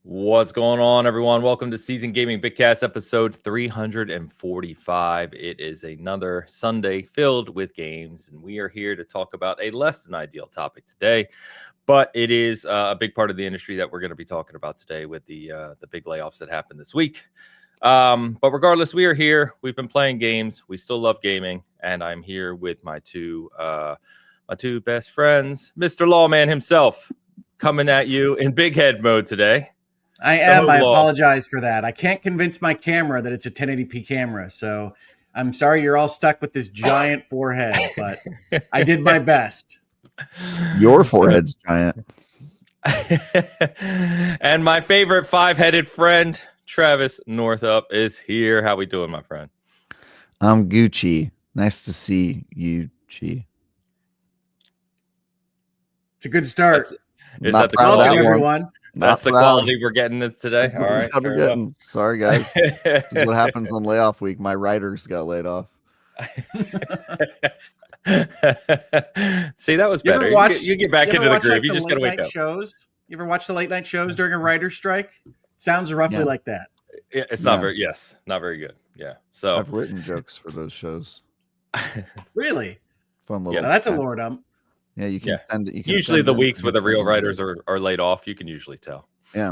What's going on, everyone? Welcome to Season Gaming Bitcast episode 345. It is another Sunday filled with games, and we are here to talk about a less than ideal topic today. But it is a big part of the industry that we're going to be talking about today with the big layoffs that happened this week. But regardless, we are here. We've been playing games. We still love gaming, and I'm here with my two best friends, Mr. Lawman himself, coming at you in big head mode today. I am. I apologize for that. I can't convince my camera that it's a 1080p camera. So I'm sorry you're all stuck with this giant forehead, but I did my best. Your forehead's giant. And my favorite five-headed friend, Travis Northup, is here. How we doing, my friend? I'm Gucci. Nice to see you, Chi. It's a good start. Is that the quality, welcome, everyone? That's the quality we're getting today. All right. We're getting. Sorry, guys. This is what happens on layoff week. My writers got laid off. See, that was better. You get back into the groove. You just gotta wake up. Shows. You ever watch the late night shows during a writer's strike? Sounds roughly like that. It's not very. Yes, not very good. Yeah. So I've written jokes for those shows. Really? Fun little. Yeah, that's a lordum. Yeah, you can send it. You can usually the weeks where the real writers are laid off, you can usually tell. Yeah.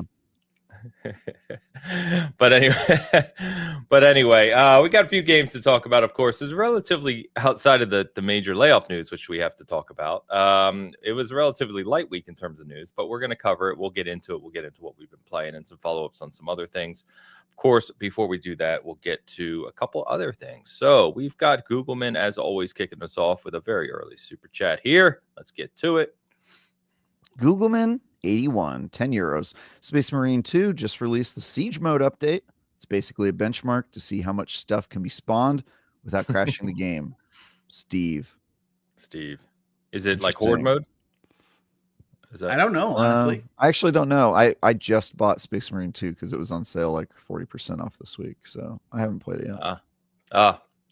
But anyway, we got a few games to talk about. Of course, it's relatively outside of the major layoff news, which we have to talk about. It was a relatively light week in terms of news, but we're going to cover it. We'll get into it. We'll get into what we've been playing and some follow-ups on some other things. Of course, before we do that, we'll get to a couple other things. So we've got Googleman, as always, kicking us off with a very early super chat here. Let's get to it. Googleman 81, 10 euros. Space Marine 2 just released the Siege mode update. It's basically a benchmark to see how much stuff can be spawned without crashing the game. Steve. Is it like Horde mode? I don't know, honestly. I actually don't know. I just bought Space Marine 2 because it was on sale like 40% off this week. So I haven't played it yet.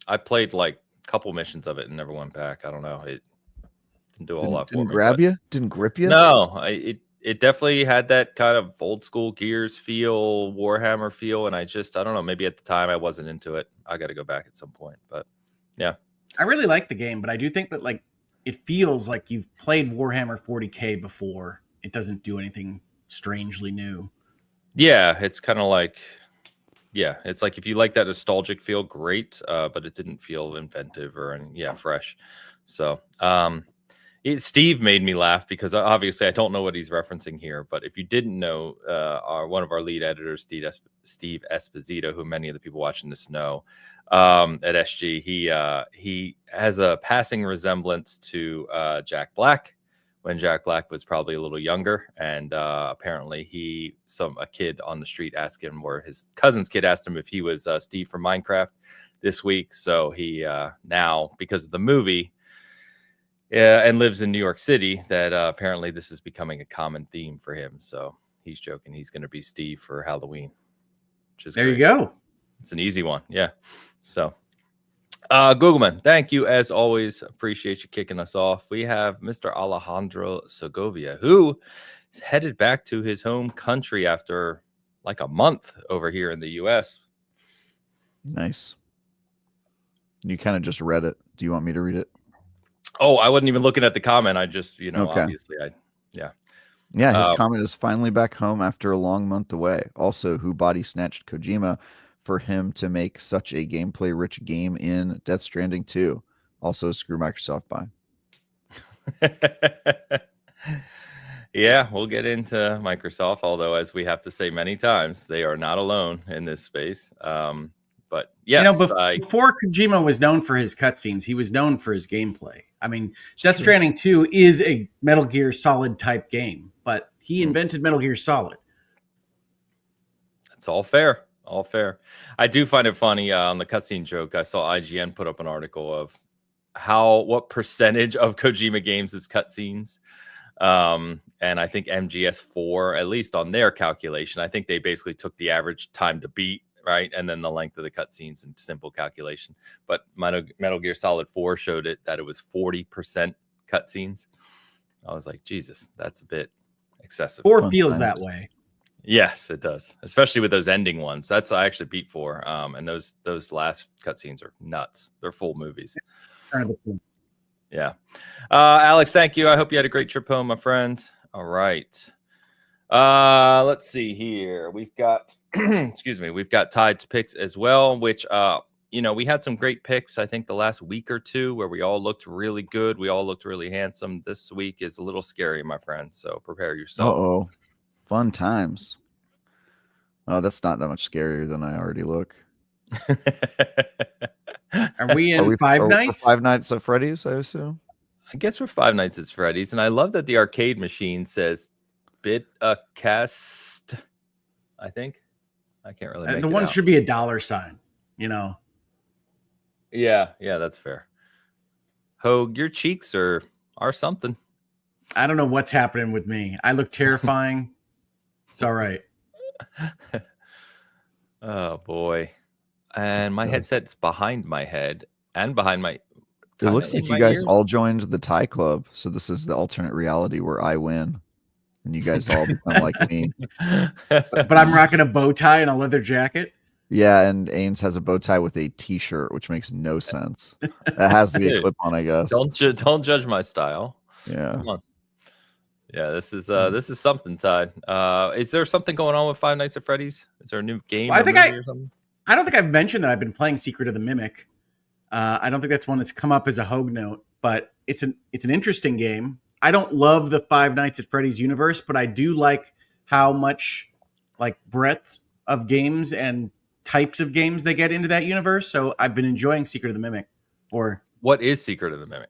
I played like a couple missions of it and never went back. I don't know. It didn't do a whole lot for me. Didn't grip you? No, it definitely had that kind of old school Gears feel, Warhammer feel, and I don't know, maybe at the time I wasn't into it. I got to go back at some point, but yeah. I really like the game, but I do think that like it feels like you've played Warhammer 40K before. It doesn't do anything strangely new. Yeah, it's kind of like, it's like if you like that nostalgic feel, great, but it didn't feel inventive or fresh. So, Steve made me laugh because obviously I don't know what he's referencing here, but if you didn't know, one of our lead editors, Steve Esposito, who many of the people watching this know, at SG, he has a passing resemblance to Jack Black when Jack Black was probably a little younger, and apparently a kid on the street asked him, or his cousin's kid asked him if he was Steve from Minecraft this week. So he now, because of the movie, and lives in New York City, that apparently this is becoming a common theme for him. So he's joking he's going to be Steve for Halloween. Which is there great. You go. It's an easy one. Yeah. So Googleman, thank you as always. Appreciate you kicking us off. We have Mr. Alejandro Segovia, who is headed back to his home country after like a month over here in the U.S. Nice. You kind of just read it. Do you want me to read it? Oh, I wasn't even looking at the comment. I just, okay. Obviously, Yeah, his comment is finally back home after a long month away. Also, who body snatched Kojima for him to make such a gameplay-rich game in Death Stranding 2. Also, screw Microsoft by. Yeah, we'll get into Microsoft, although, as we have to say many times, they are not alone in this space. But yes, before Kojima was known for his cutscenes, he was known for his gameplay. I mean, Death Stranding 2 is a Metal Gear Solid type game, but he invented Metal Gear Solid. That's all fair. All fair. I do find it funny on the cutscene joke. I saw IGN put up an article of what percentage of Kojima games is cutscenes. And I think MGS4, at least on their calculation, I think they basically took the average time to beat, right? And then the length of the cutscenes in simple calculation. But Metal Gear Solid 4 showed that it was 40% cutscenes. I was like, Jesus, that's a bit excessive. 4 feels that way. Yes, it does. Especially with those ending ones. That's I actually beat for. And those last cutscenes are nuts. They're full movies. Yeah. Alex, thank you. I hope you had a great trip home, my friend. All right. Let's see here. We've got excuse me, we've got Tide's picks as well, which we had some great picks, I think, the last week or two where we all looked really good. We all looked really handsome. This week is a little scary, my friend. So prepare yourself. Uh-oh. Fun times. Oh, that's not that much scarier than I already look. Are we in Five Nights? Five Nights at Freddy's, I assume. I guess we're Five Nights at Freddy's, and I love that the arcade machine says Bitcast. I think I can't really. Make the one should be a $sign. Yeah, that's fair. Hogue, your cheeks are something. I don't know what's happening with me. I look terrifying. It's all right. Oh boy. And my headset's behind my head and behind my. It looks like you guys all joined the Tie Club. So this is the alternate reality where I win and you guys all become like me. But I'm rocking a bow tie and a leather jacket. Yeah, and Ains has a bow tie with a t-shirt, which makes no sense. That has to be a clip on, I guess. Don't judge my style. Yeah. Come on. Yeah, this is something, Tide. Is there something going on with Five Nights at Freddy's? Is there a new game? Well, I don't think I've mentioned that I've been playing Secret of the Mimic. I don't think that's one that's come up as a Hogue note, but it's an interesting game. I don't love the Five Nights at Freddy's universe, but I do like how much breadth of games and types of games they get into that universe. So I've been enjoying Secret of the Mimic. Or what is Secret of the Mimic?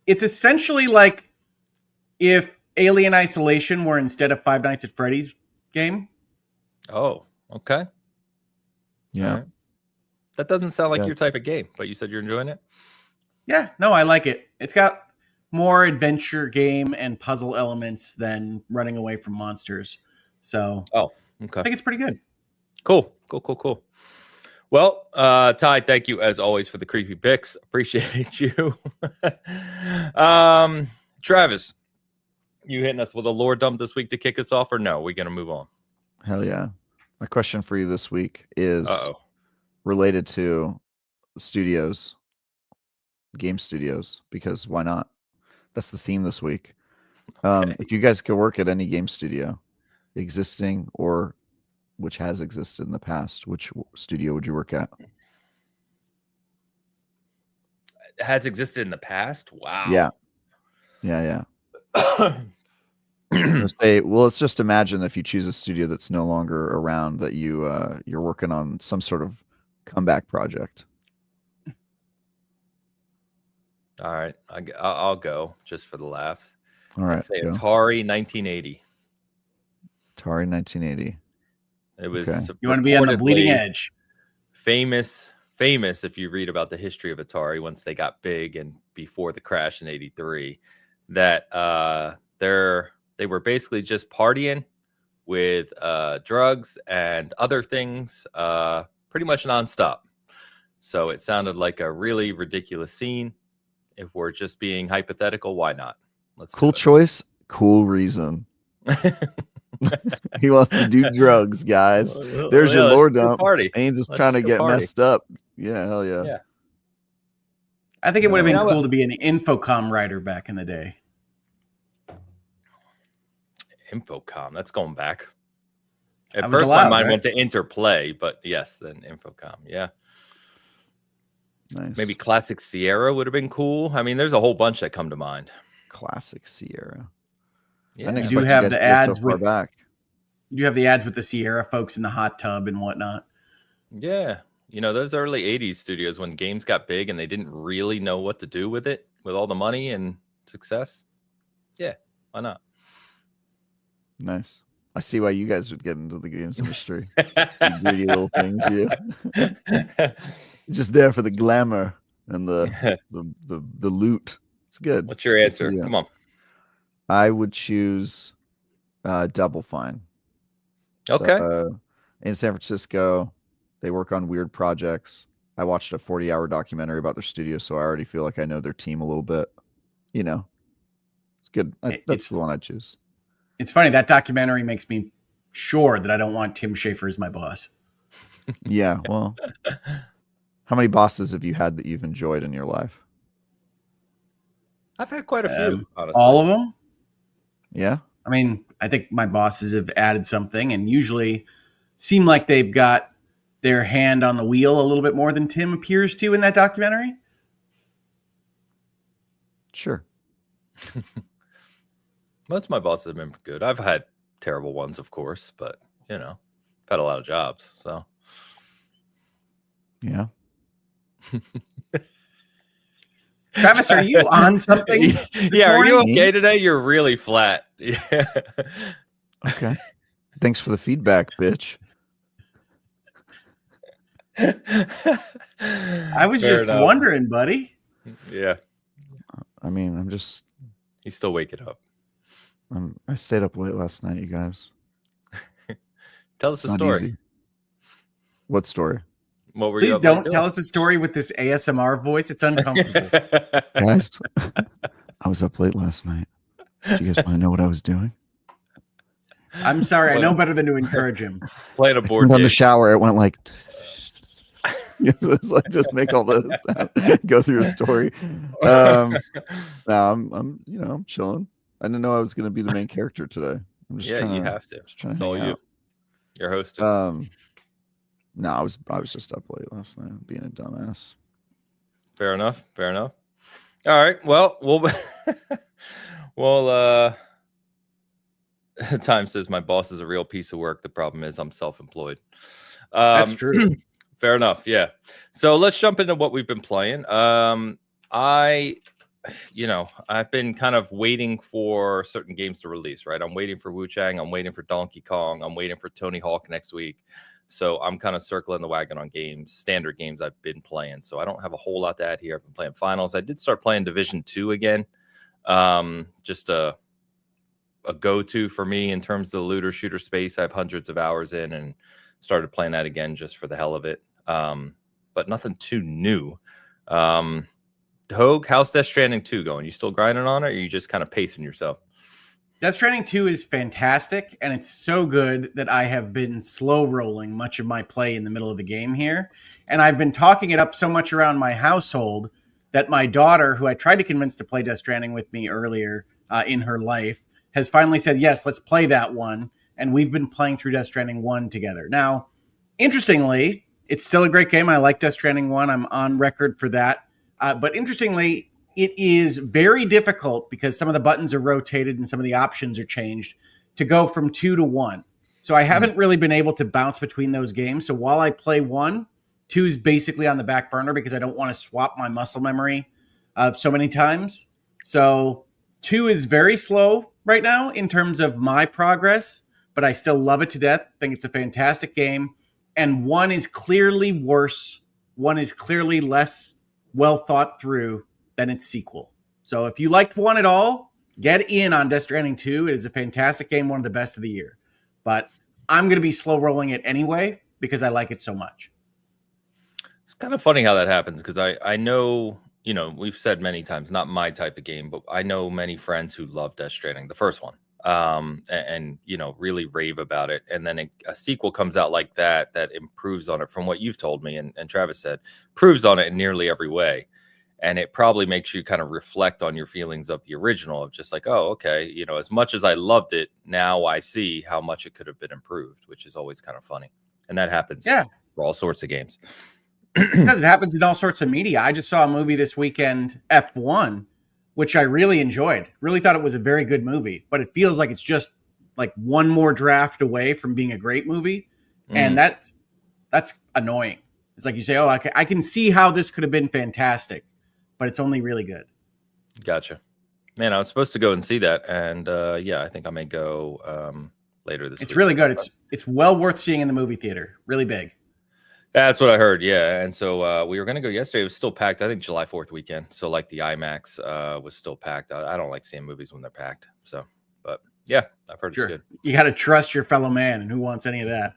It's essentially like if Alien Isolation were instead of Five Nights at Freddy's game. Oh, okay. Yeah. Right. That doesn't sound like your type of game, but you said you're enjoying it? Yeah, no, I like it. It's got more adventure game and puzzle elements than running away from monsters. So okay. I think it's pretty good. Cool. Well, Ty, thank you as always for the creepy picks. Appreciate you. Travis, you hitting us with a lore dump this week to kick us off, or no? We're gonna move on. Hell yeah. My question for you this week is related to studios, game studios, because why not? That's the theme this week. Okay. If you guys could work at any game studio, existing or which has existed in the past, which studio would you work at? Has existed in the past? Wow. Yeah. Say, well, let's just imagine if you choose a studio that's no longer around, that you're working on some sort of comeback project. All right, I'll go just for the laughs. All right, let's say Atari 1980. Atari 1980. It was. You want to be on the bleeding edge. Famous if you read about the history of Atari once they got big and before the crash in '83, that they were basically just partying with drugs and other things pretty much nonstop. So it sounded like a really ridiculous scene. If we're just being hypothetical, why not? Cool choice, cool reason. He wants to do drugs, guys. There's your lore dump. Ains is trying to get messed up. Yeah, hell yeah. I think it would have been cool to be an Infocom writer back in the day. Infocom, that's going back. At first, my mind went to Interplay, but yes, then Infocom. Yeah. Nice. Maybe Classic Sierra would have been cool. I mean, there's a whole bunch that come to mind. Classic Sierra. Yeah. You do have the ads with You have the ads with the Sierra folks in the hot tub and whatnot. Yeah. Those early 80s studios when games got big and they didn't really know what to do with it, with all the money and success. Yeah, why not? Nice. I see why you guys would get into the games industry. You greedy little things, yeah. Just there for the glamour and the loot. It's good. What's your answer? Come on. I would choose Double Fine. Okay. So, in San Francisco, they work on weird projects. I watched a 40-hour documentary about their studio, so I already feel like I know their team a little bit. It's good. That's the one I'd choose. It's funny, that documentary makes me sure that I don't want Tim Schafer as my boss. Yeah, well, how many bosses have you had that you've enjoyed in your life? I've had quite a few, honestly. All of them. Yeah. I mean, I think my bosses have added something and usually seem like they've got their hand on the wheel a little bit more than Tim appears to in that documentary. Sure. Most of my bosses have been good. I've had terrible ones, of course, but I've had a lot of jobs, so yeah. Travis, are you on something? Yeah, are you okay today? You're really flat. Yeah. Okay. Thanks for the feedback, bitch. I was just wondering, buddy. Yeah. I mean, You still waking up. I stayed up late last night, you guys. Tell us a story. Easy. What story? What were Please you don't tell us a story with this ASMR voice. It's uncomfortable. Guys, I was up late last night. Do you guys want to know what I was doing? I'm sorry. I know better than to encourage him. Playing a board game. On the shower, it went like... It's like just make all this go through a story. No, I'm chilling. I didn't know I was going to be the main character today. I'm just you have to. It's all you. You're hosting. No, I was just up late last night being a dumbass. Fair enough. All right. Well, Time says my boss is a real piece of work. The problem is I'm self-employed. That's true. Fair enough. Yeah. So let's jump into what we've been playing. I've been kind of waiting for certain games to release, right? I'm waiting for Wu Chang. I'm waiting for Donkey Kong. I'm waiting for Tony Hawk next week. So I'm kind of circling the wagon on standard games I've been playing. So I don't have a whole lot to add here. I've been playing finals. I did start playing Division 2 again. Just a go-to for me in terms of the looter shooter space. I have hundreds of hours in and started playing that again just for the hell of it. But nothing too new. Hogue, how's Death Stranding 2 going? You still grinding on it, or are you just kind of pacing yourself? Death Stranding 2 is fantastic, and it's so good that I have been slow rolling much of my play in the middle of the game here. And I've been talking it up so much around my household that my daughter, who I tried to convince to play Death Stranding with me earlier in her life, has finally said, yes, let's play that one. And we've been playing through Death Stranding 1 together. Now, interestingly, it's still a great game. I like Death Stranding 1. I'm on record for that. But interestingly, it is very difficult because some of the buttons are rotated and some of the options are changed to go from 2 to 1. So I haven't really been able to bounce between those games. So while I play 1, 2 is basically on the back burner because I don't want to swap my muscle memory so many times. So 2 is very slow right now in terms of my progress, but I still love it to death. I think it's a fantastic game. And 1 is clearly worse. 1 is clearly less well thought through than its sequel. So if you liked 1 at all, get in on Death Stranding 2. It is a fantastic game, one of the best of the year. But I'm going to be slow rolling it anyway because I like it so much. It's kind of funny how that happens because I know, we've said many times, not my type of game, but I know many friends who love Death Stranding, the first one, and really rave about it. And then a sequel comes out like that improves on it from what you've told me and Travis said, proves on it in nearly every way. And it probably makes you kind of reflect on your feelings of the original of just like, oh, okay, as much as I loved it, now I see how much it could have been improved, which is always kind of funny. And that happens for all sorts of games. Because it happens in all sorts of media. I just saw a movie this weekend, F1, which I really enjoyed. Really thought it was a very good movie, but it feels like it's just like one more draft away from being a great movie. And that's annoying. It's like you say, oh, I can see how this could have been fantastic, but it's only really good. Gotcha. Man, I was supposed to go and see that. And I think I may go later this week. It's really good. It's well worth seeing in the movie theater. Really big. That's what I heard. Yeah. And so we were going to go yesterday. It was still packed. I think July 4th weekend. So like the IMAX was still packed. I don't like seeing movies when they're packed. So, but yeah, I've heard it's good. You got to trust your fellow man. And who wants any of that?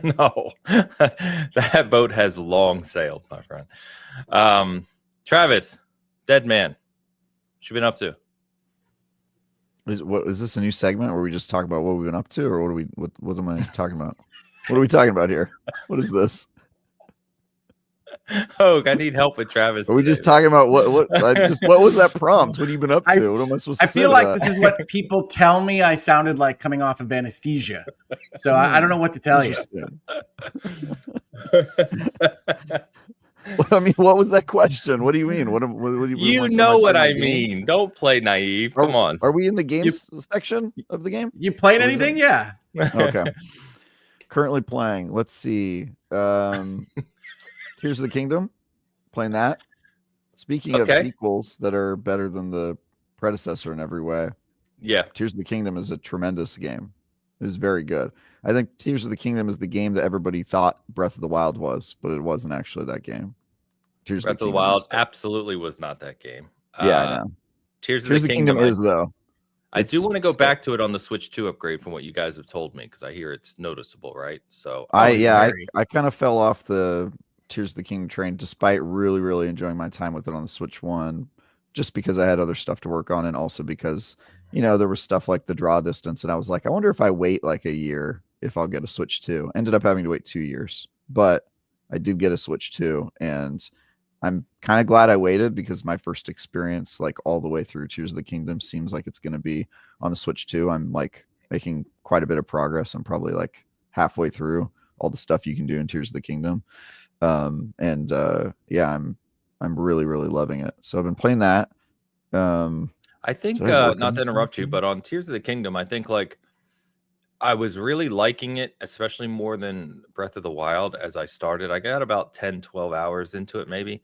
No, that boat has long sailed, my friend. Travis, dead man. What you been up to? Is this a new segment where we just talk about what we've been up to, or what am I talking about? What are we talking about here? What is this? Oh, I need help with Travis. Are we just talking about what was that prompt? What have you been up to? What am I supposed to say? I feel like this is what people tell me I sounded like coming off of anesthesia. So I don't know what to tell you. I mean, what was that question? What do you mean? What do you know what I mean? Don't play naive. Come on. Are we in the games section of the game? You playing anything? Yeah. Okay. Currently playing. Let's see. Tears of the Kingdom. Playing that. Speaking of sequels that are better than the predecessor in every way. Yeah. Tears of the Kingdom is a tremendous game. It is very good. I think Tears of the Kingdom is the game that everybody thought Breath of the Wild was, but it wasn't actually that game. Breath of the Wild absolutely was not that game. Yeah, I know. Tears of the Kingdom is, though. I do want to go back to it on the Switch 2 upgrade from what you guys have told me, because I hear it's noticeable, right? So I kind of fell off the Tears of the Kingdom train, despite really, really enjoying my time with it on the Switch 1, just because I had other stuff to work on, and also because, there was stuff like the draw distance, and I was like, I wonder if I wait like a year if I'll get a Switch 2. Ended up having to wait 2 years, but I did get a Switch 2, and I'm kind of glad I waited, because my first experience, like all the way through Tears of the Kingdom, seems like it's going to be on the Switch 2. I'm like making quite a bit of progress. I'm probably like halfway through all the stuff you can do in Tears of the Kingdom. Yeah, I'm really, really loving it. So I've been playing that. I think, not to interrupt you, but on Tears of the Kingdom, I think like I was really liking it, especially more than Breath of the Wild as I started. I got about 10, 12 hours into it maybe.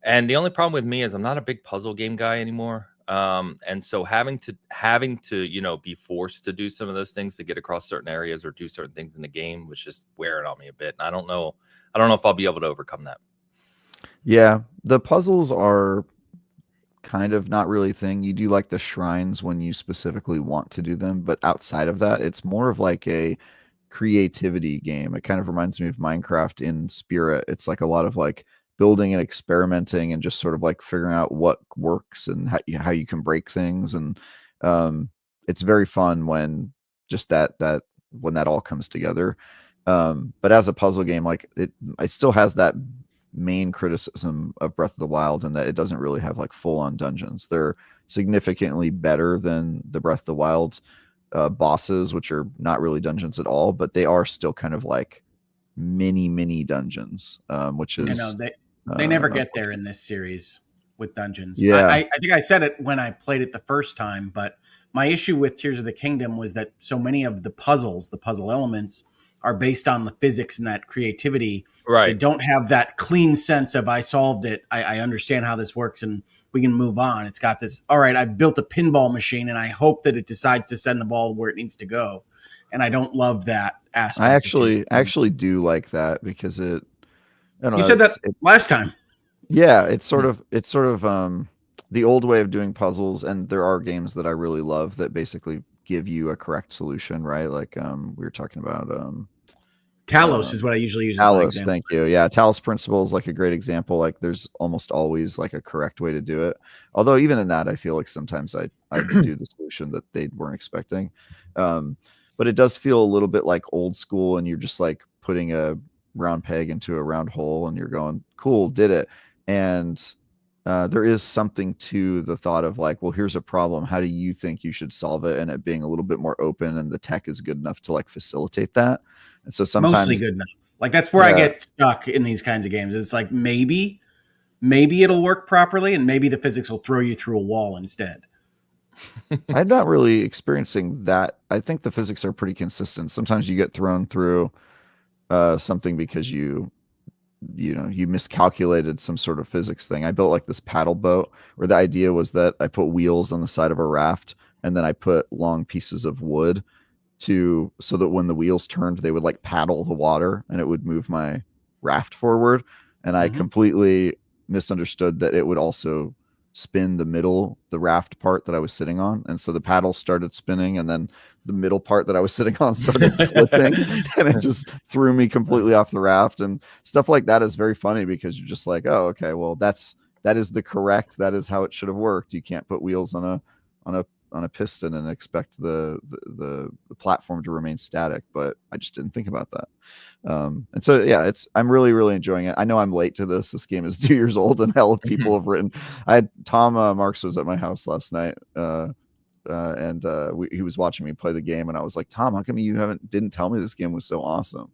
And the only problem with me is I'm not a big puzzle game guy anymore. And so having to, be forced to do some of those things to get across certain areas or do certain things in the game was just wearing on me a bit. And I don't know if I'll be able to overcome that. Yeah, the puzzles are kind of not really a thing. You do like the shrines when you specifically want to do them, but outside of that, it's more of like a creativity game. It kind of reminds me of Minecraft in spirit. It's like a lot of like building and experimenting and just sort of like figuring out what works and how you can break things. And it's very fun when just when that all comes together. But as a puzzle game, like it still has that main criticism of Breath of the Wild, and that it doesn't really have like full-on dungeons. They're significantly better than the Breath of the Wild bosses, which are not really dungeons at all, but they are still kind of like mini dungeons, which is they never get there in this series with dungeons. Yeah, I think I said it when I played it the first time, but my issue with Tears of the Kingdom was that so many of the puzzle elements are based on the physics and that creativity. Right. They don't have that clean sense of I solved it. I understand how this works and we can move on. It's got this, all right, I've built a pinball machine and I hope that it decides to send the ball where it needs to go. And I don't love that aspect. I actually do like that, because you said that last time. Yeah, it's sort of the old way of doing puzzles, and there are games that I really love that basically give you a correct solution, right? Like we were talking about Talos is what I usually use. Talos, thank you. Yeah, Talos Principle is like a great example. Like there's almost always like a correct way to do it. Although even in that, I feel like sometimes I do the solution that they weren't expecting. But it does feel a little bit like old school, and you're just like putting a round peg into a round hole, and you're going, cool, did it. And there is something to the thought of like, well, here's a problem. How do you think you should solve it? And it being a little bit more open, and the tech is good enough to like facilitate that. And so sometimes mostly good enough. Like that's where I get stuck in these kinds of games. It's like maybe it'll work properly, and maybe the physics will throw you through a wall instead. I'm not really experiencing that. I think the physics are pretty consistent. Sometimes you get thrown through something because you miscalculated some sort of physics thing. I built like this paddle boat where the idea was that I put wheels on the side of a raft, and then I put long pieces of wood so that when the wheels turned, they would like paddle the water and it would move my raft forward. And I completely misunderstood that it would also spin the raft part that I was sitting on. And so the paddle started spinning, and then the middle part that I was sitting on started flipping, and it just threw me completely off the raft. And stuff like that is very funny, because you're just like, oh, okay, well, that is how it should have worked. You can't put wheels on a on a piston and expect the platform to remain static, but I just didn't think about that. And so yeah, I'm really enjoying it. I know I'm late to this. This game is 2 years old, and hell of people have written. I had Tom Marks was at my house last night. He was watching me play the game, and I was like, Tom, how come you didn't tell me this game was so awesome?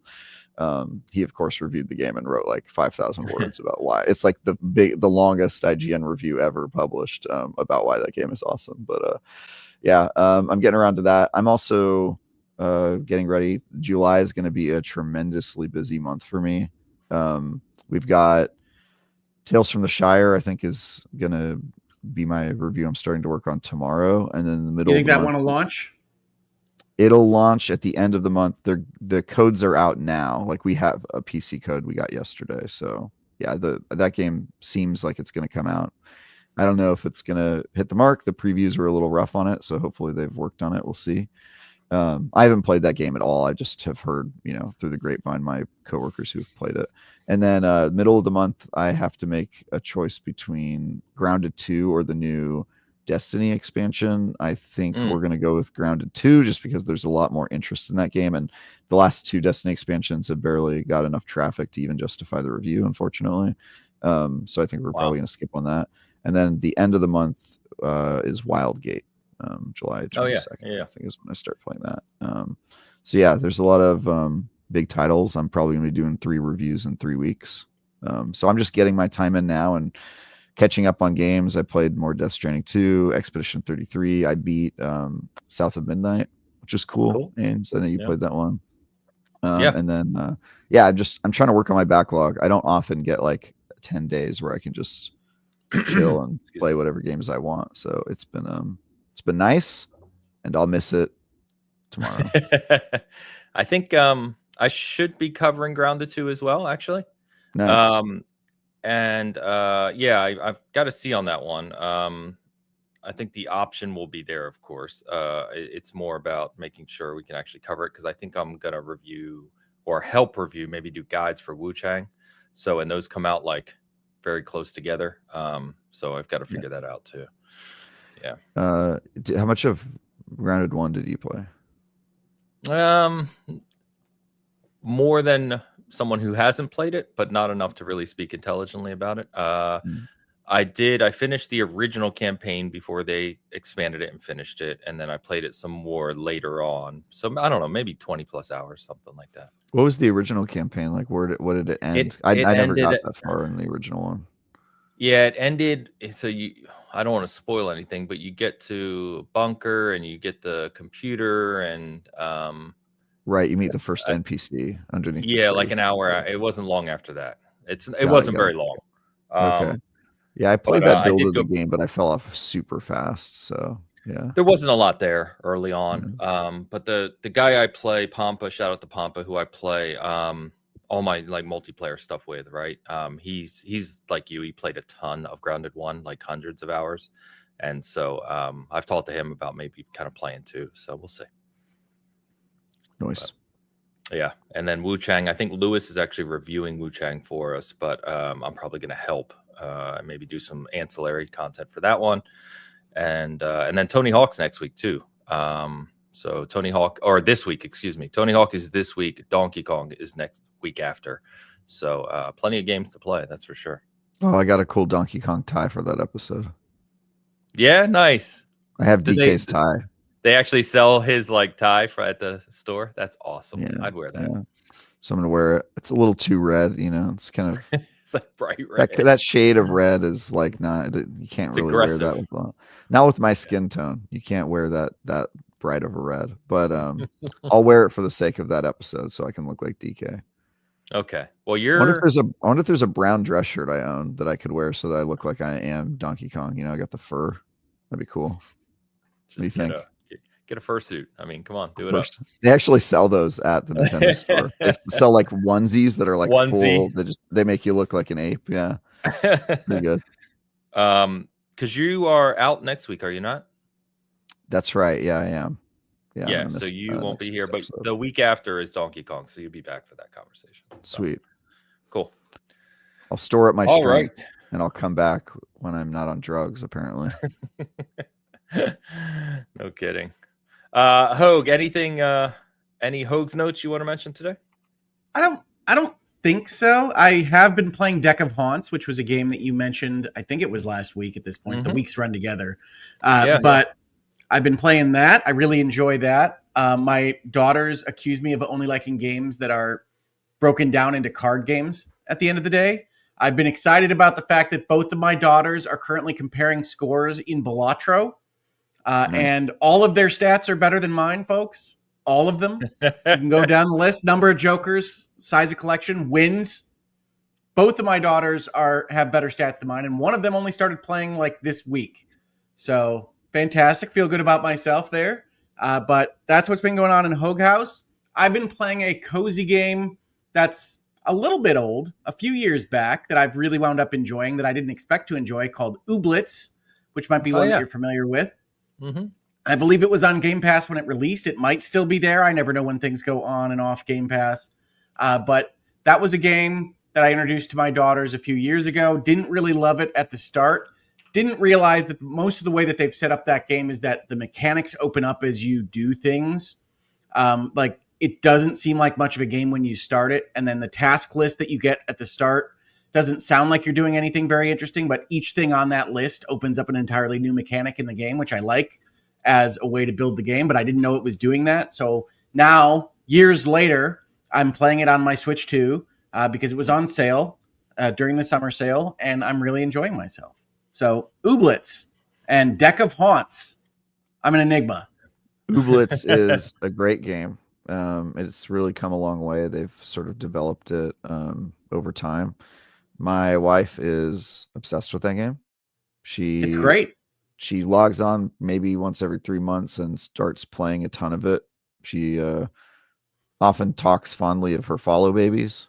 He of course reviewed the game and wrote like 5,000 words about why. It's like the longest IGN review ever published about why that game is awesome. But I'm getting around to that. I'm also getting ready. July is going to be a tremendously busy month for me. We've got Tales from the Shire, I think, is going to be my review I'm starting to work on tomorrow. And then in the middle You think of the that month, want to launch? It'll launch at the end of the month. The codes are out now. Like, we have a PC code we got yesterday. So yeah, that game seems like it's going to come out. I don't know if it's going to hit the mark. The previews were a little rough on it, so hopefully they've worked on it. We'll see. I haven't played that game at all. I just have heard, through the grapevine, my coworkers who've played it. And then middle of the month, I have to make a choice between Grounded 2 or the new Destiny expansion. I think we're going to go with Grounded 2 just because there's a lot more interest in that game. And the last 2 Destiny expansions have barely got enough traffic to even justify the review, unfortunately. So I think we're probably going to skip on that. And then the end of the month is Wildgate. July 22nd, I think is when I start playing that. So yeah, there's a lot of big titles. I'm probably going to be doing 3 reviews in 3 weeks. So I'm just getting my time in now and catching up on games. I played more Death Stranding 2, Expedition 33. I beat South of Midnight, which is cool. And so I know you played that one. And then I'm trying to work on my backlog. I don't often get like 10 days where I can just chill and play whatever games I want. So it's been nice, and I'll miss it tomorrow. I think I should be covering Grounded 2 as well, actually. Nice. I've got to see on that one. I think the option will be there, of course. It's more about making sure we can actually cover it, because I think I'm going to review or help review, maybe do guides for Wu Chang. So, and those come out like very close together. So I've got to figure that out too. Yeah. How much of Grounded 1 did you play? More than someone who hasn't played it, but not enough to really speak intelligently about it. I finished the original campaign before they expanded it and finished it, and then I played it some more later on. So I don't know, maybe 20 plus hours, something like that. What was the original campaign like? What did it end? I never got that far in the original one. Yeah, it ended. So I don't want to spoil anything, but you get to a bunker and you get the computer and right, you meet the first NPC underneath. Yeah, like an hour. It wasn't long after that. It wasn't very long. Okay. Yeah, I played that build of the game, but I fell off super fast. So yeah, there wasn't a lot there early on. But the guy I play, Pampa, shout out to Pampa, who I play all my like multiplayer stuff with, right? He's like you. He played a ton of Grounded 1, like hundreds of hours, and so I've talked to him about maybe kind of playing too. So we'll see. Nice. But, yeah, and then Wu Chang. I think Lewis is actually reviewing Wu Chang for us, but I'm probably going to help. Maybe do some ancillary content for that one, and then Tony Hawk's next week too. So Tony Hawk, or this week, excuse me. Tony Hawk is this week. Donkey Kong is next week after. So plenty of games to play, that's for sure. Oh, I got a cool Donkey Kong tie for that episode. Yeah, nice. I have DK's tie. They actually sell his like tie at the store. That's awesome. Yeah, I'd wear that. Yeah. So I'm gonna wear it. It's a little too red, It's kind of it's like bright red. That shade of red is like not. You can't really aggressive. Wear that not with my skin tone. You can't wear that bright of a red. But I'll wear it for the sake of that episode, so I can look like DK. Okay. Well, I wonder if there's a brown dress shirt I own that I could wear so that I look like I am Donkey Kong. I got the fur. That'd be cool. What do you think? Get a fursuit. I mean, come on, do it up. They actually sell those at the Nintendo store. They sell like onesies that are like full. They make you look like an ape. Yeah, pretty good. Because you are out next week, are you not? That's right. Yeah, I am. Yeah. So you won't be here, but the week after is Donkey Kong, so you'll be back for that conversation. So. Sweet. Cool. I'll store up my strength, and I'll come back when I'm not on drugs. Apparently. kidding. Hogue, anything? Any Hogue's notes you want to mention today? I don't think so. I have been playing Deck of Haunts, which was a game that you mentioned. I think it was last week at this point. The weeks run together. But I've been playing that. I really enjoy that. My daughters accuse me of only liking games that are broken down into card games at the end of the day. I've been excited about the fact that both of my daughters are currently comparing scores in Balatro. And all of their stats are better than mine, folks. All of them. You can go down the list. Number of jokers, size of collection, wins. Both of my daughters have better stats than mine, and one of them only started playing like this week. So fantastic. Feel good about myself there. But that's what's been going on in Hogue House. I've been playing a cozy game that's a little bit old, a few years back, that I've really wound up enjoying that I didn't expect to enjoy, called Ooblets, which might be one that you're familiar with. Mm-hmm. I believe it was on Game Pass when it released. It might still be there. I never know when things go on and off Game Pass. But that was a game that I introduced to my daughters a few years ago. Didn't really love it at the start. Didn't realize that most of the way that they've set up that game is that the mechanics open up as you do things. Like, it doesn't seem like much of a game when you start it. And then the task list that you get at the start doesn't sound like you're doing anything very interesting, but each thing on that list opens up an entirely new mechanic in the game, which I like as a way to build the game, but I didn't know it was doing that. So now, years later, I'm playing it on my Switch 2 because it was on sale during the summer sale, and I'm really enjoying myself. So Ooblets and Deck of Haunts. I'm an enigma. Ooblets is a great game. It's really come a long way. They've sort of developed it over time. My wife is obsessed with that game. It's great. She logs on maybe once every 3 months and starts playing a ton of it. She often talks fondly of her follow babies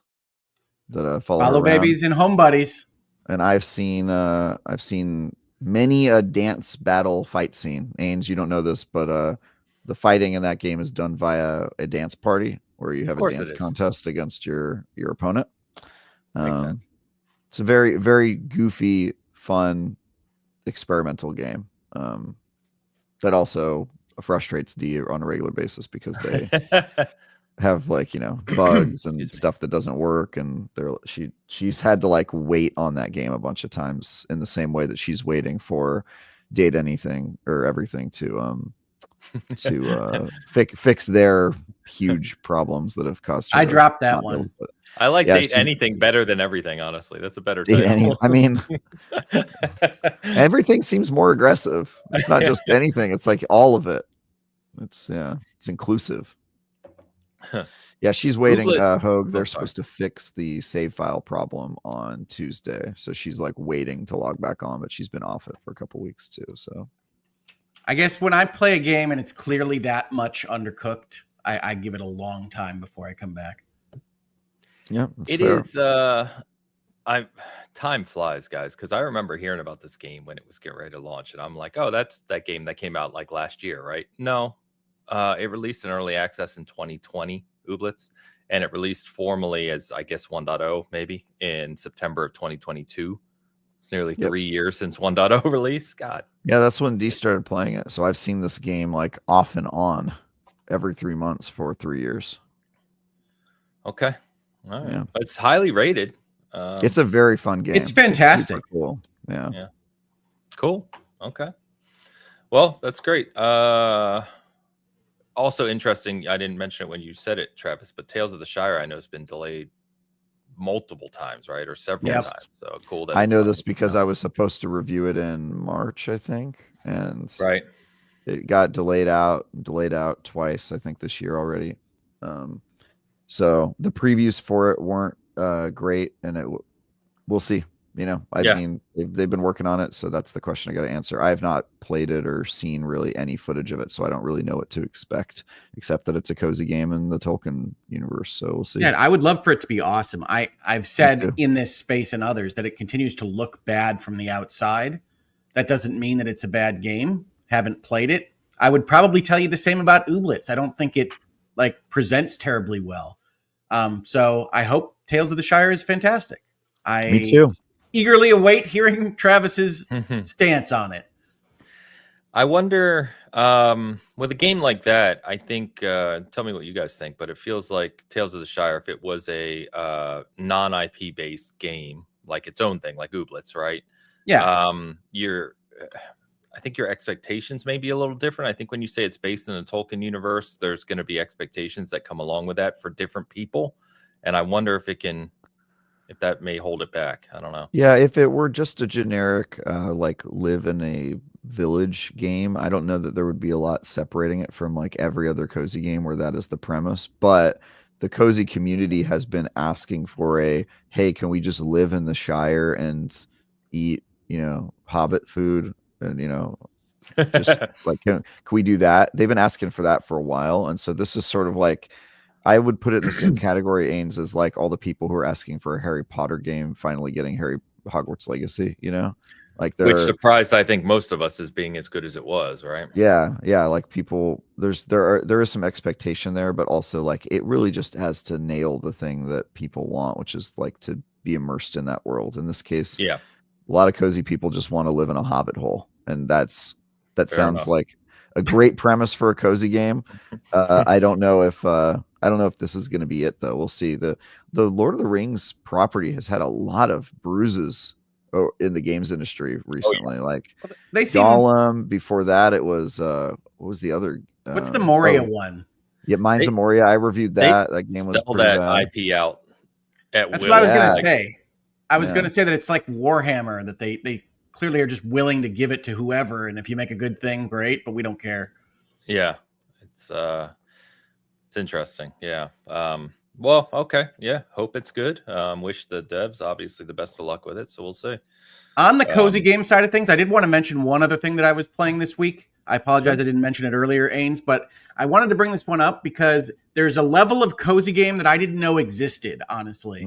that follow her around. Babies and home buddies. And I've seen many a dance battle fight scene. Ains, you don't know this, but the fighting in that game is done via a dance party where you have a dance contest against your opponent. Makes sense. It's a very, very goofy, fun, experimental game that also frustrates Dee on a regular basis because they have bugs and stuff that doesn't work, and she's had to wait on that game a bunch of times in the same way that she's waiting for Date Anything or Everything to fix their huge problems that have caused her. I dropped that one. I like Date Anything better than Everything, honestly. That's a better title. I mean, Everything seems more aggressive. It's not just anything. It's like all of it. It's inclusive. Yeah, she's waiting. Hogue, they're supposed to fix the save file problem on Tuesday. So she's waiting to log back on, but she's been off it for a couple weeks too. So I guess when I play a game and it's clearly that much undercooked, I give it a long time before I come back. Yeah, it fair. Is. Time flies, guys, because I remember hearing about this game when it was getting ready to launch, and I'm like, oh, that's that game that came out last year, right? No, it released in early access in 2020, Ooblets, and it released formally as, I guess, 1.0 maybe in September of 2022. It's nearly 3 years since 1.0 release. God. Yeah, that's when Dee started playing it. So I've seen this game off and on every 3 months for 3 years. Okay. All right. Yeah. It's highly rated. It's a very fun game. It's fantastic. It's cool. Yeah. Cool. Okay. Well, that's great. Also interesting, I didn't mention it when you said it, Travis, but Tales of the Shire I know has been delayed multiple times, right? Or several times. So cool that I know this because I was supposed to review it in March, I think. And it got delayed out twice, I think, this year already. So the previews for it weren't great, and we'll see. I mean, they've been working on it, so that's the question I got to answer. I have not played it or seen really any footage of it, so I don't really know what to expect, except that it's a cozy game in the Tolkien universe. So we'll see. Yeah, I would love for it to be awesome. I've said in this space and others that it continues to look bad from the outside. That doesn't mean that it's a bad game. Haven't played it. I would probably tell you the same about Ooblets. I don't think it presents terribly well. So I hope Tales of the Shire is fantastic. Me too. Eagerly await hearing Travis's stance on it. I wonder, with a game like that, I think, tell me what you guys think, but it feels like Tales of the Shire, if it was a non-IP based game, like its own thing, like Ooblets, right? Yeah. I think your expectations may be a little different. I think when you say it's based in the Tolkien universe, there's going to be expectations that come along with that for different people. And I wonder if that may hold it back. I don't know. Yeah, if it were just a generic like live in a village game, I don't know that there would be a lot separating it from like every other cozy game where that is the premise. But the cozy community has been asking for a, hey, can we just live in the Shire and eat, Hobbit food and just like can we do that? They've been asking for that for a while, and so this is sort of like I would put it in the same category, Ains, as like all the people who are asking for a Harry Potter game finally getting Hogwarts Legacy, like Which surprised, I think, most of us as being as good as it was, right? Yeah, like people, there is some expectation there, but also like it really just has to nail the thing that people want, which is like to be immersed in that world. In this case, yeah, a lot of cozy people just want to live in a hobbit hole, and that Fair sounds enough. like a great premise for a cozy game. I don't know if this is going to be it though. We'll see. The Lord of the Rings property has had a lot of bruises in the games industry recently. Like They seem. Gollum. Before that, it was what was the other? What's the Moria one? Yeah, Mines of Moria. I reviewed that. That game was sell pretty that bad. IP out at That's will. what I was going Yeah. to say. I was Yeah. going to say that it's like Warhammer, that they clearly are just willing to give it to whoever, and if you make a good thing, great, but we don't care. Yeah, it's interesting. Yeah. Well, okay. Yeah. Hope it's good. Wish the devs obviously the best of luck with it. So we'll see. On the cozy game side of things, I did want to mention one other thing that I was playing this week. I apologize I didn't mention it earlier, Ains, but I wanted to bring this one up because there's a level of cozy game that I didn't know existed, honestly.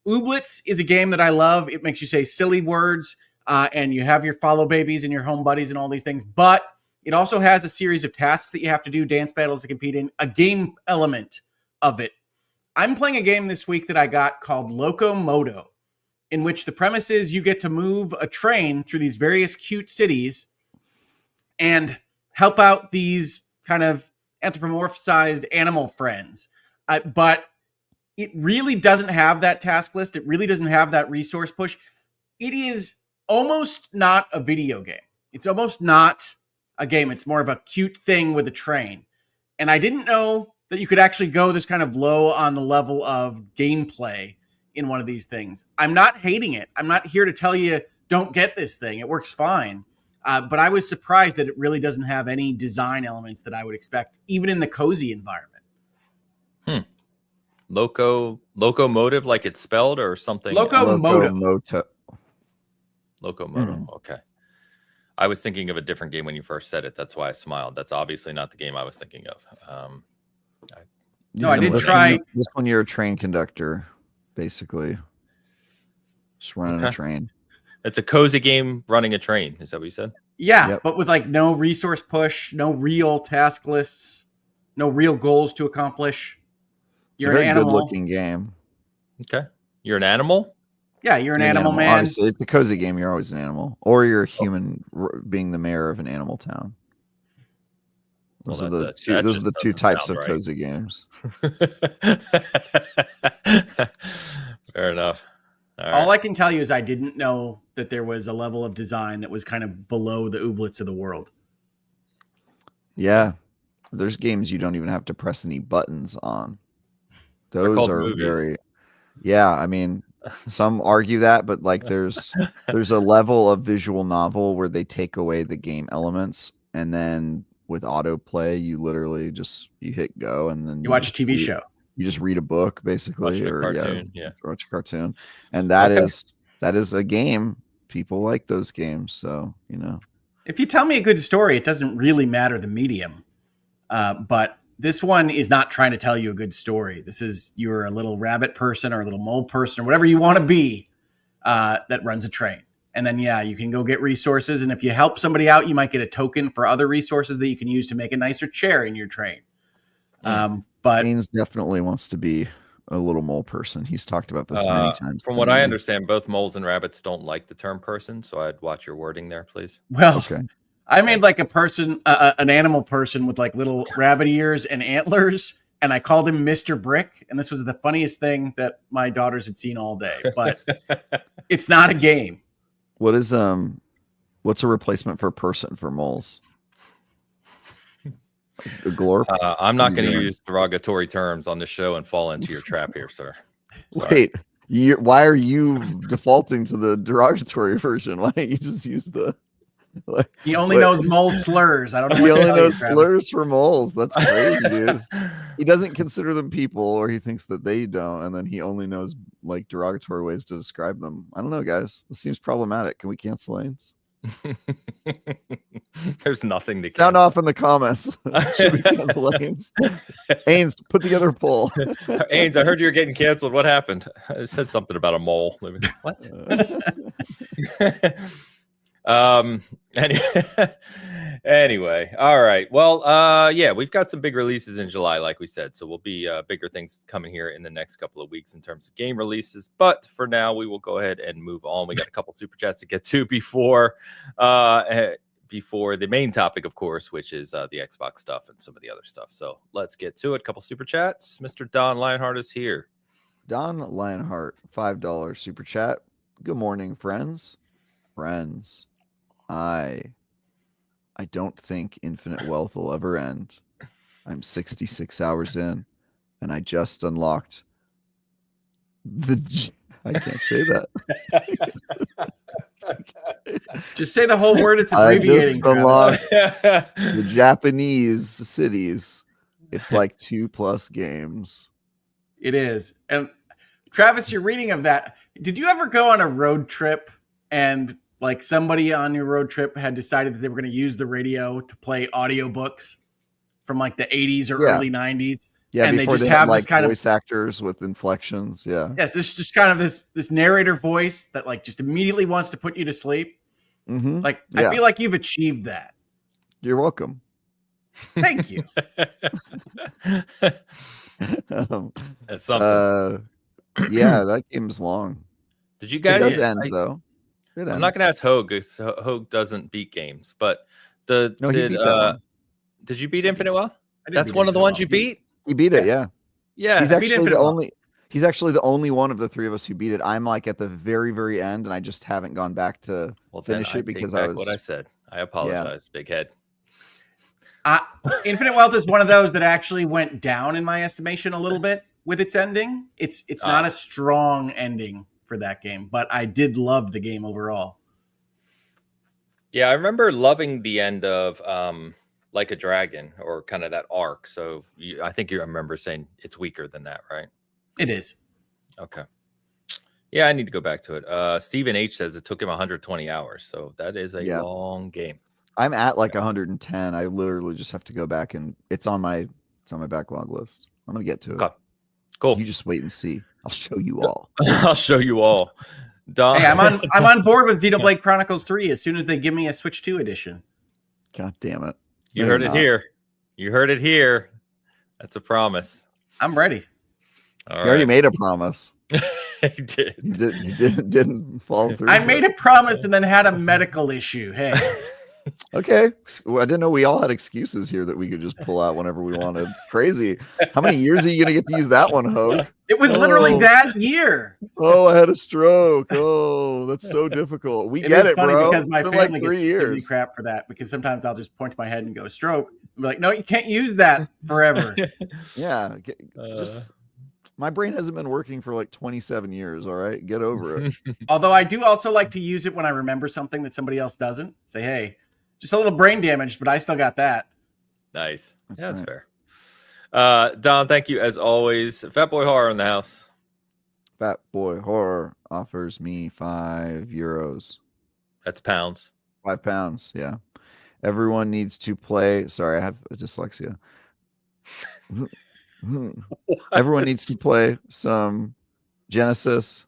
Ooblets is a game that I love. It makes you say silly words, and you have your follow babies and your home buddies and all these things, but it also has a series of tasks that you have to do, dance battles to compete in, a game element of it. I'm playing a game this week that I got called Locomoto, in which the premise is you get to move a train through these various cute cities and help out these kind of anthropomorphized animal friends. But it really doesn't have that task list. It really doesn't have that resource push. It is almost not a video game. It's almost not a game. It's more of a cute thing with a train. And I didn't know that you could actually go this kind of low on the level of gameplay in one of these things. I'm not hating it. I'm not here to tell you don't get this thing. It works fine. But I was surprised that it really doesn't have any design elements that I would expect, even in the cozy environment. Locomotive, like it's spelled, or something? Locomoto. Locomoto. Okay. I was thinking of a different game when you first said it. That's why I smiled. That's obviously not the game I was thinking of. No, I did try. This one, you're a train conductor, basically. Just running a train. It's a cozy game running a train. Is that what you said? Yeah, but with like no resource push, no real task lists, no real goals to accomplish. You're an animal. Good-looking game. Okay. You're an animal? Yeah, you're an animal, man. Obviously, it's a cozy game. You're always an animal. Or you're a human being the mayor of an animal town. Those are the two types of cozy games. Fair enough. All I can tell you is I didn't know that there was a level of design that was kind of below the Ooblets of the world. Yeah. There's games you don't even have to press any buttons on. Those are movies. Very... Yeah, I mean, some argue that, but like there's a level of visual novel where they take away the game elements, and then with autoplay, you literally you hit go, and then you watch a TV show. You just read a book, basically, watch a cartoon, and that is a game. People like those games, so If you tell me a good story, it doesn't really matter the medium, but this one is not trying to tell you a good story. This is you're a little rabbit person or a little mole person or whatever you want to be that runs a train. And then, you can go get resources. And if you help somebody out, you might get a token for other resources that you can use to make a nicer chair in your train. But Ains definitely wants to be a little mole person. He's talked about this many times. From what I understand, both moles and rabbits don't like the term person. So I'd watch your wording there, please. Well, I made like a person, an animal person with like little rabbit ears and antlers, and I called him Mr. Brick. And this was the funniest thing that my daughters had seen all day. But it's not a game. What's a replacement for person for moles? The glorp. I'm not going to use derogatory terms on the show and fall into your trap here, sir. Sorry. Wait, why are you defaulting to the derogatory version? Why don't you just use the? He only knows mole slurs. I don't know. He only knows slurs for moles. That's crazy, dude. He doesn't consider them people, or he thinks that they don't, and then he only knows like derogatory ways to describe them. I don't know, guys. This seems problematic. Can we cancel Ains? There's nothing to sound off in the comments. Should we cancel Ains? Ains, put together a poll. Ains, I heard you're getting canceled. What happened? I said something about a mole. What? Anyway, all right. Well, yeah, we've got some big releases in July, like we said, so we'll be bigger things coming here in the next couple of weeks in terms of game releases. But for now, we will go ahead and move on. We got a couple super chats to get to before the main topic, of course, which is the Xbox stuff and some of the other stuff. So let's get to it. Couple super chats. Mr. Don Lionheart is here. Don Lionheart, $5 super chat. Good morning, friends. I don't think infinite wealth will ever end. I'm 66 hours in, and I just unlocked the. I can't say that. Just say the whole word. It's abbreviating. I just unlocked the Japanese cities. It's like 2+ games. It is. And Travis, your reading of that. Did you ever go on a road trip and like somebody on your road trip had decided that they were going to use the radio to play audiobooks from like the 80s or early 90s? Yeah, and they just have like this kind voice actors with inflections. Yeah. Yes, this just kind of this narrator voice that like just immediately wants to put you to sleep. Mm-hmm. Like I feel like you've achieved that. You're welcome. Thank you. That's something. Yeah, that game's long. Did you guys? It does end though. I'm not going to ask Hogue because Hogue doesn't beat games, but did you beat Infinite Wealth? That's one of the ones you beat. He beat it, yeah. Yeah, he's actually the only one of the three of us who beat it. I'm like at the very, very end, and I just haven't gone back to finish it because I was what I said. I apologize, big head. Infinite Wealth is one of those that actually went down in my estimation a little bit with its ending. It's not a strong ending for that game, but I did love the game overall. Yeah, I remember loving the end of Like a Dragon, or kind of that arc. So I think you remember saying it's weaker than that, right? It is. Okay. Yeah, I need to go back to it. Stephen H says it took him 120 hours. So that is a long game. I'm at like 110. I literally just have to go back, and it's on my backlog list. I'm going to get to it. Okay. Cool. You just wait and see. I'll show you all. I'll show you all. Hey, I'm on board with Xenoblade Chronicles 3 as soon as they give me a Switch 2 edition. God damn it. You heard it here. You heard it here. That's a promise. I'm ready. You already made a promise. He did. You didn't follow through. I made a promise and then had a medical issue. Hey. Okay. Well, I didn't know we all had excuses here that we could just pull out whenever we wanted. It's crazy. How many years are you going to get to use that one, Hogue? It was literally that year. Oh, I had a stroke. Oh, that's so difficult. We get it, funny bro. Because my family like 3 gets years. me crap for that, because sometimes I'll just point to my head and go stroke. I'm like, no, you can't use that forever. Yeah. Just my brain hasn't been working for like 27 years. All right. Get over it. Although I do also like to use it when I remember something that somebody else doesn't. Say, hey, just a little brain damage, but I still got that. Nice. That's fair. Don, thank you as always. Fat Boy Horror in the house. Fat Boy Horror offers me €5. That's pounds. £5. Yeah. Everyone needs to play. Sorry, I have dyslexia. Everyone needs to play some Genesis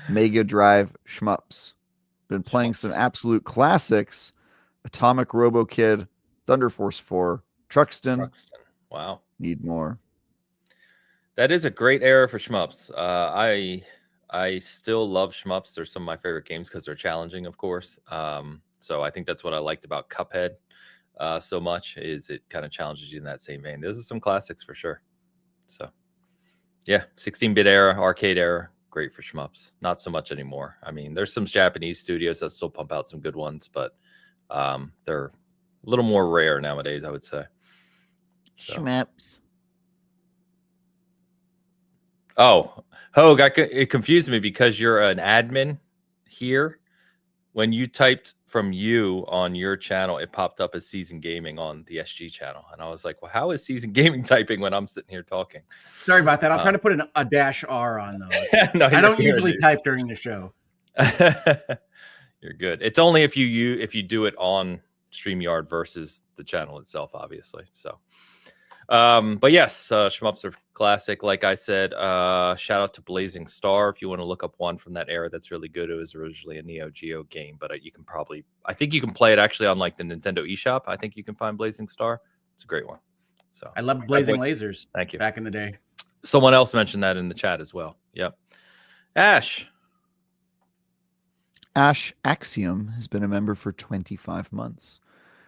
Mega Drive shmups. Been playing some absolute classics. Atomic Robo Kid, Thunder Force 4, Truxton. Wow. Need more. That is a great era for shmups. I still love shmups. They're some of my favorite games because they're challenging, of course. So I think that's what I liked about Cuphead. so much, is it kind of challenges you in that same vein. Those are some classics for sure. So yeah, 16-bit era, arcade era, great for shmups. Not so much anymore. I mean, there's some Japanese studios that still pump out some good ones, but they're a little more rare nowadays, I would say. So. Shmups. Oh, Hogue, it confused me because you're an admin here. When you typed from you on your channel, it popped up as Season Gaming on the SG channel. And I was like, well, how is Season Gaming typing when I'm sitting here talking? Sorry about that. I'll try to put a -R on those. No, I don't good, usually dude. type during the show. You're good. It's only if you do it on StreamYard versus the channel itself, obviously. So, but yes, shmups are classic. Like I said, shout out to Blazing Star. If you want to look up one from that era that's really good. It was originally a Neo Geo game, but you can I think you can play it actually on like the Nintendo eShop. I think you can find Blazing Star. It's a great one. So I loved Blazing Lasers. Thank you. Back in the day. Someone else mentioned that in the chat as well. Yep. Ash Axiom has been a member for 25 months.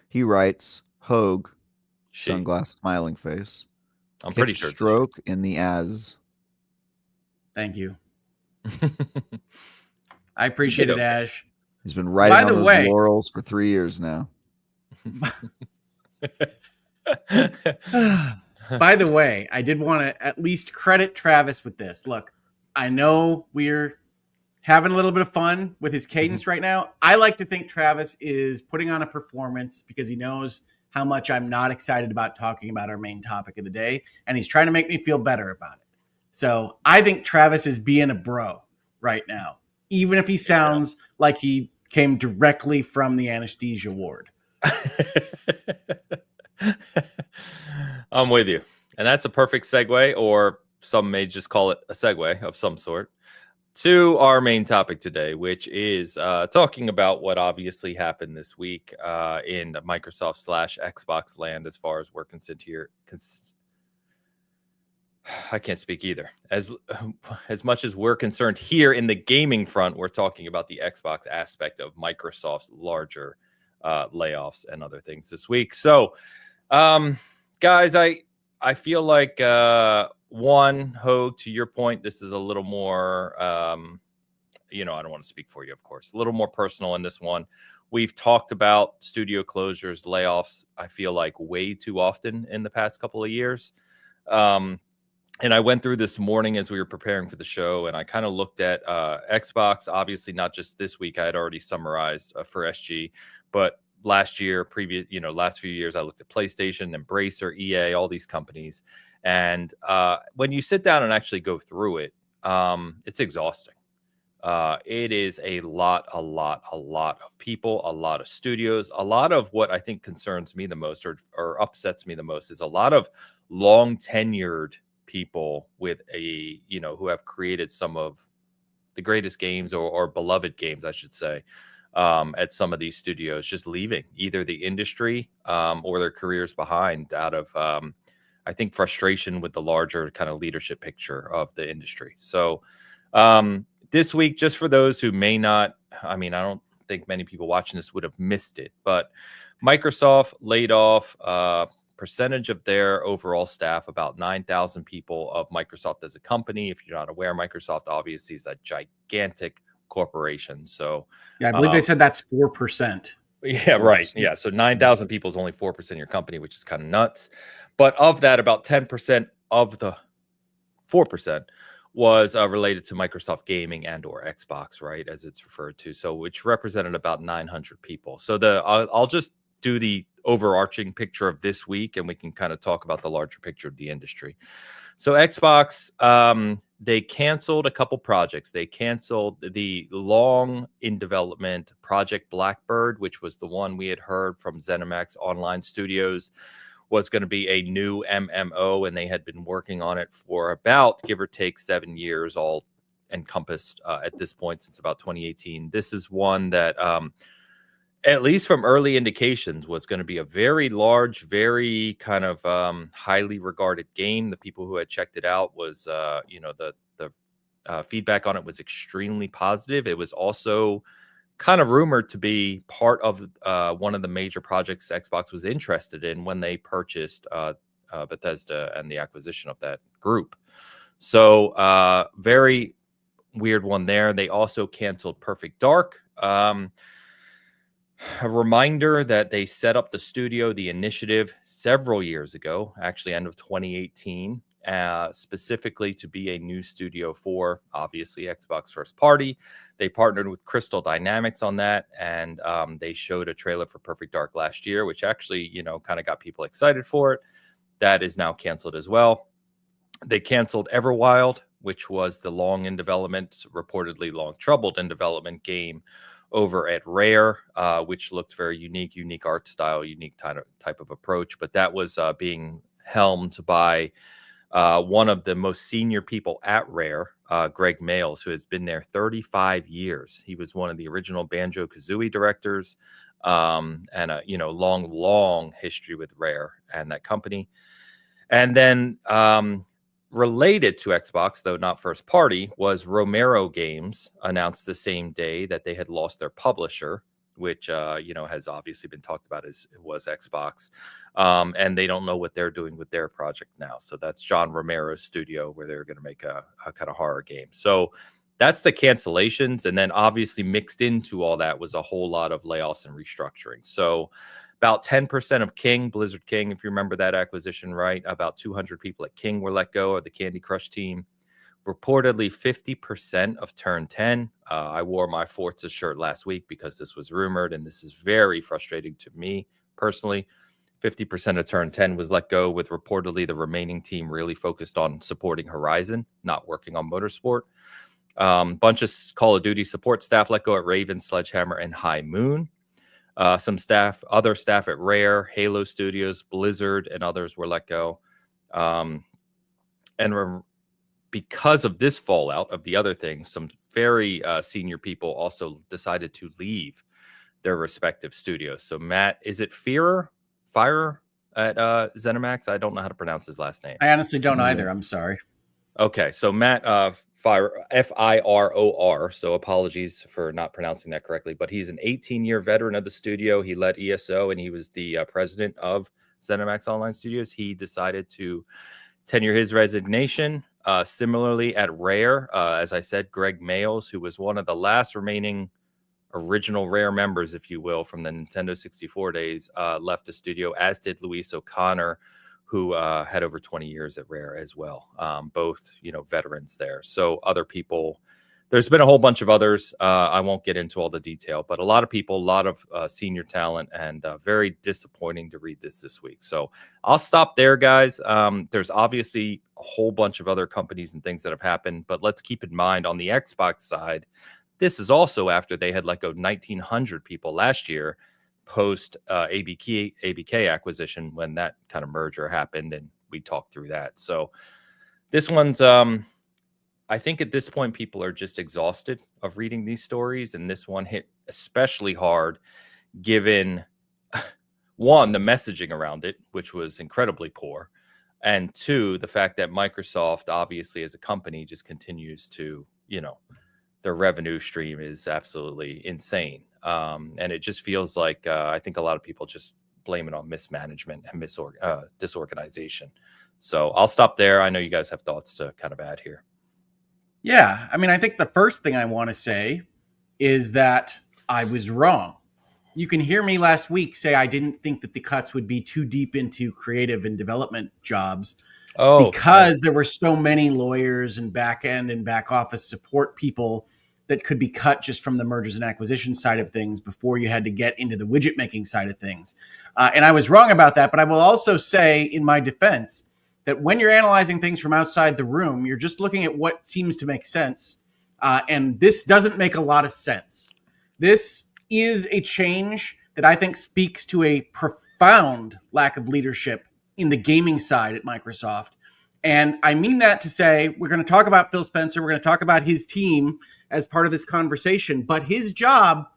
He writes, Hogue, sunglass smiling face. I'm pretty sure. Stroke in the as. Thank you. I appreciate it, Ash. He's been riding on those laurels for 3 years now. By the way, I did want to at least credit Travis with this. Look, I know we're having a little bit of fun with his cadence right now. I like to think Travis is putting on a performance because he knows how much I'm not excited about talking about our main topic of the day, and he's trying to make me feel better about it. So I think Travis is being a bro right now, even if he sounds like he came directly from the anesthesia ward. I'm with you. And that's a perfect segue, or some may just call it a segue of some sort, to our main topic today, which is talking about what obviously happened this week in Microsoft / Xbox land as far as we're concerned here. I can't speak either. As much as we're concerned here in the gaming front, we're talking about the Xbox aspect of Microsoft's larger layoffs and other things this week. So, guys, I feel like one, Hogue, to your point, this is a little more, I don't want to speak for you, of course, a little more personal in this one. We've talked about studio closures, layoffs, I feel like way too often in the past couple of years. And I went through this morning as we were preparing for the show, and I kind of looked at Xbox, obviously not just this week. I had already summarized for SG, but last year, last few years, I looked at PlayStation, Embracer, EA, all these companies. And when you sit down and actually go through it, it's exhausting. It is a lot of people, a lot of studios, a lot of what I think concerns me the most or upsets me the most is a lot of long tenured people with who have created some of the greatest games or beloved games, I should say, at some of these studios, just leaving either the industry or their careers behind out of, I think, frustration with the larger kind of leadership picture of the industry. So this week, just for those who may not, I don't think many people watching this would have missed it, but Microsoft laid off percentage of their overall staff, about 9,000 people of Microsoft as a company. If you're not aware, Microsoft obviously is a gigantic corporation. So yeah, I believe they said that's 4%. Yeah, right. Yeah. So 9,000 people is only 4% of your company, which is kind of nuts. But of that, about 10% of the 4% was related to Microsoft Gaming and or Xbox, right, as it's referred to. So which represented about 900 people. So I'll just do the overarching picture of this week, and we can kind of talk about the larger picture of the industry. So Xbox, they canceled a couple projects. They canceled the long in development Project Blackbird, which was the one we had heard from ZeniMax Online Studios was going to be a new MMO, and they had been working on it for about, give or take, 7 years, all encompassed at this point since about 2018. This is one that at least from early indications, was going to be a very large, very kind of highly regarded game. The people who had checked it out was, the feedback on it was extremely positive. It was also kind of rumored to be part of one of the major projects Xbox was interested in when they purchased Bethesda and the acquisition of that group. So very weird one there. They also canceled Perfect Dark. A reminder that they set up the studio, the initiative, several years ago, actually end of 2018, specifically to be a new studio for, obviously, Xbox first party. They partnered with Crystal Dynamics on that, and they showed a trailer for Perfect Dark last year, which actually, kind of got people excited for it. That is now canceled as well. They canceled Everwild, which was the long in development, reportedly long troubled in development game over at Rare, which looked very unique art style, unique type of approach. But that was being helmed by one of the most senior people at Rare, Greg Mayles, who has been there 35 years. He was one of the original Banjo-Kazooie directors, and a long history with Rare and that company. And then related to Xbox, though not first party, was Romero Games announced the same day that they had lost their publisher, which has obviously been talked about as it was Xbox, and they don't know what they're doing with their project now. So that's John Romero's studio, where they're going to make a kind of horror game. So that's the cancellations, and then obviously mixed into all that was a whole lot of layoffs and restructuring. So about 10% of King, Blizzard King, if you remember that acquisition, right? About 200 people at King were let go of the Candy Crush team. Reportedly 50% of Turn 10. I wore my Forza shirt last week because this was rumored, and this is very frustrating to me personally. 50% of Turn 10 was let go, with reportedly the remaining team really focused on supporting Horizon, not working on Motorsport. Bunch of Call of Duty support staff let go at Raven, Sledgehammer, and High Moon. Some other staff at Rare, Halo Studios, Blizzard, and others were let go. Because of this fallout of the other things, some very senior people also decided to leave their respective studios. So Matt, is it Fire at ZeniMax? I don't know how to pronounce his last name. I honestly don't either. I'm sorry. Okay, so Matt Firor, F-I-R-O-R, so apologies for not pronouncing that correctly, but he's an 18-year veteran of the studio. He led ESO, and he was the president of ZeniMax Online Studios. He decided to tenure his resignation. Similarly, at Rare, as I said, Greg Mayles, who was one of the last remaining original Rare members, if you will, from the Nintendo 64 days, left the studio, as did Luis O'Connor, who had over 20 years at Rare as well. Both, veterans there. So other people, there's been a whole bunch of others. I won't get into all the detail, but a lot of people, a lot of senior talent, and very disappointing to read this week. So I'll stop there, guys. There's obviously a whole bunch of other companies and things that have happened, but let's keep in mind on the Xbox side, this is also after they had let go 1,900 people last year, post ABK acquisition, when that kind of merger happened, and we talked through that. So this one's I think at this point people are just exhausted of reading these stories, and this one hit especially hard given one, the messaging around it, which was incredibly poor, and two, the fact that Microsoft obviously as a company just continues to, their revenue stream is absolutely insane. And it just feels like I think a lot of people just blame it on mismanagement and disorganization. So I'll stop there. I know you guys have thoughts to kind of add here. Yeah. I mean, I think the first thing I want to say is that I was wrong. You can hear me last week say I didn't think that the cuts would be too deep into creative and development jobs. Because there were so many lawyers and back end and back office support people that could be cut just from the mergers and acquisitions side of things before you had to get into the widget making side of things. And I was wrong about that, but I will also say in my defense that when you're analyzing things from outside the room, you're just looking at what seems to make sense. And this doesn't make a lot of sense. This is a change that I think speaks to a profound lack of leadership in the gaming side at Microsoft. And I mean that to say, we're going to talk about Phil Spencer. We're going to talk about his team as part of this conversation, but his job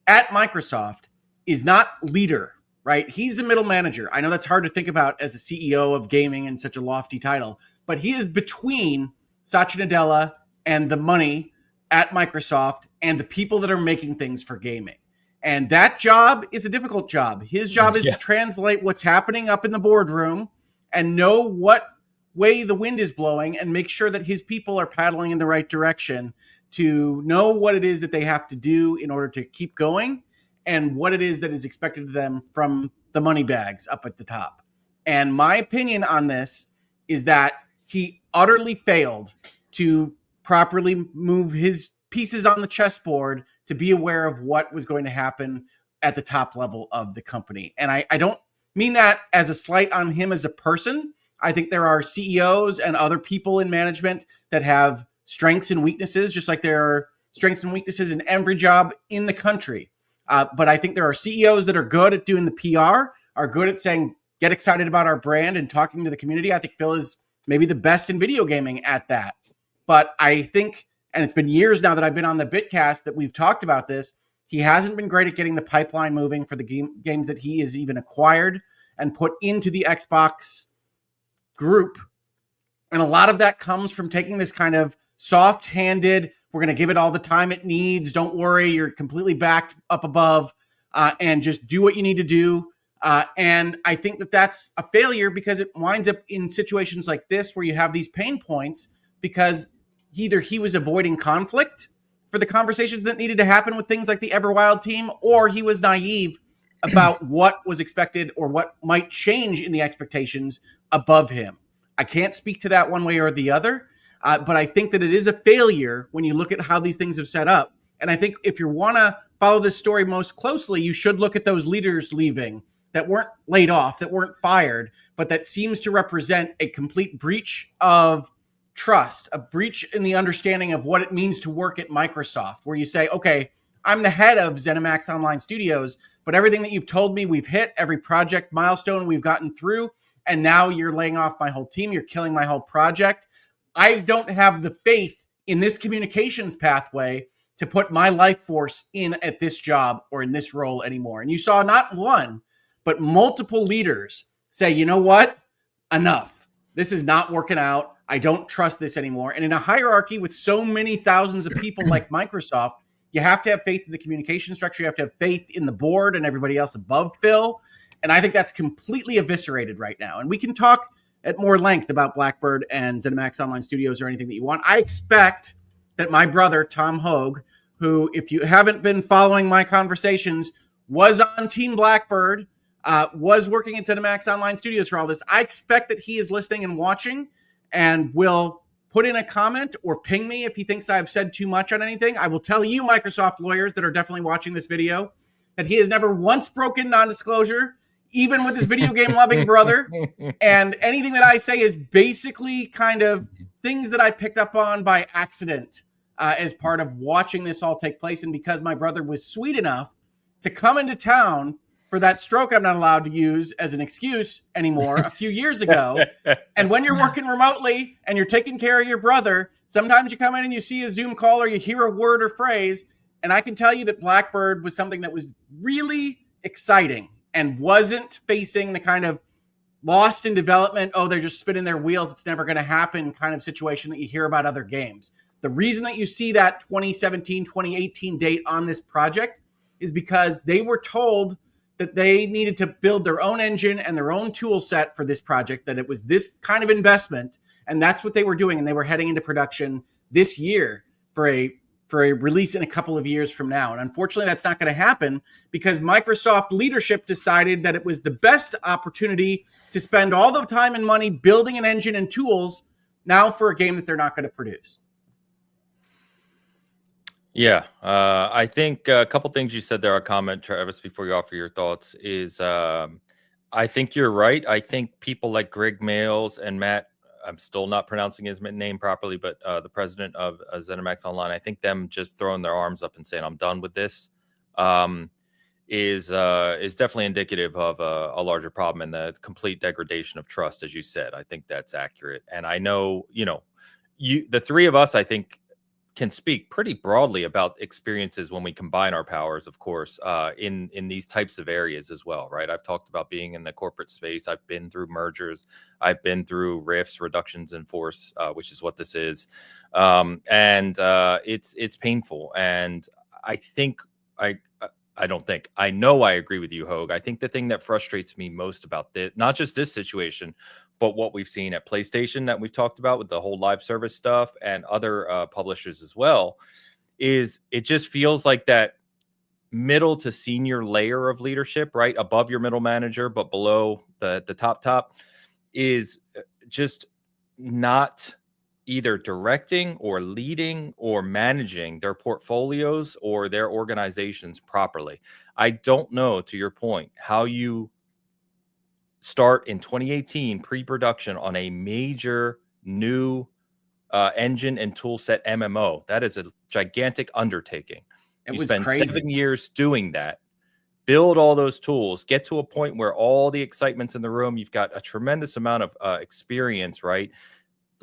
at Microsoft is not leader, right? He's a middle manager. I know that's hard to think about as a CEO of gaming and such a lofty title, but he is between Satya Nadella and the money at Microsoft and the people that are making things for gaming. And that job is a difficult job. His job is to translate what's happening up in the boardroom and know what way the wind is blowing and make sure that his people are paddling in the right direction to know what it is that they have to do in order to keep going and what it is that is expected of them from the money bags up at the top. And my opinion on this is that he utterly failed to properly move his pieces on the chessboard to be aware of what was going to happen at the top level of the company. And I don't mean that as a slight on him as a person. I think there are CEOs and other people in management that have strengths and weaknesses, just like there are strengths and weaknesses in every job in the country. But I think there are CEOs that are good at doing the PR, are good at saying, get excited about our brand and talking to the community. I think Phil is maybe the best in video gaming at that. But I think, and it's been years now that I've been on the Bitcast that we've talked about this, he hasn't been great at getting the pipeline moving for the games that he has even acquired and put into the Xbox group. And a lot of that comes from taking this kind of soft-handed, we're going to give it all the time it needs, don't worry, you're completely backed up above, and just do what you need to do. And I think that that's a failure because it winds up in situations like this where you have these pain points because either he was avoiding conflict for the conversations that needed to happen with things like the Everwild team, or he was naive about what was expected or what might change in the expectations above him. I can't speak to that one way or the other, but I think that it is a failure when you look at how these things have set up. And I think if you want to follow this story most closely, you should look at those leaders leaving that weren't laid off, that weren't fired, but that seems to represent a complete breach of trust, a breach in the understanding of what it means to work at Microsoft, where you say, okay, I'm the head of ZeniMax Online Studios, but everything that you've told me we've hit, every project milestone we've gotten through, and now you're laying off my whole team, you're killing my whole project. I don't have the faith in this communications pathway to put my life force in at this job or in this role anymore. And you saw not one, but multiple leaders say, you know what? Enough. This is not working out. I don't trust this anymore. And in a hierarchy with so many thousands of people like Microsoft, you have to have faith in the communication structure. You have to have faith in the board and everybody else above Phil. And I think that's completely eviscerated right now. And we can talk at more length about Blackbird and ZeniMax Online Studios or anything that you want. I expect that my brother, Tom Hogue, who, if you haven't been following my conversations, was on Team Blackbird, was working at ZeniMax Online Studios for all this. I expect that he is listening and watching and will put in a comment or ping me if he thinks I've said too much on anything. I will tell you, Microsoft lawyers that are definitely watching this video, that he has never once broken non-disclosure, even with his video game loving brother. And anything that I say is basically kind of things that I picked up on by accident as part of watching this all take place. And because my brother was sweet enough to come into town for that stroke I'm not allowed to use as an excuse anymore a few years ago. And when you're working remotely and you're taking care of your brother, sometimes you come in and you see a Zoom call or you hear a word or phrase. And I can tell you that Blackbird was something that was really exciting and wasn't facing the kind of lost in development, oh, they're just spinning their wheels, it's never going to happen kind of situation that you hear about other games. The reason that you see that 2017, 2018 date on this project is because they were told that they needed to build their own engine and their own tool set for this project, that it was this kind of investment, and that's what they were doing. And they were heading into production this year for a release in a couple of years from now. And unfortunately, that's not going to happen because Microsoft leadership decided that it was the best opportunity to spend all the time and money building an engine and tools now for a game that they're not going to produce. Yeah, I think a couple things you said there, a comment, Travis, before you offer your thoughts, is I think you're right. I think people like Greg Mails and Matt, I'm still not pronouncing his name properly, but the president of ZeniMax Online, I think them just throwing their arms up and saying, I'm done with this, is definitely indicative of a larger problem and the complete degradation of trust, as you said. I think that's accurate. And I know, the three of us, I think, can speak pretty broadly about experiences when we combine our powers, of course, in these types of areas as well, right? I've talked about being in the corporate space. I've been through mergers. I've been through rifts, reductions in force, which is what this is, and it's painful. And I think I don't think I know I agree with you, Hogue. I think the thing that frustrates me most about this, not just this situation, but what we've seen at PlayStation that we've talked about with the whole live service stuff and other publishers as well, is it just feels like that middle to senior layer of leadership, right above your middle manager, but below the top, is just not either directing or leading or managing their portfolios or their organizations properly. I don't know, to your point, how you start in 2018 pre-production on a major new engine and tool set MMO. That is a gigantic undertaking. It You was spend crazy. 7 years doing that, build all those tools, get to a point where all the excitement's in the room. You've got a tremendous amount of experience, right?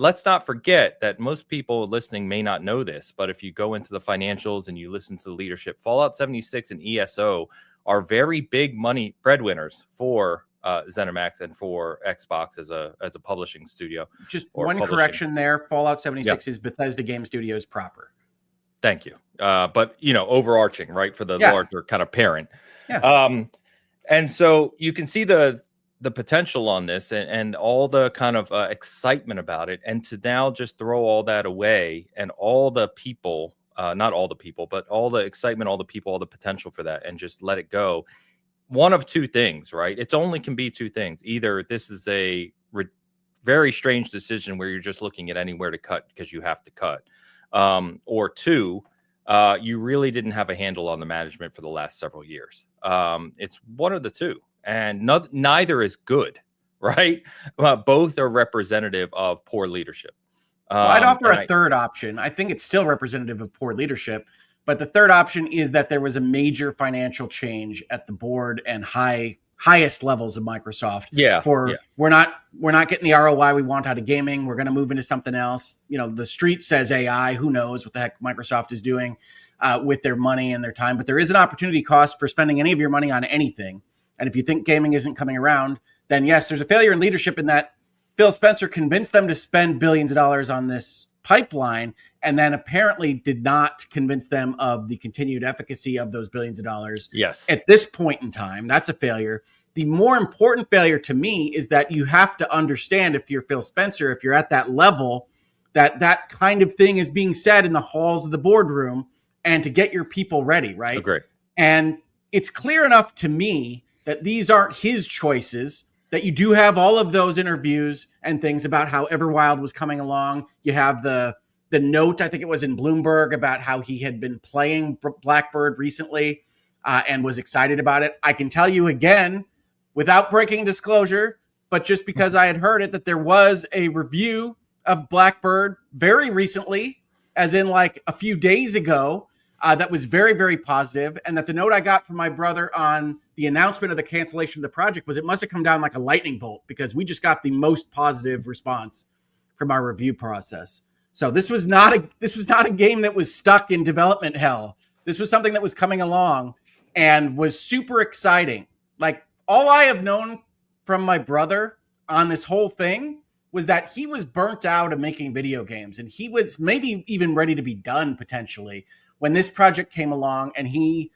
Let's not forget that most people listening may not know this, but if you go into the financials and you listen to the leadership, Fallout 76 and ESO are very big money breadwinners for ZeniMax and for Xbox as a publishing studio. Just one correction there. Fallout 76 Yeah. is Bethesda Game Studios proper. Thank you. But, overarching, right, for the larger kind of parent. Yeah. And so you can see the potential on this and all the kind of excitement about it. And to now just throw all that away and all the people, not all the people, but all the excitement, all the people, all the potential for that, and just let it go. One of two things, right? It's only can be two things. Either this is a very strange decision where you're just looking at anywhere to cut because you have to cut. Or two, you really didn't have a handle on the management for the last several years. It's one of the two, and neither is good, right? Both are representative of poor leadership. Well, I'd offer a third option. I think it's still representative of poor leadership, but the third option is that there was a major financial change at the board and highest levels of Microsoft. We're not getting the ROI we want out of gaming. We're going to move into something else. The street says AI. Who knows what the heck Microsoft is doing with their money and their time? But there is an opportunity cost for spending any of your money on anything. And if you think gaming isn't coming around, then yes, there's a failure in leadership in that Phil Spencer convinced them to spend billions of dollars on this pipeline, and then apparently did not convince them of the continued efficacy of those billions of dollars. Yes. At this point in time, that's a failure. The more important failure to me is that you have to understand, if you're Phil Spencer, if you're at that level, that kind of thing is being said in the halls of the boardroom, and to get your people ready, right? Agree. And it's clear enough to me that these aren't his choices, that you do have all of those interviews and things about how Everwild was coming along. You have the note, I think it was in Bloomberg, about how he had been playing Blackbird recently and was excited about it. I can tell you again, without breaking disclosure, but just because I had heard it, that there was a review of Blackbird very recently, as in like a few days ago, that was very, very positive. And that the note I got from my brother on the announcement of the cancellation of the project was it must have come down like a lightning bolt, because we just got the most positive response from our review process. So this was not a game that was stuck in development hell. This was something that was coming along and was super exciting. Like, all I have known from my brother on this whole thing was that he was burnt out of making video games, and he was maybe even ready to be done potentially when this project came along, and he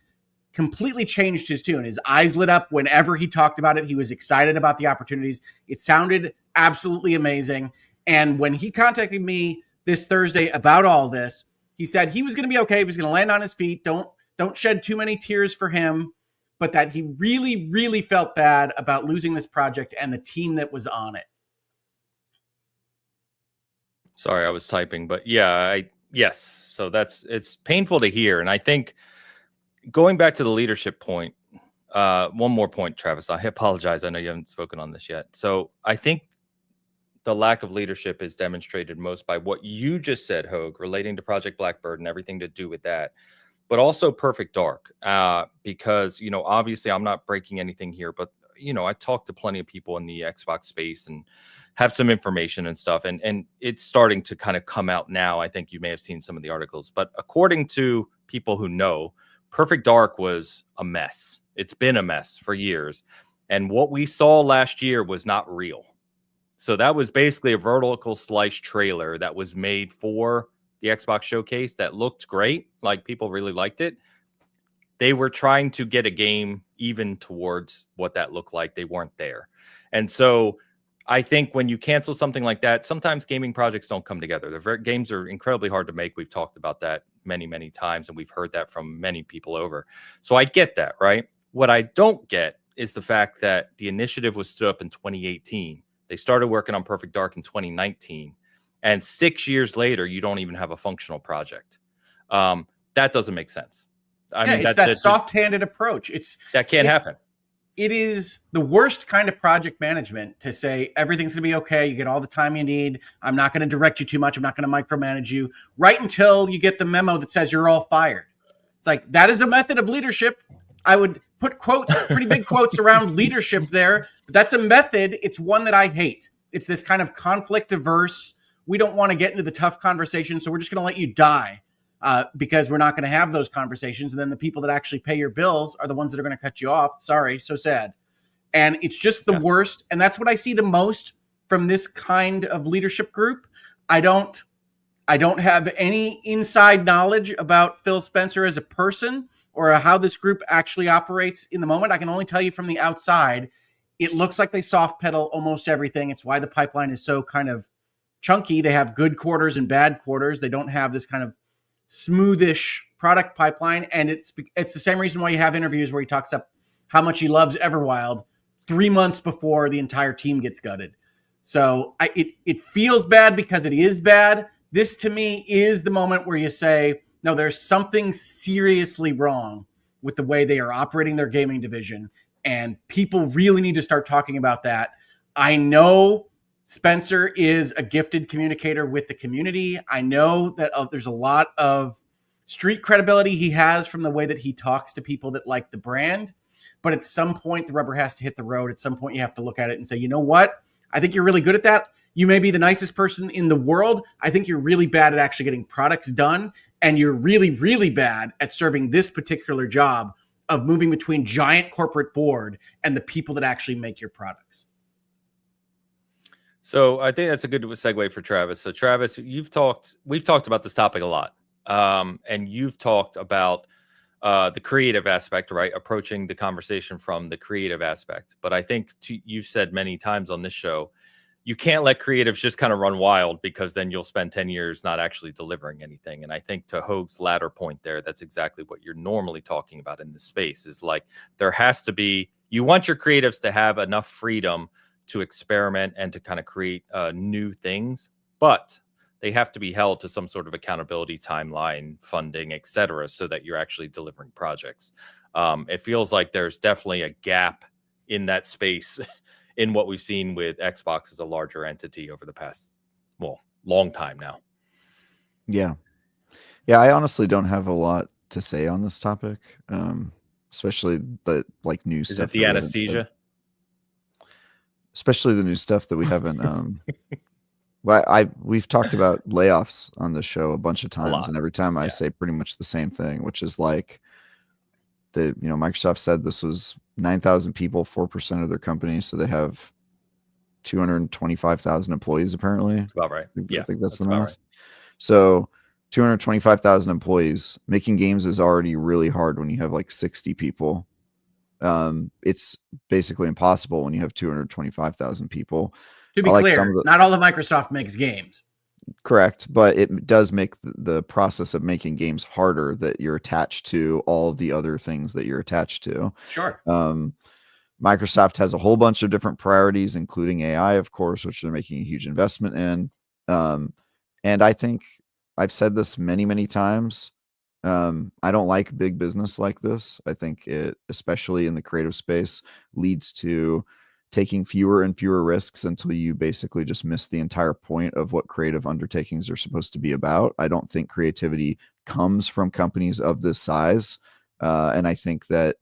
completely changed his tune. His eyes lit up whenever he talked about it. He was excited about the opportunities. It sounded absolutely amazing. And when he contacted me this Thursday about all this, he said he was going to be okay. He was going to land on his feet. Don't shed too many tears for him, but that he really, really felt bad about losing this project and the team that was on it. Sorry, I was typing, but yes. So it's painful to hear. And I think going back to the leadership point, one more point, Travis, I apologize. I know you haven't spoken on this yet. So I think the lack of leadership is demonstrated most by what you just said, Hogue, relating to Project Blackbird and everything to do with that, but also Perfect Dark, because, obviously I'm not breaking anything here, but, I talked to plenty of people in the Xbox space, and have some information and stuff. And it's starting to kind of come out now. I think you may have seen some of the articles, but according to people who know, Perfect Dark was a mess. It's been a mess for years. And what we saw last year was not real. So that was basically a vertical slice trailer that was made for the Xbox showcase that looked great. Like, people really liked it. They were trying to get a game even towards what that looked like. They weren't there. And so I think when you cancel something like that, sometimes gaming projects don't come together. Games are incredibly hard to make. We've talked about that many, many times, and we've heard that from many people over. So I get that, right? What I don't get is the fact that the initiative was stood up in 2018. They started working on Perfect Dark in 2019. And 6 years later, you don't even have a functional project. That doesn't make sense. I mean, it's that soft-handed approach. That can't happen. It is the worst kind of project management to say everything's going to be okay. You get all the time you need. I'm not going to direct you too much. I'm not going to micromanage you right until you get the memo that says you're all fired. It's like, that is a method of leadership. I would put quotes, pretty big quotes around leadership there. But that's a method. It's one that I hate. It's this kind of conflict averse. We don't want to get into the tough conversation, so we're just going to let you die. Because we're not going to have those conversations. And then the people that actually pay your bills are the ones that are going to cut you off. Sorry, so sad. And it's just the worst. And that's what I see the most from this kind of leadership group. I don't have any inside knowledge about Phil Spencer as a person or how this group actually operates in the moment. I can only tell you from the outside, it looks like they soft pedal almost everything. It's why the pipeline is so kind of chunky. They have good quarters and bad quarters. They don't have this kind of smoothish product pipeline, and it's the same reason why you have interviews where he talks up how much he loves Everwild 3 months before the entire team gets gutted. So it feels bad because it is bad. This to me is the moment where you say, no, there's something seriously wrong with the way they are operating their gaming division, and people really need to start talking about that. I know Spencer is a gifted communicator with the community. I know that there's a lot of street credibility he has from the way that he talks to people that like the brand. But at some point, the rubber has to hit the road. At some point, you have to look at it and say, you know what? I think you're really good at that. You may be the nicest person in the world. I think you're really bad at actually getting products done. And you're really, really bad at serving this particular job of moving between giant corporate board and the people that actually make your products. So I think that's a good segue for Travis. So Travis, we've talked about this topic a lot. And you've talked about the creative aspect, right? Approaching the conversation from the creative aspect. But I think you've said many times on this show, you can't let creatives just kind of run wild, because then you'll spend 10 years not actually delivering anything. And I think to Hoag's latter point there, that's exactly what you're normally talking about in this space, is like, there has to be, you want your creatives to have enough freedom to experiment and to kind of create new things, but they have to be held to some sort of accountability, timeline, funding, etc., so that you're actually delivering projects. It feels like there's definitely a gap in that space in what we've seen with Xbox as a larger entity over the past, long time now. Yeah. I honestly don't have a lot to say on this topic, especially the new stuff. Is it the anesthesia? Especially the new stuff that we haven't. We've talked about layoffs on the show a bunch of times, and every time I say pretty much the same thing, which is like, Microsoft said this was 9,000 people, 4% of their company, so they have 225,000 employees apparently. That's about right. I think that's the math. Right. So 225,000 employees. Making games is already really hard when you have like 60 people. It's basically impossible when you have 225,000 people. To be clear, not all of Microsoft makes games. Correct, but it does make the process of making games harder, that you're attached to all of the other things that you're attached to. Sure. Microsoft has a whole bunch of different priorities, including AI, of course, which they're making a huge investment in. And I think I've said this many, many times. I don't like big business like this. I think it, especially in the creative space, leads to taking fewer and fewer risks until you basically just miss the entire point of what creative undertakings are supposed to be about. I don't think creativity comes from companies of this size. And I think that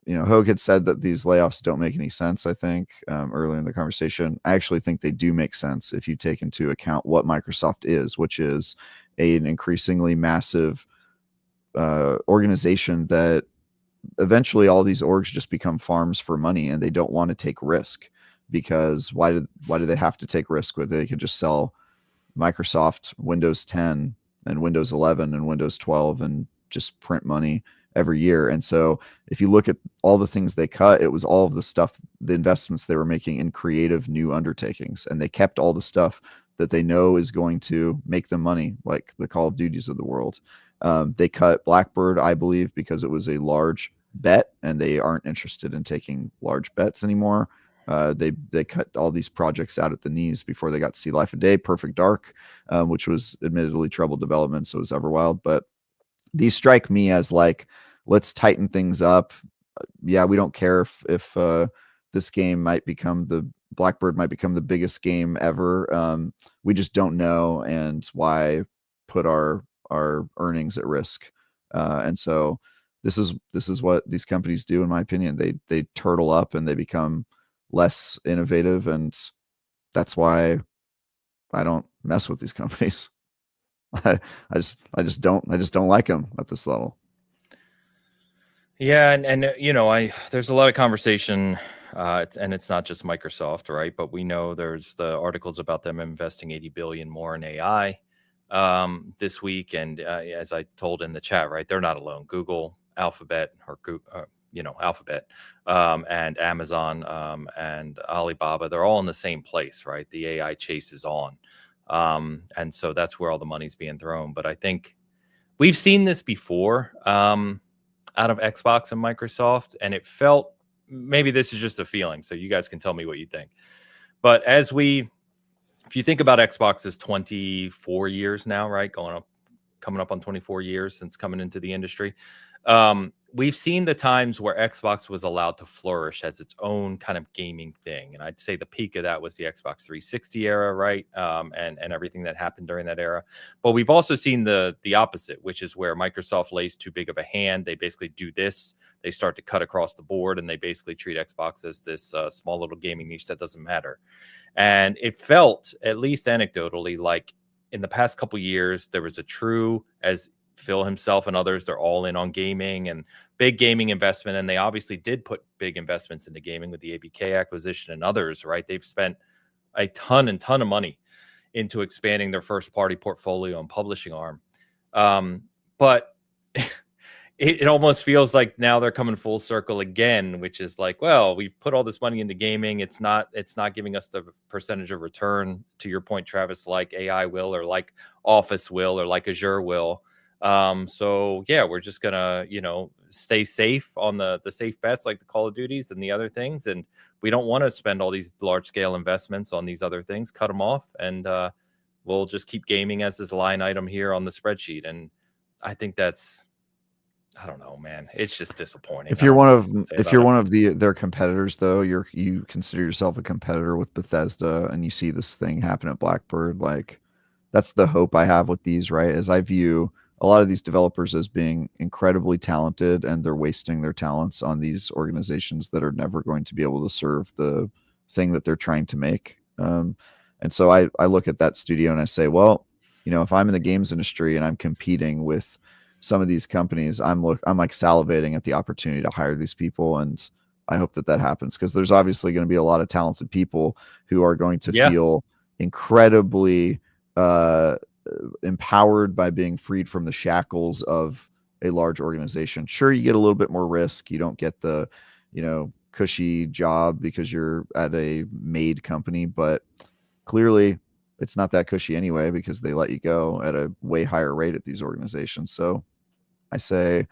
Hogue had said that these layoffs don't make any sense, I think, earlier in the conversation. I actually think they do make sense if you take into account what Microsoft is, which is an increasingly massive organization that eventually all these orgs just become farms for money, and they don't want to take risk, because why do they have to take risk where they could just sell Microsoft Windows 10 and Windows 11 and Windows 12 and just print money every year? And so if you look at all the things they cut, it was all of the stuff, the investments they were making in creative new undertakings, and they kept all the stuff that they know is going to make them money, like the Call of Duties of the world. They cut Blackbird, I believe, because it was a large bet, and they aren't interested in taking large bets anymore. They cut all these projects out at the knees before they got to see life of day. Perfect Dark, which was admittedly troubled development, so was Everwild. But these strike me as like, let's tighten things up. Yeah, we don't care if this game might become Blackbird might become the biggest game ever. We just don't know, and why put our earnings at risk? And so this is what these companies do, in my opinion. They turtle up and they become less innovative, and that's why I don't mess with these companies. I just don't like them at this level. Yeah, and there's a lot of conversation, and it's not just Microsoft, right? But we know there's the articles about them investing 80 billion more in AI this week, and as I told in the chat, right, they're not alone. Google, Alphabet, Alphabet, and Amazon, and Alibaba, they're all in the same place, right? The AI chase is on, and so that's where all the money's being thrown. But I think we've seen this before. Out of Xbox and Microsoft, and it felt, maybe this is just a feeling, so you guys can tell me what you think. But if you think about Xbox is 24 years now, right? Coming up on 24 years since coming into the industry. We've seen the times where Xbox was allowed to flourish as its own kind of gaming thing. And I'd say the peak of that was the Xbox 360 era, right? And everything that happened during that era. But we've also seen the opposite, which is where Microsoft lays too big of a hand. They basically do this. They start to cut across the board, and they basically treat Xbox as this small little gaming niche that doesn't matter. And it felt, at least anecdotally, like in the past couple years, there was a true, as Phil himself and others, they're all in on gaming and big gaming investment. And they obviously did put big investments into gaming with the ABK acquisition and others, right? They've spent a ton of money into expanding their first party portfolio and publishing arm. But it almost feels like now they're coming full circle again, which is like, well, we've put all this money into gaming. It's not giving us the percentage of return, to your point, Travis, like AI will, or like Office will, or like Azure will. So yeah, we're just gonna, stay safe on the safe bets, like the Call of Duties and the other things. And we don't want to spend all these large scale investments on these other things, cut them off. And, we'll just keep gaming as this line item here on the spreadsheet. And I think I don't know, man. It's just disappointing. If you're one of their competitors, though, you consider yourself a competitor with Bethesda, and you see this thing happen at Blackbird, like, that's the hope I have with these, right? As I view a lot of these developers as being incredibly talented, and they're wasting their talents on these organizations that are never going to be able to serve the thing that they're trying to make. And so I look at that studio and I say, well, if I'm in the games industry and I'm competing with some of these companies, I'm like salivating at the opportunity to hire these people. And I hope that happens, because there's obviously going to be a lot of talented people who are going to feel incredibly empowered by being freed from the shackles of a large organization. Sure, you get a little bit more risk. You don't get the, cushy job because you're at a made company, but clearly it's not that cushy anyway, because they let you go at a way higher rate at these organizations. So I say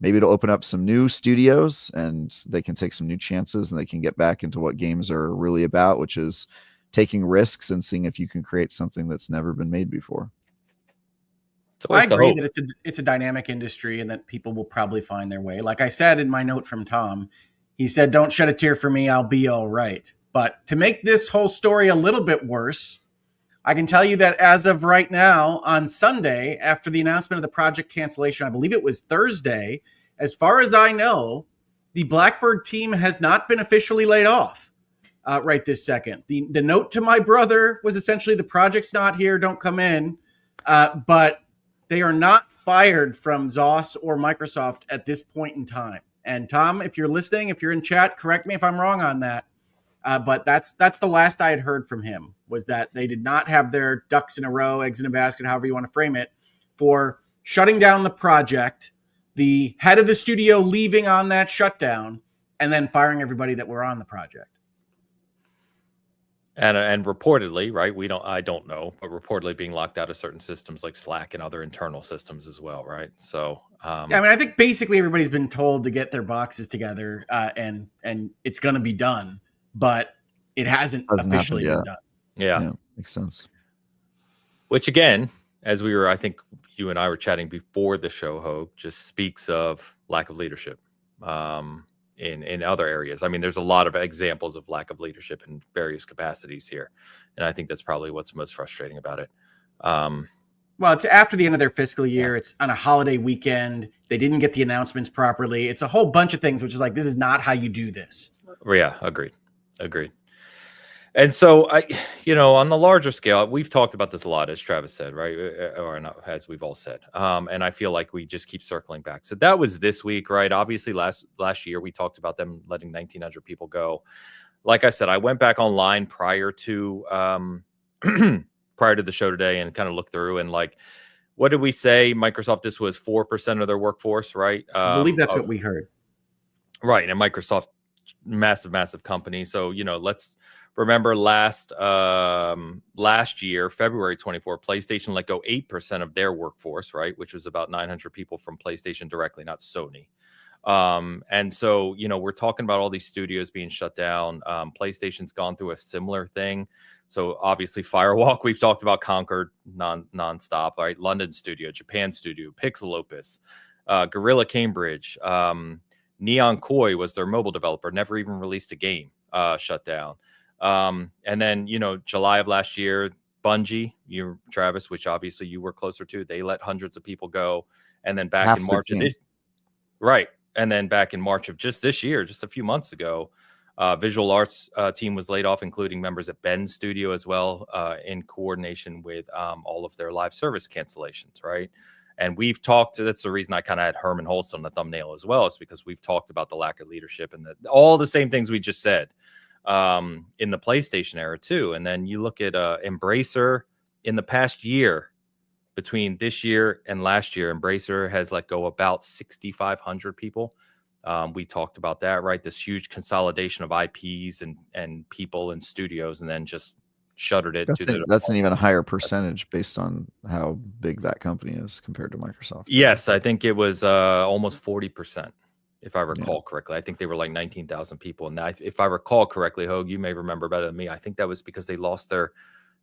maybe it'll open up some new studios, and they can take some new chances, and they can get back into what games are really about, which is taking risks and seeing if you can create something that's never been made before. I agree that it's a dynamic industry, and that people will probably find their way. Like I said in my note from Tom, he said, "Don't shed a tear for me. I'll be all right." But to make this whole story a little bit worse, I can tell you that as of right now, on Sunday, after the announcement of the project cancellation, I believe it was Thursday, as far as I know, the Blackbird team has not been officially laid off right this second. The note to my brother was essentially the project's not here, don't come in. But they are not fired from ZOS or Microsoft at this point in time. And Tom, if you're listening, if you're in chat, correct me if I'm wrong on that. But that's the last I had heard from him, was that they did not have their ducks in a row, eggs in a basket, however you want to frame it, for shutting down the project, the head of the studio leaving on that shutdown, and then firing everybody that were on the project. And reportedly, right? I don't know, but reportedly being locked out of certain systems like Slack and other internal systems as well, right? So, yeah, I mean, I think basically everybody's been told to get their boxes together, and it's going to be done, but it hasn't officially been done. Yeah, makes sense. Which again, as I think you and I were chatting before the show, Hogue, just speaks of lack of leadership. In other areas. I mean, there's a lot of examples of lack of leadership in various capacities here. And I think that's probably what's most frustrating about it. Well, it's after the end of their fiscal year. It's on a holiday weekend. They didn't get the announcements properly. It's a whole bunch of things, which is like, this is not how you do this. Yeah, agreed. And so, on the larger scale, we've talked about this a lot, as Travis said, right? Or not, as we've all said. And I feel like we just keep circling back. So that was this week, right? Obviously, last year, we talked about them letting 1,900 people go. Like I said, I went back online prior to the show today and kind of looked through and like, what did we say? Microsoft, this was 4% of their workforce, right? I believe that's what we heard. Right. And Microsoft, massive company. So, let's remember last year, February 24, PlayStation let go 8% of their workforce, right? Which was about 900 people from PlayStation directly, not Sony. And so, we're talking about all these studios being shut down. PlayStation's gone through a similar thing. So obviously Firewalk, we've talked about Concord nonstop, right? London studio, Japan studio, Pixel Opus, Gorilla Cambridge, Neon Koi was their mobile developer, never even released a game, shut down. And then, July of last year, Bungie, Travis, which obviously you were closer to, they let hundreds of people go. And then back in March of this, right. And then back in March of just this year, just a few months ago, Visual Arts team was laid off, including members at Ben's studio as well, in coordination with all of their live service cancellations, right? And we've talked, that's the reason I kind of had Herman Holst on the thumbnail as well, is because we've talked about the lack of leadership and all the same things we just said in the PlayStation era too. And then you look at Embracer in the past year, between this year and last year, Embracer has let go about 6,500 people. We talked about that, right? This huge consolidation of IPs and people and studios, and then just shuttered it. That's an even higher percentage based on how big that company is compared to Microsoft. Yes, I think it was almost 40%, if I recall correctly. I think they were like 19,000 people. And if I recall correctly, Hogue, you may remember better than me. I think that was because they lost their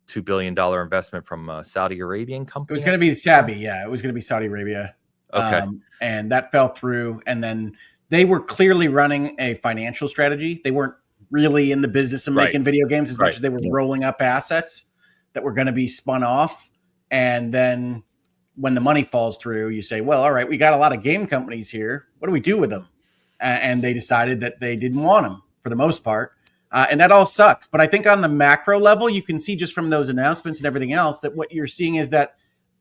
$2 billion investment from a Saudi Arabian company. It was going to be Saudi. Yeah, it was going to be Saudi Arabia. Okay. And that fell through. And then they were clearly running a financial strategy. They weren't really in the business of making video games as much as they were rolling up assets that were going to be spun off. And then when the money falls through, you say, well, all right, we got a lot of game companies here. What do we do with them? And they decided that they didn't want them for the most part. And that all sucks. But I think on the macro level, you can see just from those announcements and everything else that what you're seeing is that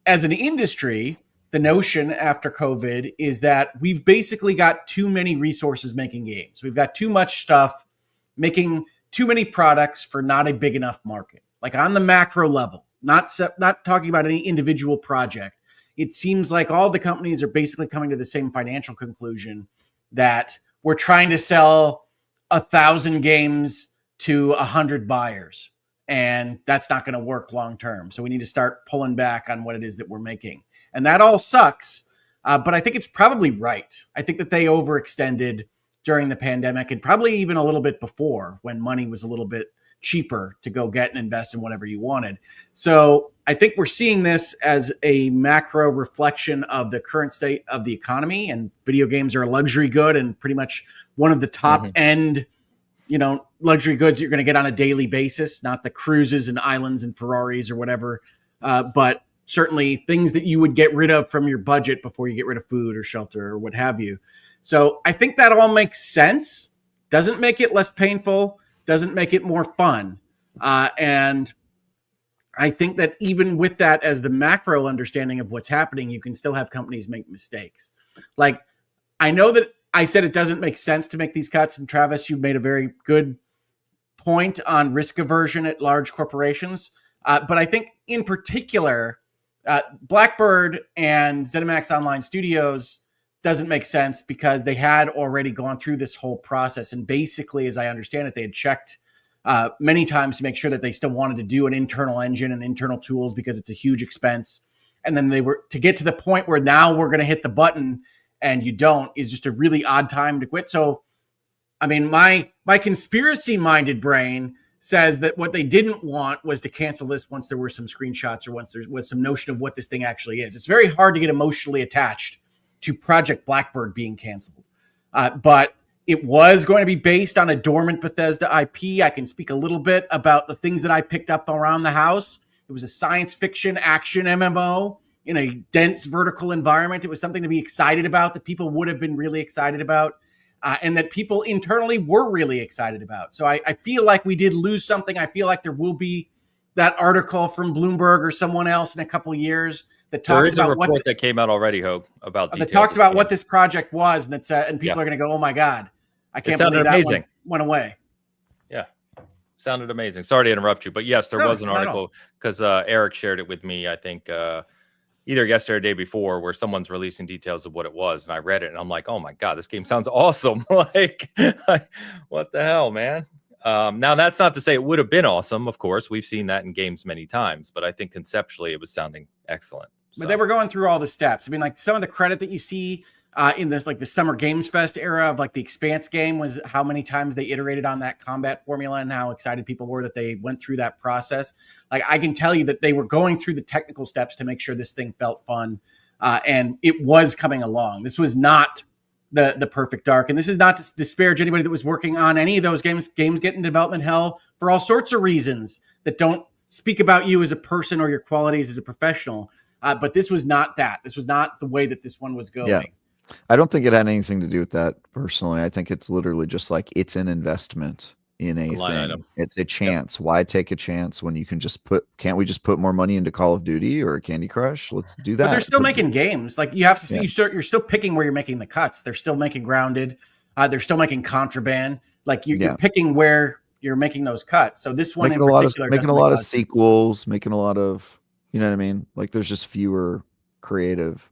as an industry, the notion after COVID is that we've basically got too many resources making games. We've got too much stuff, making too many products for not a big enough market. Like on the macro level, not talking about any individual project. It seems like all the companies are basically coming to the same financial conclusion that we're trying to sell 1,000 games to 100 buyers, and that's not going to work long term. So we need to start pulling back on what it is that we're making. And that all sucks, but I think it's probably right. I think that they overextended during the pandemic and probably even a little bit before when money was a little bit cheaper to go get and invest in whatever you wanted. So I think we're seeing this as a macro reflection of the current state of the economy, and video games are a luxury good and pretty much one of the top end, luxury goods you're going to get on a daily basis, not the cruises and islands and Ferraris or whatever. But certainly things that you would get rid of from your budget before you get rid of food or shelter or what have you. So I think that all makes sense. Doesn't make it less painful, doesn't make it more fun. And I think that even with that as the macro understanding of what's happening, you can still have companies make mistakes. Like, I know that I said it doesn't make sense to make these cuts. And Travis, you made a very good point on risk aversion at large corporations. But I think in particular, Blackbird and ZeniMax Online Studios doesn't make sense because they had already gone through this whole process. And basically, as I understand it, they had checked many times to make sure that they still wanted to do an internal engine and internal tools because it's a huge expense. And then they were to get to the point where now we're going to hit the button and you don't is just a really odd time to quit. So, I mean, my conspiracy minded brain says that what they didn't want was to cancel this once there were some screenshots or once there was some notion of what this thing actually is. It's very hard to get emotionally attached to Project Blackbird being canceled. But it was going to be based on a dormant Bethesda IP. I can speak a little bit about the things that I picked up around the house. It was a science fiction action MMO in a dense vertical environment. It was something to be excited about that people would have been really excited about. And that people internally were really excited about. So I feel like we did lose something. I feel like there will be that article from Bloomberg or someone else in a couple of years that talks about a report that came out already, Hogue, about that talks about what this project was, and that's and people are going to go, "Oh my God, I can't believe that one went away." Yeah, sounded amazing. Sorry to interrupt you, but yes, there was an article because Eric shared it with me. I think either yesterday or the day before, where someone's releasing details of what it was, and I read it, and I'm like, "Oh my God, this game sounds awesome!" Like, what the hell, man? Now, that's not to say it would have been awesome. Of course, we've seen that in games many times, but I think conceptually it was sounding excellent. So. But they were going through all the steps. I mean, like some of the credit that you see in this, like the Summer Games Fest era of like the Expanse game was how many times they iterated on that combat formula and how excited people were that they went through that process. Like I can tell you that they were going through the technical steps to make sure this thing felt fun. And it was coming along. This was not the perfect dark. And this is not to disparage anybody that was working on any of those games. Games get in development hell for all sorts of reasons that don't speak about you as a person or your qualities as a professional. But this was not that. This was not the way that this one was going. Yeah. I don't think it had anything to do with that personally. I think it's literally just like it's an investment in a thing. Item. It's a chance. Yep. Why take a chance when you can just can't we just put more money into Call of Duty or Candy Crush? Let's do that. But they're still making games. Like you have to see, you're still picking where you're making the cuts. They're still making Grounded. They're still making Contraband. Like you're picking where you're making those cuts. So this one making making a lot of sequels, making a lot of, you know what I mean? Like there's just fewer creative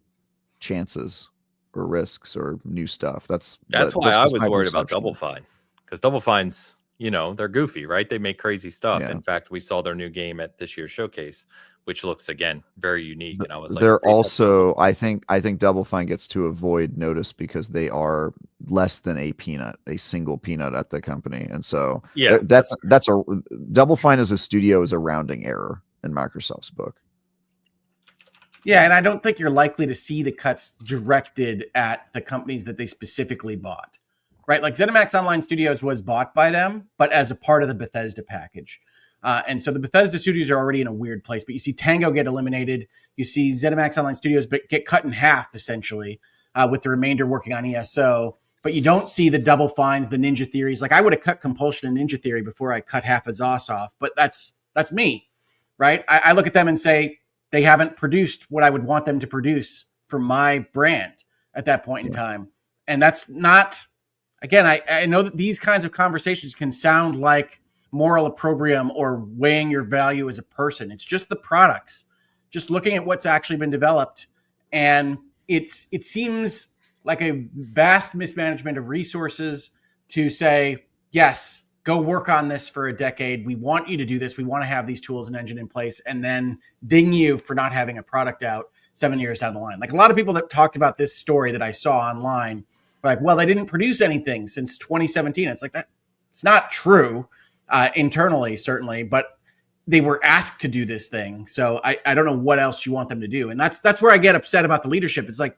chances or risks or new stuff. That's why I was worried about Double Fine, because Double Fine's, you know, they're goofy, right? They make crazy stuff. Yeah. In fact, we saw their new game at this year's showcase, which looks again very unique. And I was like, they're also, I think Double Fine gets to avoid notice because they are less than a single peanut at the company, and so yeah, that's a Double Fine as a studio is a rounding error in Microsoft's book. Yeah, and I don't think you're likely to see the cuts directed at the companies that they specifically bought, right? Like ZeniMax Online Studios was bought by them, but as a part of the Bethesda package. And so the Bethesda studios are already in a weird place, but you see Tango get eliminated. You see ZeniMax Online Studios get cut in half, essentially, with the remainder working on ESO. But you don't see the Double Fines, the Ninja Theories. Like I would have cut Compulsion and Ninja Theory before I cut half of ZOS off, but that's me, right? I look at them and say, they haven't produced what I would want them to produce for my brand at that point in time. And that's not, again, I know that these kinds of conversations can sound like moral opprobrium or weighing your value as a person. It's just the products, just looking at what's actually been developed. And it seems like a vast mismanagement of resources to say, yes, go work on this for a decade. We want you to do this. We want to have these tools and engine in place, and then ding you for not having a product out 7 years down the line. Like a lot of people that talked about this story that I saw online, were like, well, they didn't produce anything since 2017. It's like that. It's not true internally, certainly, but they were asked to do this thing. So I don't know what else you want them to do. And that's where I get upset about the leadership. It's like,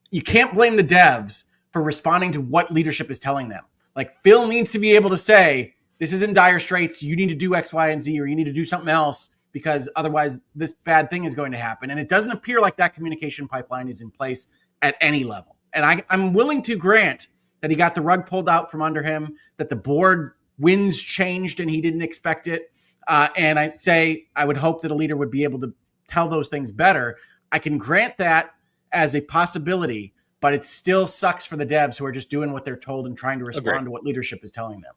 you can't blame the devs for responding to what leadership is telling them. Like Phil needs to be able to say, this is in dire straits. You need to do X, Y, and Z, or you need to do something else because otherwise this bad thing is going to happen. And it doesn't appear like that communication pipeline is in place at any level. And I'm willing to grant that he got the rug pulled out from under him, that the board winds changed and he didn't expect it. And I would hope that a leader would be able to tell those things better. I can grant that as a possibility, but it still sucks for the devs who are just doing what they're told and trying to respond to what leadership is telling them.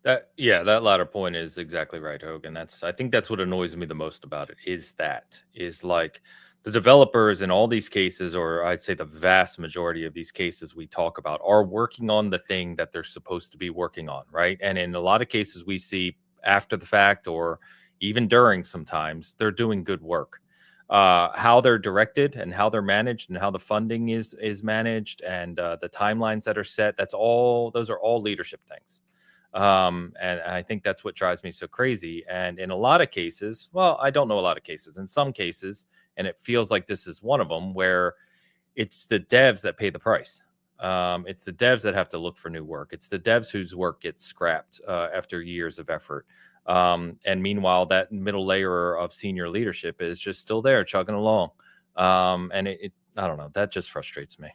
That latter point is exactly right, Hogan. I think that's what annoys me the most about it is like the developers in all these cases, or I'd say the vast majority of these cases we talk about, are working on the thing that they're supposed to be working on, right? And in a lot of cases we see after the fact or even during, sometimes they're doing good work. How they're directed and how they're managed and how the funding is managed and the timelines that are set, those are all leadership things. And I think that's what drives me so crazy. And in a lot of cases, well, I don't know a lot of cases, in some cases, and it feels like this is one of them, where it's the devs that pay the price. It's the devs that have to look for new work. It's the devs whose work gets scrapped after years of effort. And meanwhile, that middle layer of senior leadership is just still there chugging along. And I don't know, that just frustrates me.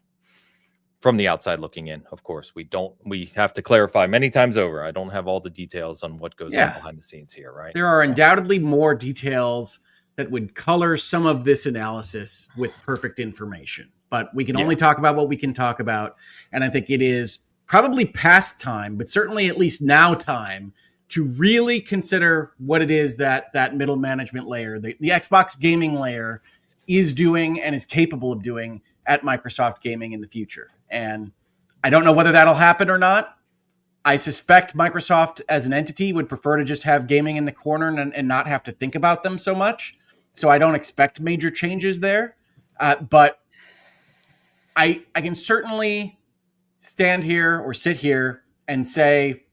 From the outside looking in, of course, we have to clarify many times over. I don't have all the details on what goes on behind the scenes here, right? There are undoubtedly more details that would color some of this analysis with perfect information, but we can only talk about what we can talk about. And I think it is probably past time, but certainly at least now time to really consider what it is that middle management layer, the Xbox gaming layer, is doing and is capable of doing at Microsoft Gaming in the future. And I don't know whether that'll happen or not. I suspect Microsoft as an entity would prefer to just have gaming in the corner and not have to think about them so much. So I don't expect major changes there. But I can certainly stand here or sit here and say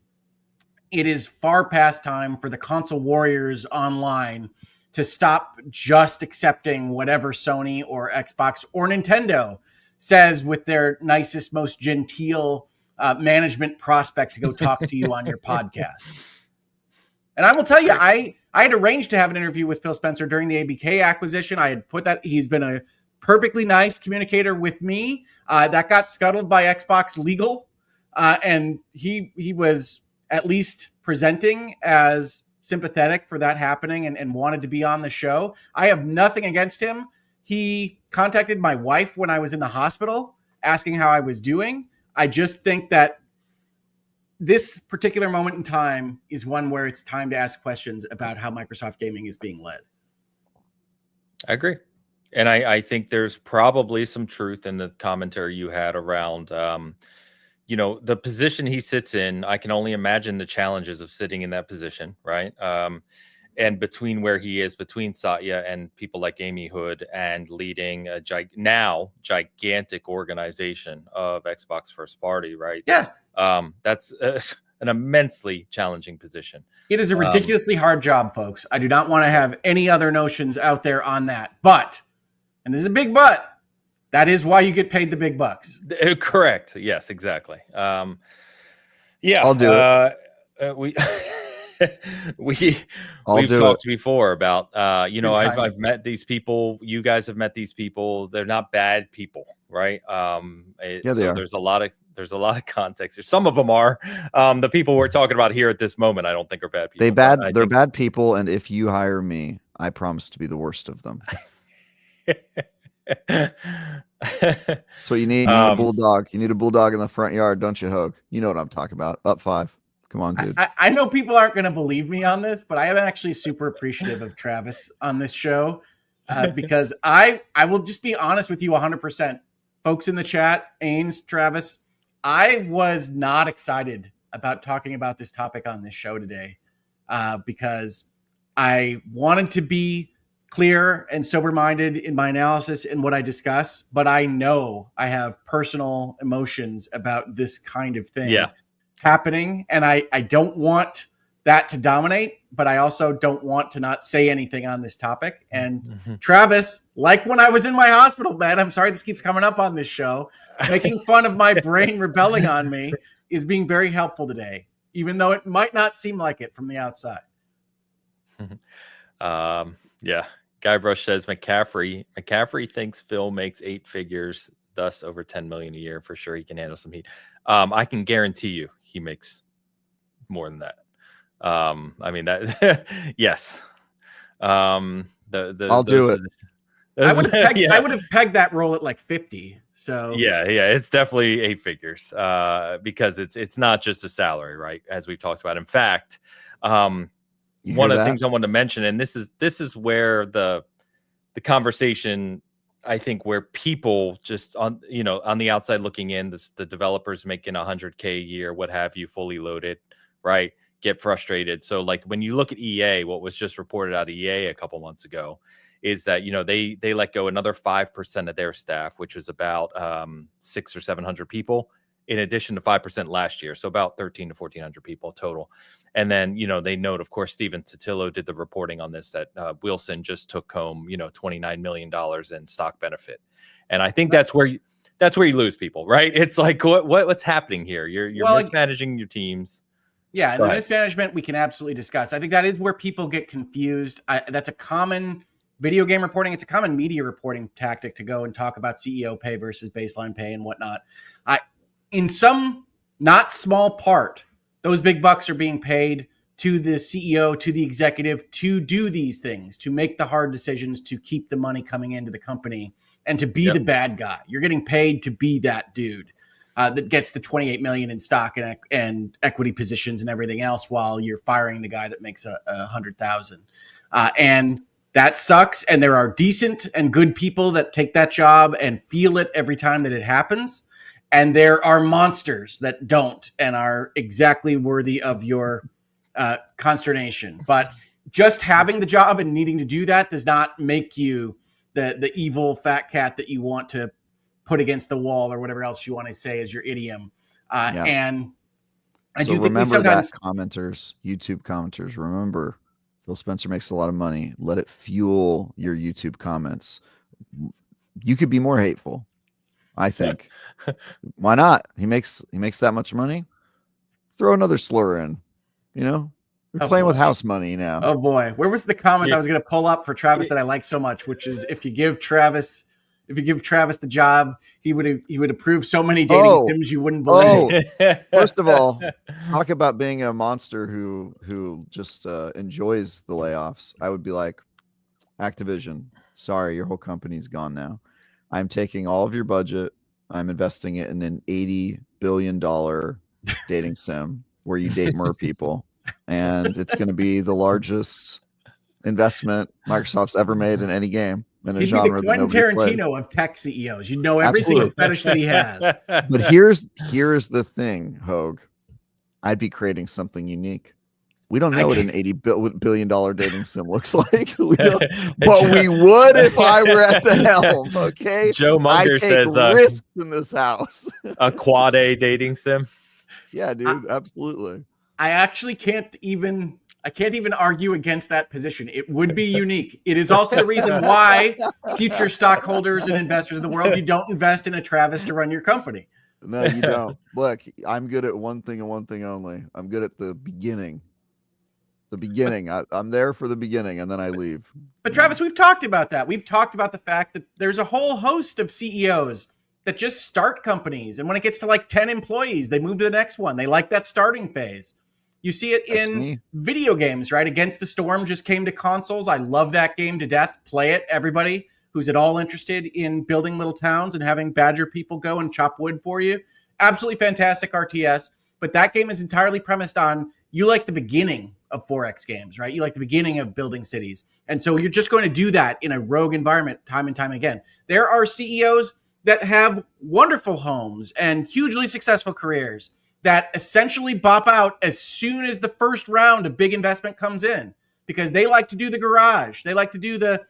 it is far past time for the console warriors online to stop just accepting whatever Sony or Xbox or Nintendo says with their nicest, most genteel management prospect to go talk to you on your podcast. And I will tell you, I had arranged to have an interview with Phil Spencer during the ABK acquisition. I had put that, he's been a perfectly nice communicator with me. That got scuttled by Xbox legal. And he was at least presenting as sympathetic for that happening and wanted to be on the show. I have nothing against him. He contacted my wife when I was in the hospital asking how I was doing. I just think that this particular moment in time is one where it's time to ask questions about how Microsoft Gaming is being led. I agree. And I think there's probably some truth in the commentary you had around, the position he sits in. I can only imagine the challenges of sitting in that position, right? And between where he is, between Satya and people like Amy Hood, and leading a gigantic organization of Xbox first party, right? Yeah. That's an immensely challenging position. It is a ridiculously hard job, folks. I do not want to have any other notions out there on that. But, and this is a big but, that is why you get paid the big bucks. Correct. Yes, exactly. Yeah. I'll do it. We've talked before about I've met these people. You guys have met these people. They're not bad people, right? They are. There's a lot of context here. Some of them are. The people we're talking about here at this moment, I don't think are bad people. They're bad people, and if you hire me, I promise to be the worst of them. So you need a bulldog. You need a bulldog in the front yard, don't you, Hogue? You know what I'm talking about. Up 5. Come on, dude. I know people aren't going to believe me on this, but I am actually super appreciative of Travis on this show because I will just be honest with you 100%. Folks in the chat, Ains, Travis, I was not excited about talking about this topic on this show today because I wanted to be clear and sober-minded in my analysis and what I discuss, but I know I have personal emotions about this kind of thing happening, and I don't want that to dominate, but I also don't want to not say anything on this topic. And Travis, like when I was in my hospital bed, I'm sorry this keeps coming up on this show, making fun of my brain rebelling on me is being very helpful today, even though it might not seem like it from the outside. Yeah. Guybrush says McCaffrey thinks Phil makes 8 figures, thus over 10 million a year. For sure, he can handle some heat. I can guarantee you he makes more than that. I mean that. Yes. I'll do it. I would have pegged that role at like 50. So yeah, it's definitely 8 figures. Because it's not just a salary, right? As we've talked about. In fact, one of the things I wanted to mention, and this is where the conversation, I think, where people just on the outside looking in, the developers making 100K a year, what have you, fully loaded, right, get frustrated. So like when you look at EA, what was just reported out of EA a couple months ago is that they let go another 5% of their staff, which was about 600 or 700 people, in addition to 5% last year. So about 1,300 to 1,400 people total. And then, they note, of course, Steven Totillo did the reporting on this, that Wilson just took home, $29 million in stock benefit. And I think that's where you lose people, right? It's like, what's happening here? You're mismanaging your teams. Yeah. And the mismanagement we can absolutely discuss. I think that is where people get confused. That's a common video game reporting. It's a common media reporting tactic to go and talk about CEO pay versus baseline pay and whatnot. In some not small part, those big bucks are being paid to the CEO, to the executive, to do these things, to make the hard decisions, to keep the money coming into the company, and to be the bad guy. You're getting paid to be that dude that gets the 28 million in stock and equity positions and everything else, while you're firing the guy that makes 100,000. And that sucks. And there are decent and good people that take that job and feel it every time that it happens. And there are monsters that don't and are exactly worthy of your consternation. But just having the job and needing to do that does not make you the evil fat cat that you want to put against the wall, or whatever else you want to say is your idiom. And I do think we sometimes commenters, YouTube commenters, remember, Phil Spencer makes a lot of money. Let it fuel your YouTube comments. You could be more hateful, I think. Why not? He makes that much money. Throw another slur in. You're playing with house money now. Oh boy, where was the comment I was going to pull up for Travis that I like so much? Which is, if you give Travis the job, he would approve so many dating sims you wouldn't believe. First of all, talk about being a monster who just enjoys the layoffs. I would be like, Activision, sorry, your whole company's gone now. I'm taking all of your budget. I'm investing it in an $80 billion dating sim where you date mer people. And it's going to be the largest investment Microsoft's ever made in any game. In a genre the Quentin Tarantino of tech CEOs. You know every single fetish that he has. But here's the thing, Hogue. I'd be creating something unique. We don't know what an $80 billion dating sim looks like. But we would if I were at the helm, okay? Joe Munger says risks in this house. A quad A dating sim. Yeah, dude, absolutely. I actually can't even argue against that position. It would be unique. It is also the reason why future stockholders and investors of the world, you don't invest in a Travis to run your company. No, you don't. Look, I'm good at one thing and one thing only. I'm good at the beginning. I'm there for the beginning, and then I leave. But Travis, we've talked about that. We've talked about the fact that there's a whole host of CEOs that just start companies, and when it gets to like 10 employees, they move to the next one. They like that starting phase. You see it in video games, right? Against the Storm just came to consoles. I love that game to death. Play it, everybody who's at all interested in building little towns and having Badger people go and chop wood for you. Absolutely fantastic RTS. But that game is entirely premised on you like the beginning of 4X games, right? You like the beginning of building cities. And so you're just going to do that in a rogue environment time and time again. There are CEOs that have wonderful homes and hugely successful careers that essentially bop out as soon as the first round of big investment comes in, because they like to do the garage. They like to do the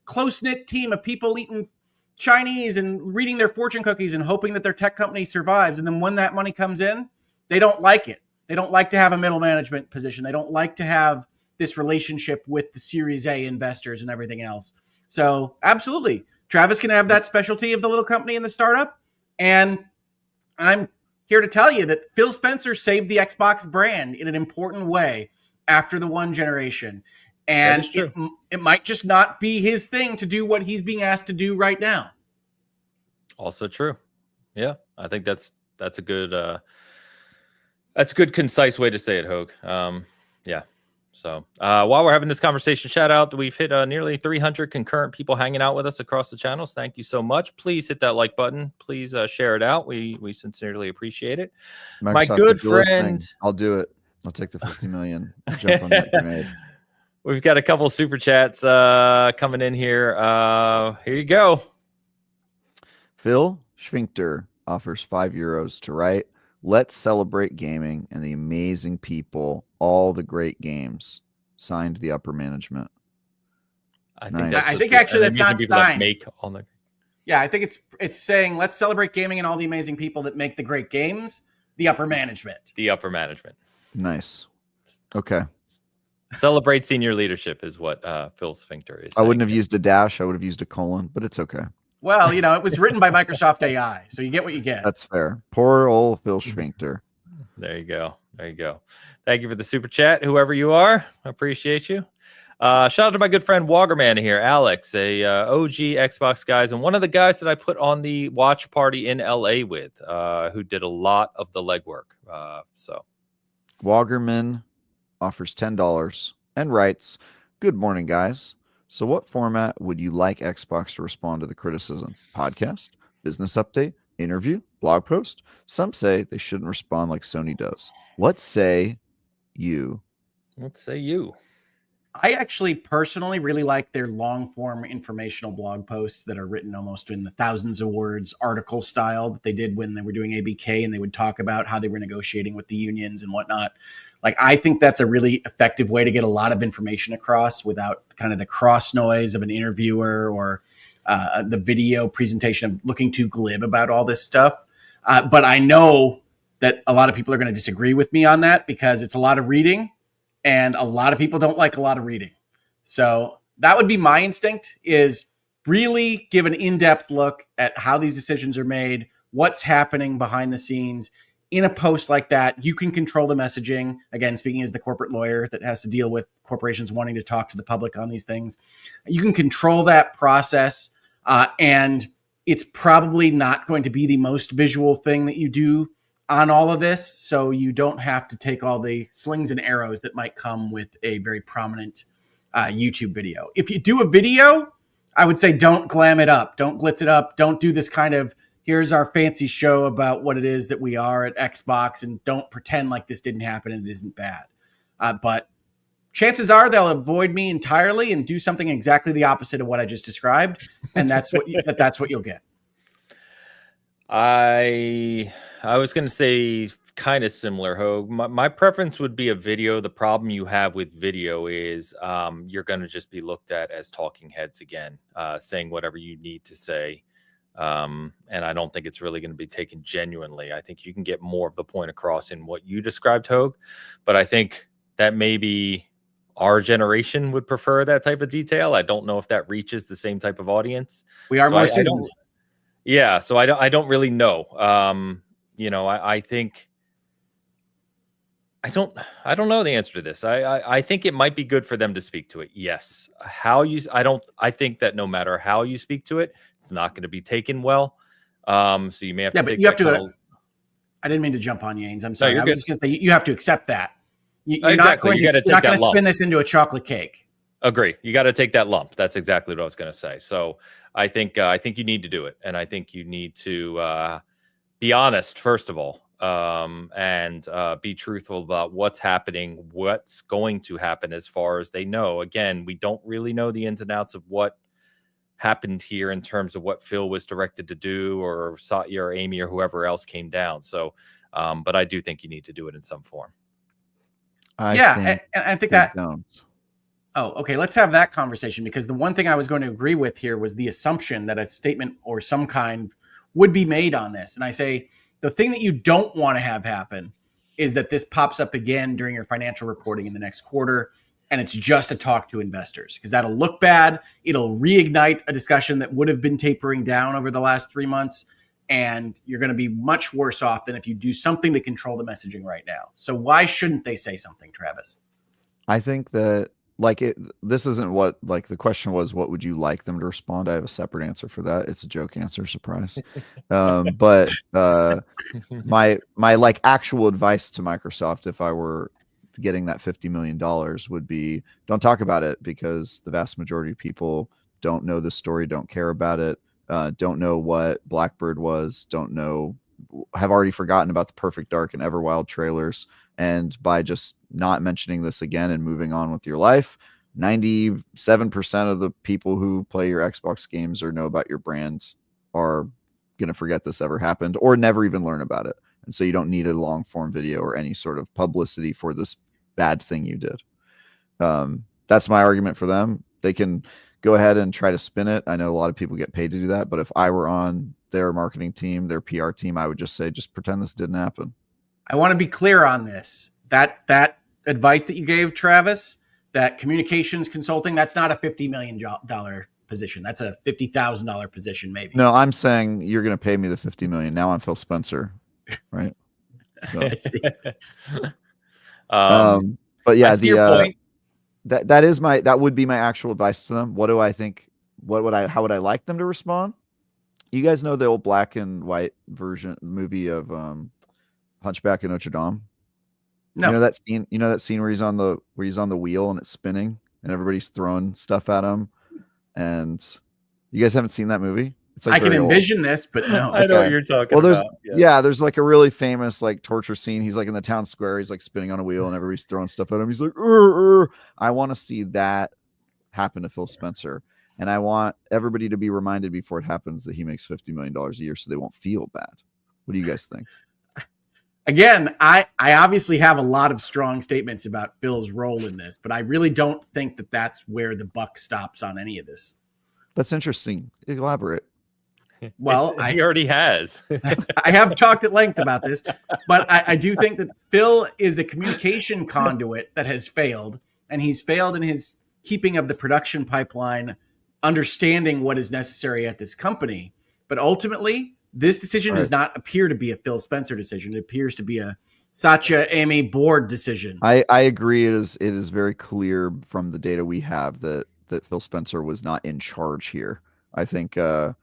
close-knit team of people eating Chinese and reading their fortune cookies and hoping that their tech company survives. And then when that money comes in, they don't like it. They don't like to have a middle management position. They don't like to have this relationship with the Series A investors and everything else. So absolutely, Travis can have that specialty of the little company and the startup. And I'm here to tell you that Phil Spencer saved the Xbox brand in an important way after the One generation. And is true. it might just not be his thing to do what he's being asked to do right now. Also true. Yeah, I think that's a good concise way to say it, Hogue. Yeah. So while we're having this conversation, shout out, we've hit nearly 300 concurrent people hanging out with us across the channels. Thank you so much. Please hit that like button. Please share it out. We sincerely appreciate it. Microsoft, My good if you're listening, friend, I'll do it. I'll take the 50 million. I'll jump on that grenade. We've got a couple super chats coming in here. Here you go. Phil Schwinkter offers €5 to write. Let's celebrate gaming and the amazing people, all the great games. Signed, the upper management. I Nice. think actually that's not signed. Make on the... Yeah, I think it's saying let's celebrate gaming and all the amazing people that make the great games. The upper management. The upper management. Nice. Okay. Celebrate senior leadership is what Phil Schwinkter is. I wouldn't have used a dash. I would have used a colon, but it's okay. Well, it was written by Microsoft AI, so you get what you get. That's fair. Poor old Phil Schwinkter. There you go. There you go. Thank you for the super chat, whoever you are. I appreciate you. Shout out to my good friend Wagerman here, Alex, a OG Xbox guys, and one of the guys that I put on the watch party in LA with, who did a lot of the legwork. So Wagerman offers $10 and writes, "Good morning, guys. So what format would you like Xbox to respond to the criticism? Podcast, business update, interview, blog post? Some say they shouldn't respond like Sony does. What say you?" let's say you. I actually personally really like their long form informational blog posts that are written almost in the thousands of words article style that they did when they were doing ABK, and they would talk about how they were negotiating with the unions and whatnot. Like, I think that's a really effective way to get a lot of information across without kind of the cross noise of an interviewer or the video presentation of looking too glib about all this stuff. But I know that a lot of people are going to disagree with me on that because it's a lot of reading. And a lot of people don't like a lot of reading. So that would be my instinct, is really give an in-depth look at how these decisions are made, what's happening behind the scenes. In a post like that, you can control the messaging. Again, speaking as the corporate lawyer that has to deal with corporations wanting to talk to the public on these things, you can control that process. And it's probably not going to be the most visual thing that you do on all of this, so you don't have to take all the slings and arrows that might come with a very prominent YouTube video. If you do a video, I would say don't glam it up, don't glitz it up, don't do this kind of here's our fancy show about what it is that we are at Xbox, and don't pretend like this didn't happen and it isn't bad. But chances are they'll avoid me entirely and do something exactly the opposite of what I just described, and that's what you'll get. I was going to say kind of similar, Hogue. My preference would be a video. The problem you have with video is you're going to just be looked at as talking heads again, saying whatever you need to say. And I don't think it's really going to be taken genuinely. I think you can get more of the point across in what you described, Hogue. But I think that maybe our generation would prefer that type of detail. I don't know if that reaches the same type of audience. We are more seasoned. Yeah, so I don't really know. I think I don't know the answer to this. I think it might be good for them to speak to it. Yes. I think that no matter how you speak to it, it's not going to be taken well. So you may have to take you have to. I didn't mean to jump on you, Ains. I'm sorry. No, I was just going to say you have to accept that. You're exactly. not going to spin this into a chocolate cake. Agree. You got to take that lump. That's exactly what I was going to say. So I think you need to do it, and I think you need to be honest first of all, and be truthful about what's happening, what's going to happen as far as they know. Again, we don't really know the ins and outs of what happened here in terms of what Phil was directed to do, or Satya or Amy or whoever else came down. So, but I do think you need to do it in some form. And I think that. Oh, okay. Let's have that conversation, because the one thing I was going to agree with here was the assumption that a statement or some kind would be made on this. And I say the thing that you don't want to have happen is that this pops up again during your financial reporting in the next quarter, and it's just a talk to investors, because that'll look bad. It'll reignite a discussion that would have been tapering down over the last 3 months, and you're going to be much worse off than if you do something to control the messaging right now. So why shouldn't they say something, Travis? I think that like it. This isn't what like the question was. What would you like them to respond? I have a separate answer for that. It's a joke answer. Surprise. But my like actual advice to Microsoft, if I were getting that $50 million, would be don't talk about it, because the vast majority of people don't know the story, don't care about it, don't know what Blackbird was, don't know, have already forgotten about the Perfect Dark and Everwild trailers. And by just not mentioning this again and moving on with your life, 97% of the people who play your Xbox games or know about your brands are going to forget this ever happened or never even learn about it. And so you don't need a long form video or any sort of publicity for this bad thing you did. That's my argument for them. They can go ahead and try to spin it. I know a lot of people get paid to do that, but if I were on their marketing team, their PR team, I would just say, just pretend this didn't happen. I want to be clear on this. That advice that you gave, Travis, that communications consulting, that's not a $50 million position. That's a $50,000 position, maybe. No, I'm saying you're going to pay me the $50 million. Now I'm Phil Spencer, right? So. I see. But yeah, your point. that would be my actual advice to them. What do I think? How would I like them to respond? You guys know the old black and white movie of Hunchback of Notre Dame? No. You know that scene where he's on the wheel and it's spinning and everybody's throwing stuff at him. And you guys haven't seen that movie? It's like I can envision this, but no. I know what you're talking about. There's like a really famous like torture scene. He's like in the town square. He's like spinning on a wheel and everybody's throwing stuff at him. He's like, I want to see that happen to Phil Spencer. And I want everybody to be reminded before it happens that he makes $50 million a year so they won't feel bad. What do you guys think? Again, I obviously have a lot of strong statements about Phil's role in this, but I really don't think that that's where the buck stops on any of this. That's interesting. Elaborate. Well, he already has. I have talked at length about this, but I do think that Phil is a communication conduit that has failed, and he's failed in his keeping of the production pipeline, understanding what is necessary at this company. But ultimately, this decision does not appear to be a Phil Spencer decision. It appears to be a Satya Amy board decision. I agree. It is very clear from the data we have that Phil Spencer was not in charge here. I think, and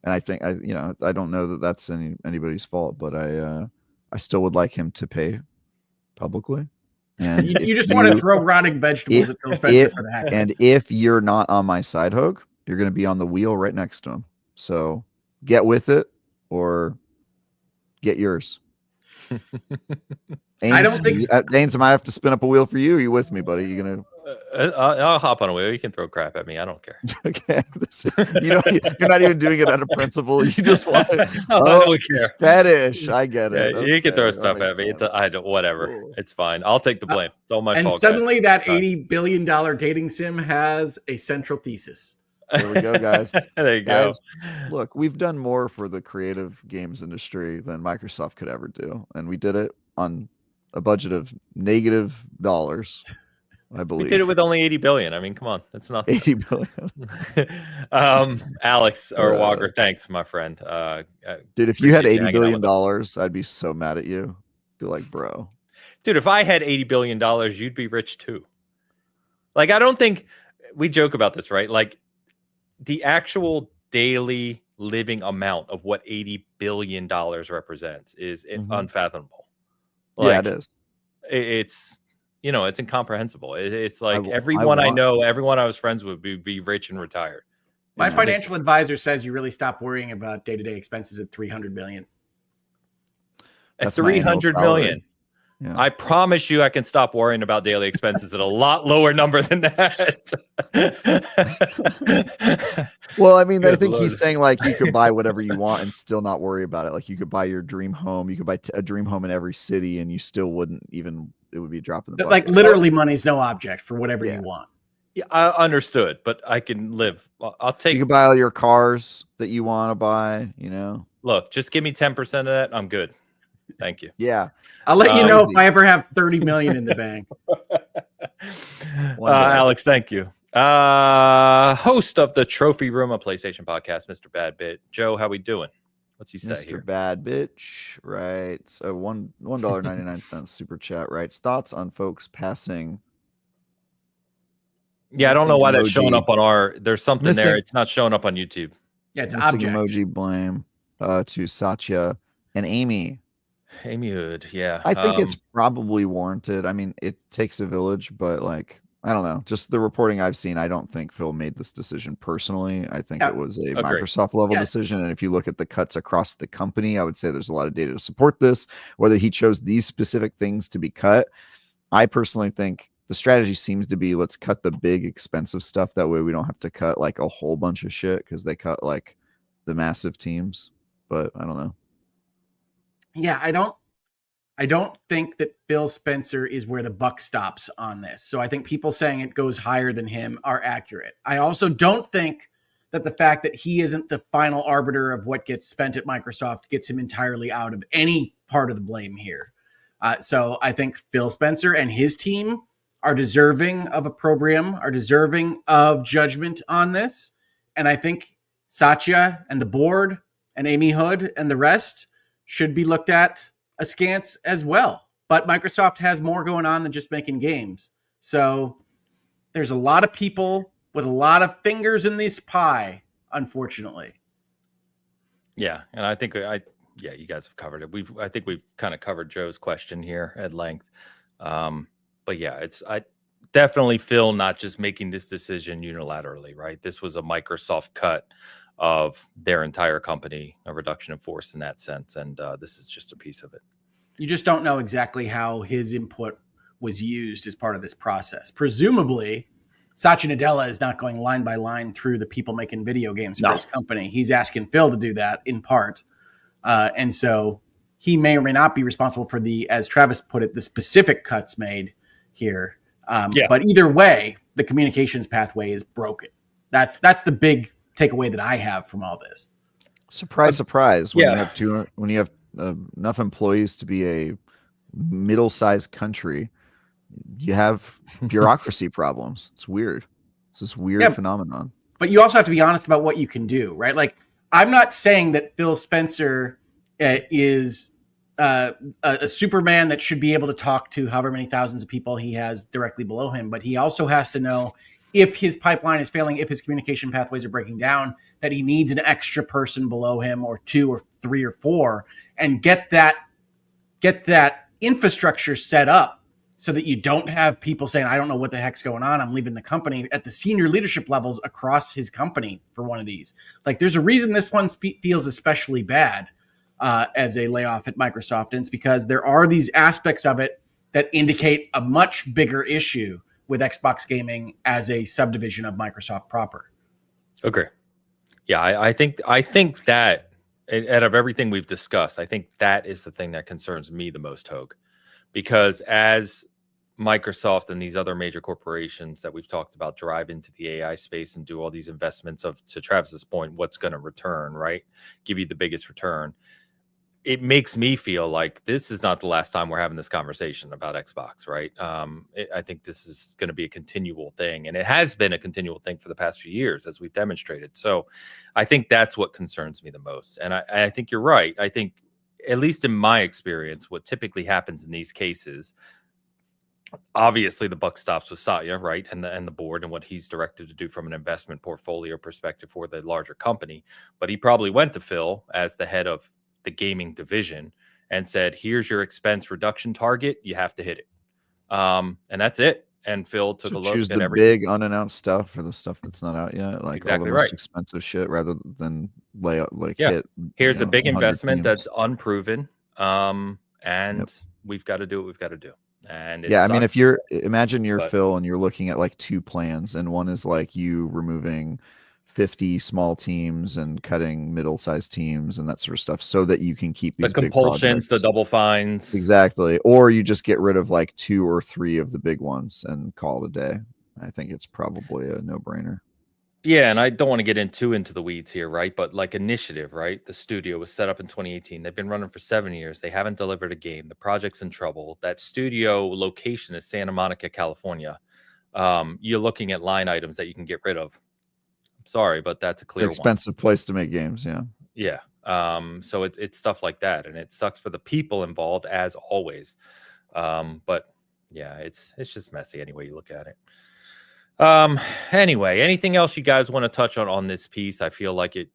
I think I don't know that that's anybody's fault, but I still would like him to pay publicly. And you just want to throw rotting vegetables at Phil Spencer for the heck. And if you're not on my side hook, you're going to be on the wheel right next to him. So get with it or get yours. I don't think Ains, I might have to spin up a wheel for you. Are you with me, buddy? You gonna? I'll hop on a wheel. You can throw crap at me. I don't care. Okay. You're not even doing it out of principle. You just want it. It's fetish. I get it. Yeah, you can throw stuff at me. I don't. Whatever. Cool. It's fine. I'll take the blame. It's all my fault. And suddenly, that $80 billion dating sim has a central thesis. There we go, guys. There you go. Look, we've done more for the creative games industry than Microsoft could ever do, and we did it on a budget of negative dollars. I believe we did it with only 80 billion. I mean, come on, that's nothing. 80 billion. Alex or Walker, thanks, my friend. Dude, if you had $80 billion, I'd be so mad at you. Be like, bro. Dude, if I had $80 billion, you'd be rich too. Like, I don't think we joke about this, right? Like, the actual daily living amount of what $80 billion represents is unfathomable. Like, yeah, it is. It's it's incomprehensible. It's like everyone I know, everyone I was friends with would be rich and retired. My financial advisor says you really stop worrying about day-to-day expenses at $300 million. At $300 million. Yeah. I promise you I can stop worrying about daily expenses at a lot lower number than that. Well, I mean, I think he's saying like you could buy whatever you want and still not worry about it. Like you could buy your dream home. You could buy a dream home in every city and you still wouldn't even, it would be a drop in the bucket. Like literally money's no object for whatever you want. Yeah, I understood, but I can live. I'll take. You can buy all your cars that you want to buy, Look, just give me 10% of that. I'm good. Thank you. Yeah. I'll let you know if I ever have 30 million in the bank. Alex, thank you. Host of the Trophy Room, a PlayStation podcast, Mr. Bad Bit. Joe, how we doing? What's he say Mr. here? Bad Bitch, right? So $1.99 super chat, right? Thoughts on folks passing Yeah, I don't know why that's showing emoji. up on our. There's something there. Missing- It's not showing up on YouTube. Yeah, it's Missing object. emoji blame to Satya and Amy. Amy Hood, yeah. I think it's probably warranted. I mean, it takes a village, but like, I don't know. Just the reporting I've seen, I don't think Phil made this decision personally. I think it was a Agreed. Microsoft level decision. And if you look at the cuts across the company, I would say there's a lot of data to support this. Whether he chose these specific things to be cut, I personally think the strategy seems to be let's cut the big expensive stuff. That way we don't have to cut like a whole bunch of shit because they cut like the massive teams. But I don't know. Yeah, I don't think that Phil Spencer is where the buck stops on this. So I think people saying it goes higher than him are accurate. I also don't think that the fact that he isn't the final arbiter of what gets spent at Microsoft gets him entirely out of any part of the blame here. So I think Phil Spencer and his team are deserving of opprobrium, are deserving of judgment on this. And I think Satya and the board and Amy Hood and the rest should be looked at askance as well. But Microsoft has more going on than just making games. So there's a lot of people with a lot of fingers in this pie, unfortunately. Yeah, and I think you guys have covered it. I think we've kind of covered Joe's question here at length. But yeah, I definitely feel not just making this decision unilaterally, right? This was a Microsoft cut of their entire company, a reduction in force in that sense, and this is just a piece of it. You just don't know exactly how his input was used as part of this process. Presumably, Satya Nadella is not going line by line through the people making video games for his company. He's asking Phil to do that in part. And so he may or may not be responsible for as Travis put it, the specific cuts made here. But either way, the communications pathway is broken. That's the big takeaway that I have from all this. Surprise, surprise. When you have enough employees to be a middle-sized country, you have bureaucracy problems. It's weird. It's this weird phenomenon. But you also have to be honest about what you can do, right? Like, I'm not saying that Phil Spencer is a Superman that should be able to talk to however many thousands of people he has directly below him, but he also has to know if his pipeline is failing, if his communication pathways are breaking down, that he needs an extra person below him, or 2 or 3 or 4, and get that infrastructure set up so that you don't have people saying, I don't know what the heck's going on, I'm leaving the company, at the senior leadership levels across his company for one of these. Like, there's a reason this one feels especially bad as a layoff at Microsoft, and it's because there are these aspects of it that indicate a much bigger issue with Xbox gaming as a subdivision of Microsoft proper. Okay. Yeah, I think that out of everything we've discussed, I think that is the thing that concerns me the most, Hogue, because as Microsoft and these other major corporations that we've talked about drive into the AI space and do all these investments to Travis's point, what's going to return, right? Give you the biggest return. It makes me feel like this is not the last time we're having this conversation about Xbox, right? I think this is going to be a continual thing, and it has been a continual thing for the past few years, as we've demonstrated. So I think that's what concerns me the most. And I think you're right. I think, at least in my experience, what typically happens in these cases, obviously the buck stops with Satya, right? And the board and what he's directed to do from an investment portfolio perspective for the larger company. But he probably went to Phil as the head of the gaming division and said, here's your expense reduction target. You have to hit it. And that's it. And Phil took a look choose at the big unannounced stuff for the stuff that's not out yet, like exactly all the most expensive shit, rather than hit. Here's a big investment teams. that's unproven. And we've got to do what we've got to do. And I mean, if you're Phil and you're looking at like 2 plans, and one is like you removing 50 small teams and cutting middle-sized teams and that sort of stuff so that you can keep these the compulsions, the double fines. Exactly. Or you just get rid of like 2 or 3 of the big ones and call it a day. I think it's probably a no-brainer. Yeah, and I don't want to get into the weeds here, right? But like Initiative, right? The studio was set up in 2018. They've been running for 7 years. They haven't delivered a game. The project's in trouble. That studio location is Santa Monica, California. You're looking at line items that you can get rid of. Sorry, but that's a clear expensive place to make games. Yeah. So it's stuff like that, and it sucks for the people involved, as always. But yeah, it's just messy any way you look at it. Anyway, anything else you guys want to touch on this piece? I feel like it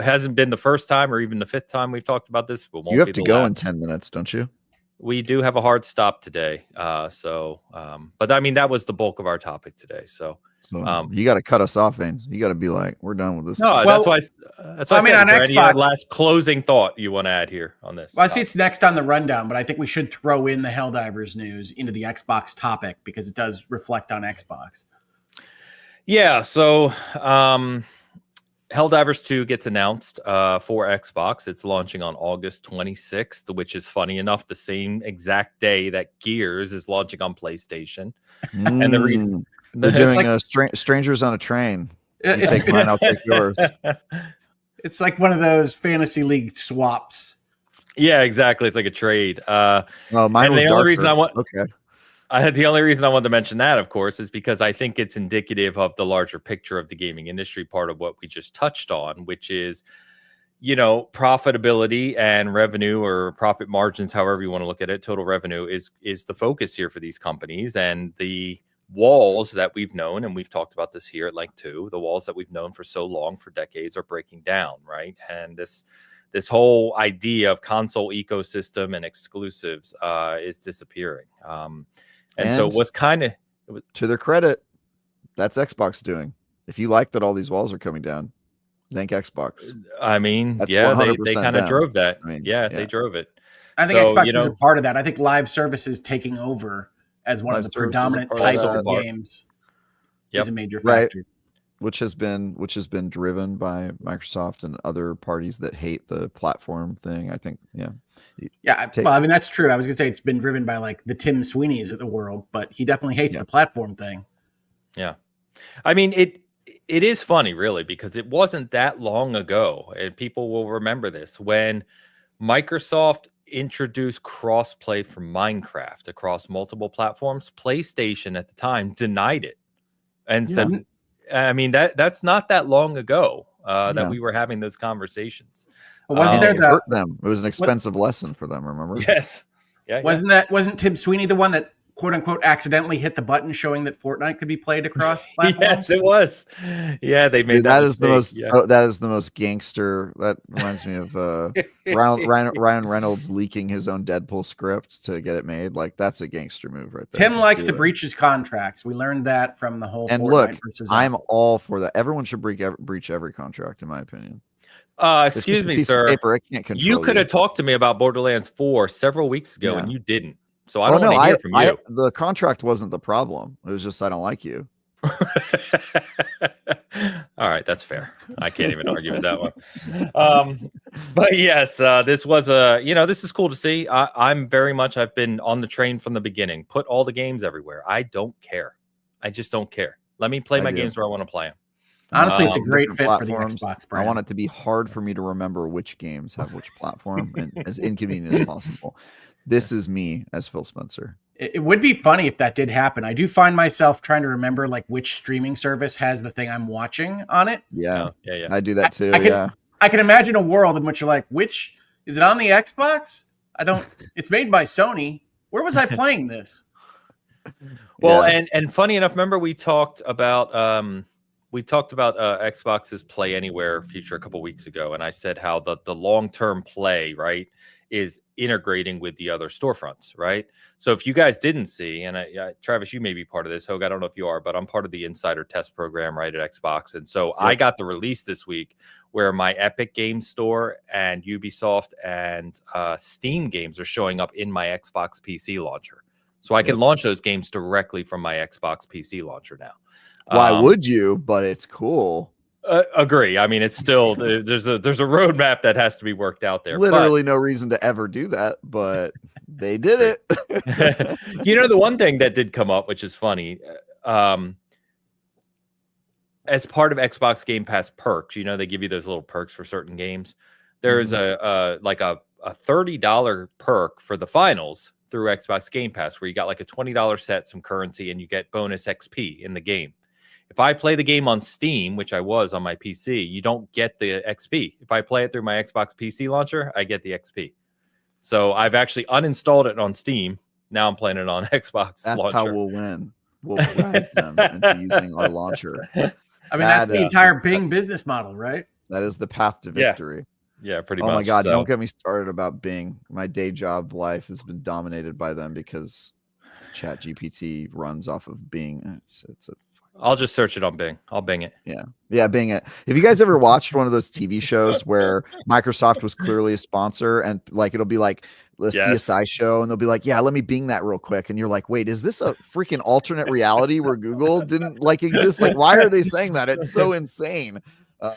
hasn't been the first time or even the fifth time we've talked about this, but won't You have be to the go last. in 10 minutes, don't you? We do have a hard stop today. But I mean, that was the bulk of our topic today. So you got to cut us off, Ains. You got to be like, we're done with this. No, Well, that's why I mean, on any Xbox, last closing thought you want to add here on this? Well, I see it's next on the rundown, but I think we should throw in the Helldivers news into the Xbox topic because it does reflect on Xbox. Yeah, so Helldivers 2 gets announced for Xbox. It's launching on August 26th, which is funny enough the same exact day that Gears is launching on PlayStation. And the reason they're doing Strangers on a Train. You take mine, I'll take yours. It's like one of those fantasy league swaps. Yeah, exactly. It's like a trade. Well, mine was the only reason I want the only reason I wanted to mention that, of course, is because I think it's indicative of the larger picture of the gaming industry, part of what we just touched on, which is, profitability and revenue or profit margins, however you want to look at it, total revenue is the focus here for these companies. And the walls that we've known, and we've talked about this here at length too, the walls that we've known for so long, for decades, are breaking down, right? And this whole idea of console ecosystem and exclusives is disappearing. And so it was to their credit, that's Xbox doing. If you like that all these walls are coming down, thank Xbox. I mean, they kind of drove that. I mean, they drove it. I think Xbox is a part of that. I think live services taking over as one of the predominant types of games is a major factor. Right. Which has been driven by Microsoft and other parties that hate the platform thing. I think, well, I mean, that's true. I was gonna say it's been driven by like the Tim Sweeneys of the world, but he definitely hates the platform thing. Yeah, I mean it is funny, really, because it wasn't that long ago, and people will remember this, when Microsoft introduced crossplay for Minecraft across multiple platforms. PlayStation at the time denied it and said, I mean, that's not that long ago that we were having those conversations. Wasn't there hurt them? It was an expensive lesson for them. Remember? Yes. Yeah. Wasn't Tim Sweeney the one that quote unquote accidentally hit the button showing that Fortnite could be played across platforms? Yes, it was. Yeah, they made that is the most. That is the most gangster. That reminds me of Ryan Reynolds leaking his own Deadpool script to get it made. Like, that's a gangster move right there. Tim likes to breach his contracts. We learned that from the whole. And Fortnite look, I'm all for that. Everyone should breach every contract, in my opinion. Excuse me, sir. Paper. I can't control you could have talked to me about Borderlands 4 several weeks ago, and you didn't. So I don't want to hear from you. The contract wasn't the problem. It was just I don't like you. All right, that's fair. I can't even argue with that one. But yes, this was this is cool to see. I've been on the train from the beginning. Put all the games everywhere. I don't care. I just don't care. Let me play my games where I want to play them. Honestly, it's a great fit for the Xbox brand. I want it to be hard for me to remember which games have which platform and as inconvenient as possible. This is me as Phil Spencer. It would be funny if that did happen. I do find myself trying to remember like which streaming service has the thing I'm watching on it. Yeah. I do that too. I can imagine a world in which you're like, which is it on the Xbox? It's made by Sony. Where was I playing this? Well, and funny enough, remember we talked about Xbox's Play Anywhere feature a couple weeks ago, and I said how the long-term play, right, is integrating with the other storefronts, right? So if you guys didn't see, and Travis, you may be part of this, Hogue, I don't know if you are, but I'm part of the insider test program, right, at Xbox. And so I got the release this week where my Epic Games Store and Ubisoft and Steam games are showing up in my Xbox PC launcher. So I can launch those games directly from my Xbox PC launcher now. Why would you? But it's cool. Agree. I mean, it's still there's a roadmap that has to be worked out there. Literally no reason to ever do that, but they did it. The one thing that did come up, which is funny, as part of Xbox Game Pass perks, they give you those little perks for certain games. There's a $30 perk for the finals through Xbox Game Pass, where you got like a $20 set, some currency, and you get bonus XP in the game. If I play the game on Steam, which I was on my PC, you don't get the XP. If I play it through my Xbox PC launcher, I get the XP. So I've actually uninstalled it on Steam. Now I'm playing it on Xbox launcher. That's how we'll win. will bribe them into using our launcher. I mean, that's the entire Bing business model, right? That is the path to victory. Yeah, pretty much. Oh my God, don't get me started about Bing. My day job life has been dominated by them because ChatGPT runs off of Bing. I'll just search it on Bing. I'll Bing it. Yeah, Bing it. Have you guys ever watched one of those TV shows where Microsoft was clearly a sponsor and like it'll be like the CSI show and they'll be like, yeah, let me Bing that real quick. And you're like, wait, is this a freaking alternate reality where Google didn't like exist? Like, why are they saying that? It's so insane.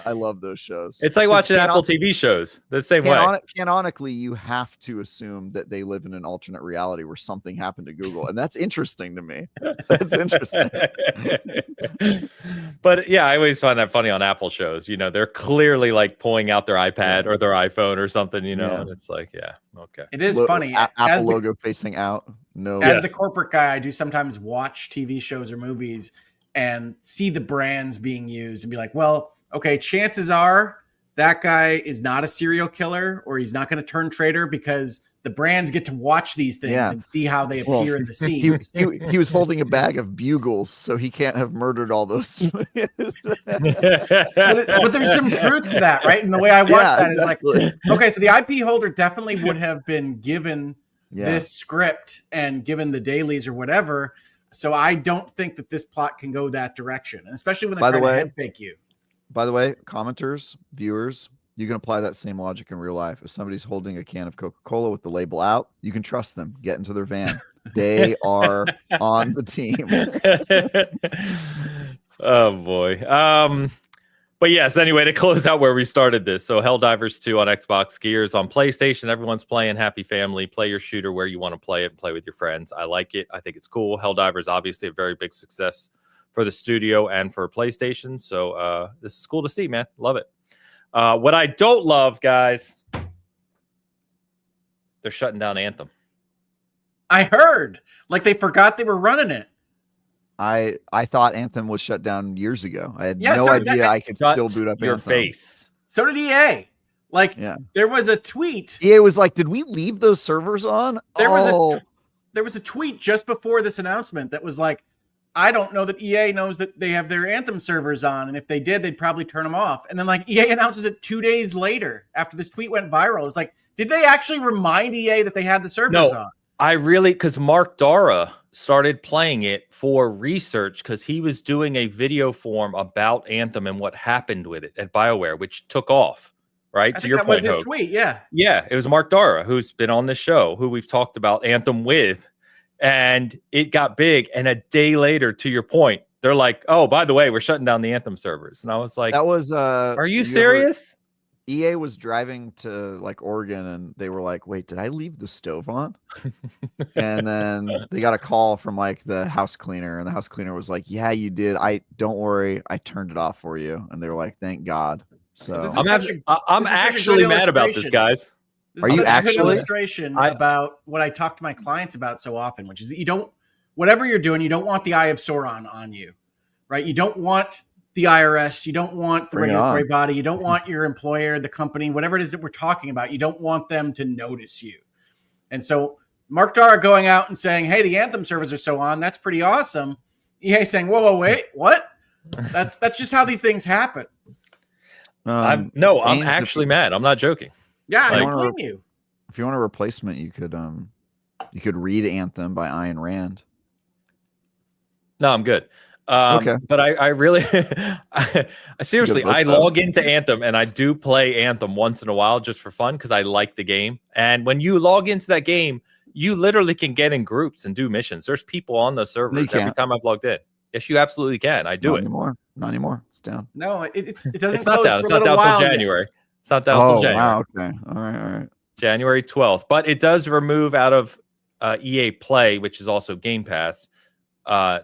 I love those shows. It's like watching Apple TV shows the same way. Canonically, you have to assume that they live in an alternate reality where something happened to Google. And that's interesting to me. That's interesting. But yeah, I always find that funny on Apple shows. You know, they're clearly like pulling out their iPad or their iPhone or something, you know, and it's like, yeah, okay. It is funny. Apple logo facing out. No. As the corporate guy, I do sometimes watch TV shows or movies and see the brands being used and be like, well, okay, chances are that guy is not a serial killer or he's not going to turn traitor because the brands get to watch these things and see how they appear in the scenes. He was holding a bag of bugles, so he can't have murdered all those. but there's some truth to that, right? And the way I watch that is like, okay, so the IP holder definitely would have been given this script and given the dailies or whatever. So I don't think that this plot can go that direction, and especially when they're trying to head fake you. By the way, commenters, viewers, you can apply that same logic in real life. If somebody's holding a can of Coca-Cola with the label out, you can trust them. Get into their van. They are on the team. Oh, boy. But yes, anyway, to close out where we started this. So Helldivers 2 on Xbox, Gears on PlayStation. Everyone's playing. Happy family. Play your shooter where you want to play it and play with your friends. I like it. I think it's cool. Helldivers, obviously a very big success for the studio and for PlayStation. So this is cool to see, man. Love it. What I don't love, guys, they're shutting down Anthem. I heard. Like they forgot they were running it. I thought Anthem was shut down years ago. I had no idea I could still boot up your Anthem. Face. So did EA. Like there was a tweet. EA was like, did we leave those servers on? There was a tweet just before this announcement that was like, I don't know that EA knows that they have their Anthem servers on. And if they did, they'd probably turn them off. And then like EA announces it 2 days later after this tweet went viral. It's like, did they actually remind EA that they had the servers on? I really, because Mark Dara started playing it for research because he was doing a video form about Anthem and what happened with it at BioWare, which took off, right? I think that was his tweet, yeah. Yeah, it was Mark Dara, who's been on this show, who we've talked about Anthem with. And it got big. And a day later, to your point, they're like, oh, by the way, we're shutting down the Anthem servers. And I was like, that was, are you serious? EA was driving to like Oregon and they were like, wait, did I leave the stove on? And then they got a call from like the house cleaner and the house cleaner was like, yeah, you did. Don't worry. I turned it off for you. And they were like, thank God. So I'm actually mad about this, guys. Are you actually an illustration about what I talk to my clients about so often, which is that whatever you're doing, you don't want the eye of Sauron on you, right? You don't want the IRS. You don't want the regulatory body. You don't want your employer, the company, whatever it is that we're talking about. You don't want them to notice you. And so Mark Dara going out and saying, hey, the Anthem servers are so on. That's pretty awesome. EA saying, whoa, wait, what? That's just how these things happen. I'm actually mad. I'm not joking. Yeah, I don't blame you. If you want a replacement, you could read Anthem by Ayn Rand. No, I'm good. Okay. But I really, seriously, I log into Anthem and I do play Anthem once in a while just for fun because I like the game. And when you log into that game, you literally can get in groups and do missions. There's people on the servers every time I've logged in. Yes, you absolutely can. I do it. Not anymore. It's down. No, it doesn't. It's not down. It's not down until January. It's not down until January. Wow, okay. All right. January 12th. But it does remove out of EA Play, which is also Game Pass,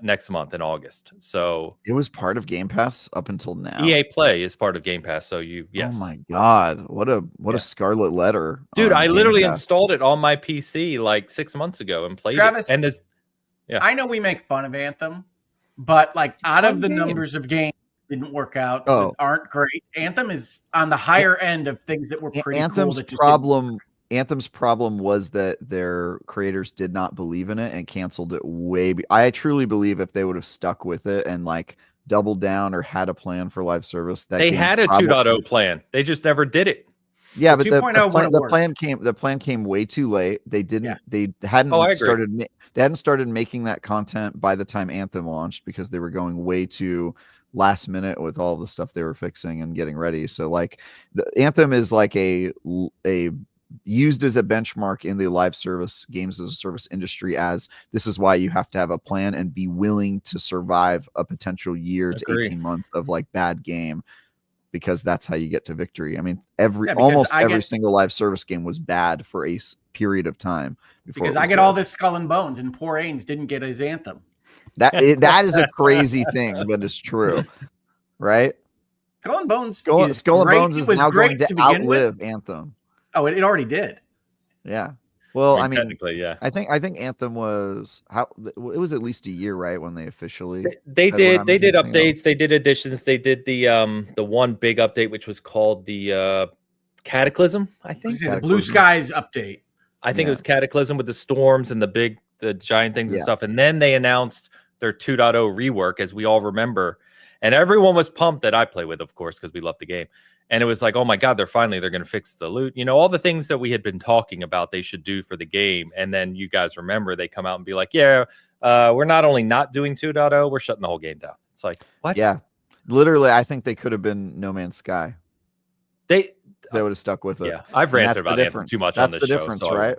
next month in August. So it was part of Game Pass up until now. EA Play is part of Game Pass. So yes. Oh my God. What a scarlet letter. Dude, I literally installed it on my PC like 6 months ago and played it. And I know we make fun of Anthem, but like out of the numbers of games didn't work out, that aren't great. Anthem is on the higher end of things that were pretty Anthem's cool. Anthem's problem was that their creators did not believe in it and canceled it I truly believe if they would have stuck with it and like doubled down or had a plan for live service, that They game had a 2.0 plan. They just never did it. Yeah, The but 2.0 the plan came way too late. They didn't. They hadn't Oh, I agree. started. They hadn't started making that content by the time Anthem launched because they were going way too last minute with all the stuff they were fixing and getting ready. So like, the Anthem is like a used as a benchmark in the live service games as a service industry, as this is why you have to have a plan and be willing to survive a potential year to 18 months of like bad game, because that's how you get to victory. I mean, almost every single live service game was bad for a period of time. Because I get all this Skull and Bones, and poor Ains didn't get his Anthem. That is a crazy thing, but it's true, right? Skull and Bones. Skull and Bones is now going to outlive Anthem. Oh, it already did. Yeah. Well, I mean, technically, yeah. I think Anthem was it was at least a year, right, when they officially they did updates, they did additions, they did the one big update which was called the Cataclysm, I think. The Blue Skies update. I think it was Cataclysm with the storms and the giant things and stuff. And then they announced their 2.0 rework, as we all remember, and everyone was pumped that I play with, of course, because we love the game. And it was like, oh my God, they're going to fix the loot. You know, all the things that we had been talking about they should do for the game. And then you guys remember they come out and be like, yeah, we're not only not doing 2.0, we're shutting the whole game down. It's like, what? Yeah. Literally, I think they could have been No Man's Sky. They would have stuck with it. Yeah, I've ranted about Anthem too much on this show. That's the difference, right?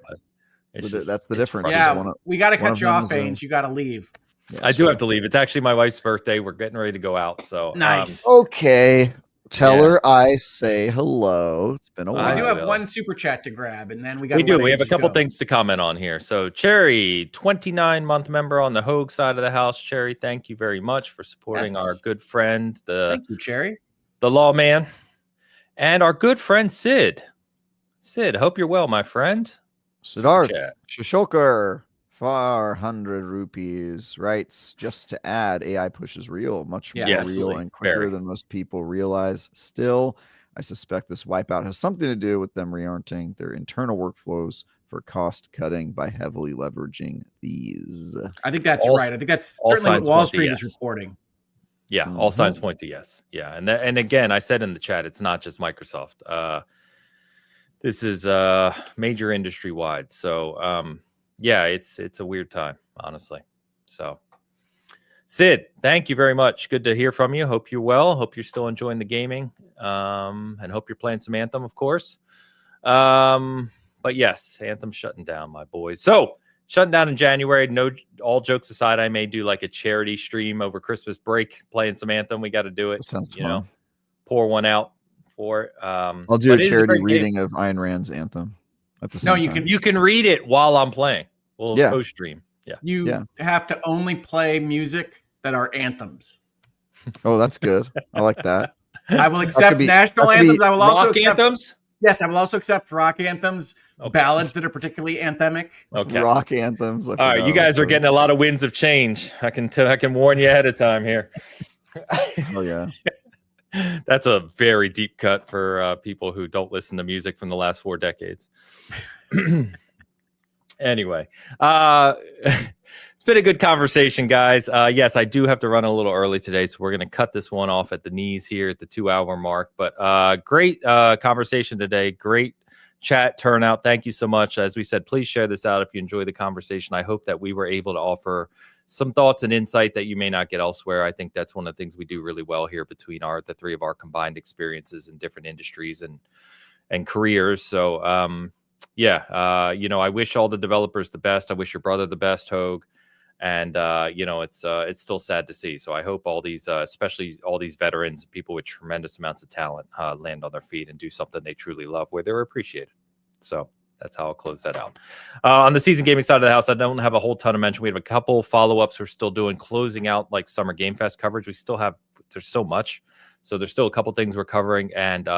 That's the difference. Yeah, we got to cut you off, Ains. You got to leave. Yeah, I do have to leave. It's actually my wife's birthday. We're getting ready to go out. So nice. Okay. Tell her I say hello. It's been a while. I do have one super chat to grab, and then we got. We have a couple things to comment on here. So, Cherry, 29-month member on the Hogue side of the house. Cherry, thank you very much for supporting our good friend, thank you, Cherry, the lawman, and our good friend Sid. Sid, hope you're well, my friend. Siddharth Shishokar, 400 rupees, writes, just to add, AI push is real, much more real and quicker than most people realize. Still, I suspect this wipeout has something to do with them reorienting their internal workflows for cost cutting by heavily leveraging these. I think that's right. I think that's certainly what Wall Street is reporting. Yeah, all signs point to yes. Yeah, and again, I said in the chat, it's not just Microsoft. This is major industry wide. So yeah, it's a weird time, honestly. So Sid, thank you very much. Good to hear from you. Hope you're well. Hope you're still enjoying the gaming. And hope you're playing some Anthem, of course. But yes, Anthem's shutting down, my boys. So shutting down in January. No, all jokes aside, I may do like a charity stream over Christmas break, playing some Anthem. We got to do it. That sounds fun. Pour one out for it. I'll do a charity reading of Ayn Rand's Anthem at the same time. You can read it while I'm playing. We'll post stream. Yeah. You have to only play music that are anthems. Oh, that's good. I like that. I will accept national anthems. I will also accept anthems. Yes, I will also accept rock anthems, ballads that are particularly anthemic. Okay. Rock anthems. All right, you guys are getting a lot of winds of change. I can warn you ahead of time here. Oh yeah. That's a very deep cut for people who don't listen to music from the last 4 decades. Anyway, it's been a good conversation, guys. Yes, I do have to run a little early today, so we're going to cut this one off at the knees here at the 2-hour mark. But great conversation today. Great chat turnout. Thank you so much. As we said, please share this out if you enjoy the conversation. I hope that we were able to offer some thoughts and insight that you may not get elsewhere. I think that's one of the things we do really well here between the 3 of our combined experiences in different industries and careers. So, I wish all the developers the best. I wish your brother the best, Hogue. And, it's still sad to see. So I hope all these, especially all these veterans, people with tremendous amounts of talent, land on their feet and do something they truly love where they're appreciated. So that's how I'll close that out. On the season gaming side of the house, I don't have a whole ton to mention. We have a couple follow-ups we're still doing, closing out like Summer Game Fest coverage. We still have, there's so much. So there's still a couple things we're covering. And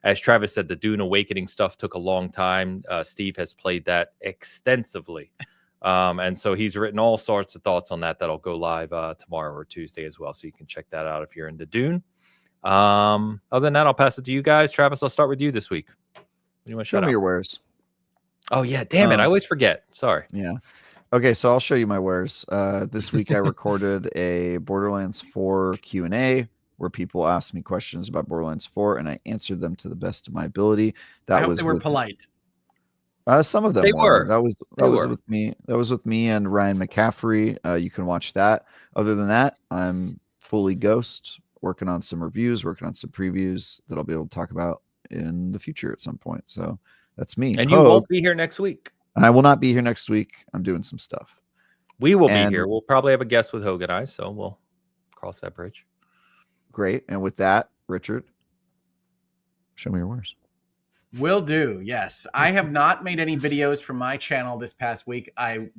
as Travis said, the Dune Awakening stuff took a long time. Steve has played that extensively. And so he's written all sorts of thoughts on that. That'll go live tomorrow or Tuesday as well. So you can check that out if you're into Dune. Other than that, I'll pass it to you guys. Travis, I'll start with you this week. You want to show me your wares? Oh yeah, damn it! I always forget. Sorry. Yeah. Okay, so I'll show you my wares. This week I recorded a Borderlands 4 Q&A where people asked me questions about Borderlands 4, and I answered them to the best of my ability. I hope they were polite. Some of them were. That was with me. That was with me and Ryan McCaffrey. You can watch that. Other than that, I'm fully ghost, working on some reviews, working on some previews that I'll be able to talk about in the future at some point. So that's me. And you won't be here next week. And I will not be here next week. I'm doing some stuff. We will be here. We'll probably have a guest with Hogan I, so we'll cross that bridge. Great. And with that, Richard, show me your wares. Will do. Yes. I have not made any videos from my channel this past week. I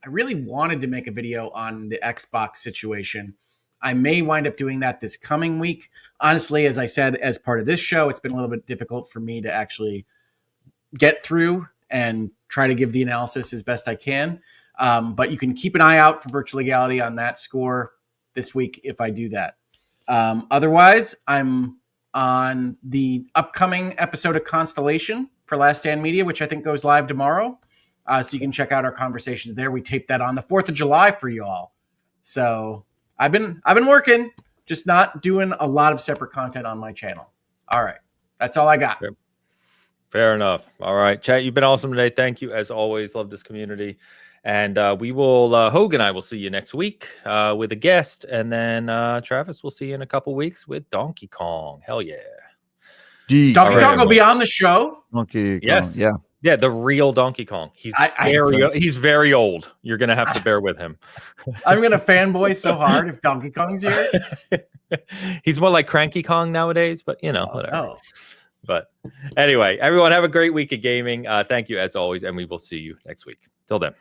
really wanted to make a video on the Xbox situation. I may wind up doing that this coming week. Honestly, as I said, as part of this show, it's been a little bit difficult for me to actually get through and try to give the analysis as best I can. But you can keep an eye out for Virtual Legality on that score this week if I do that. Otherwise, I'm on the upcoming episode of Constellation for Last Stand Media, which I think goes live tomorrow. So you can check out our conversations there. We taped that on the 4th of July for you all. So I've been working, just not doing a lot of separate content on my channel. All right. That's all I got. Fair enough. All right, chat. You've been awesome today. Thank you as always. Love this community. And we will, Hogan and I will see you next week with a guest. And then Travis, we'll see you in a couple weeks with Donkey Kong. Hell yeah. Donkey Kong will be on the show? Donkey Kong, yes. Yeah. Yeah, the real Donkey Kong. He's very old. You're going to have to bear with him. I'm going to fanboy so hard if Donkey Kong's here. He's more like Cranky Kong nowadays, but whatever. Oh. But anyway, everyone have a great week of gaming. Thank you as always, and we will see you next week. Till then.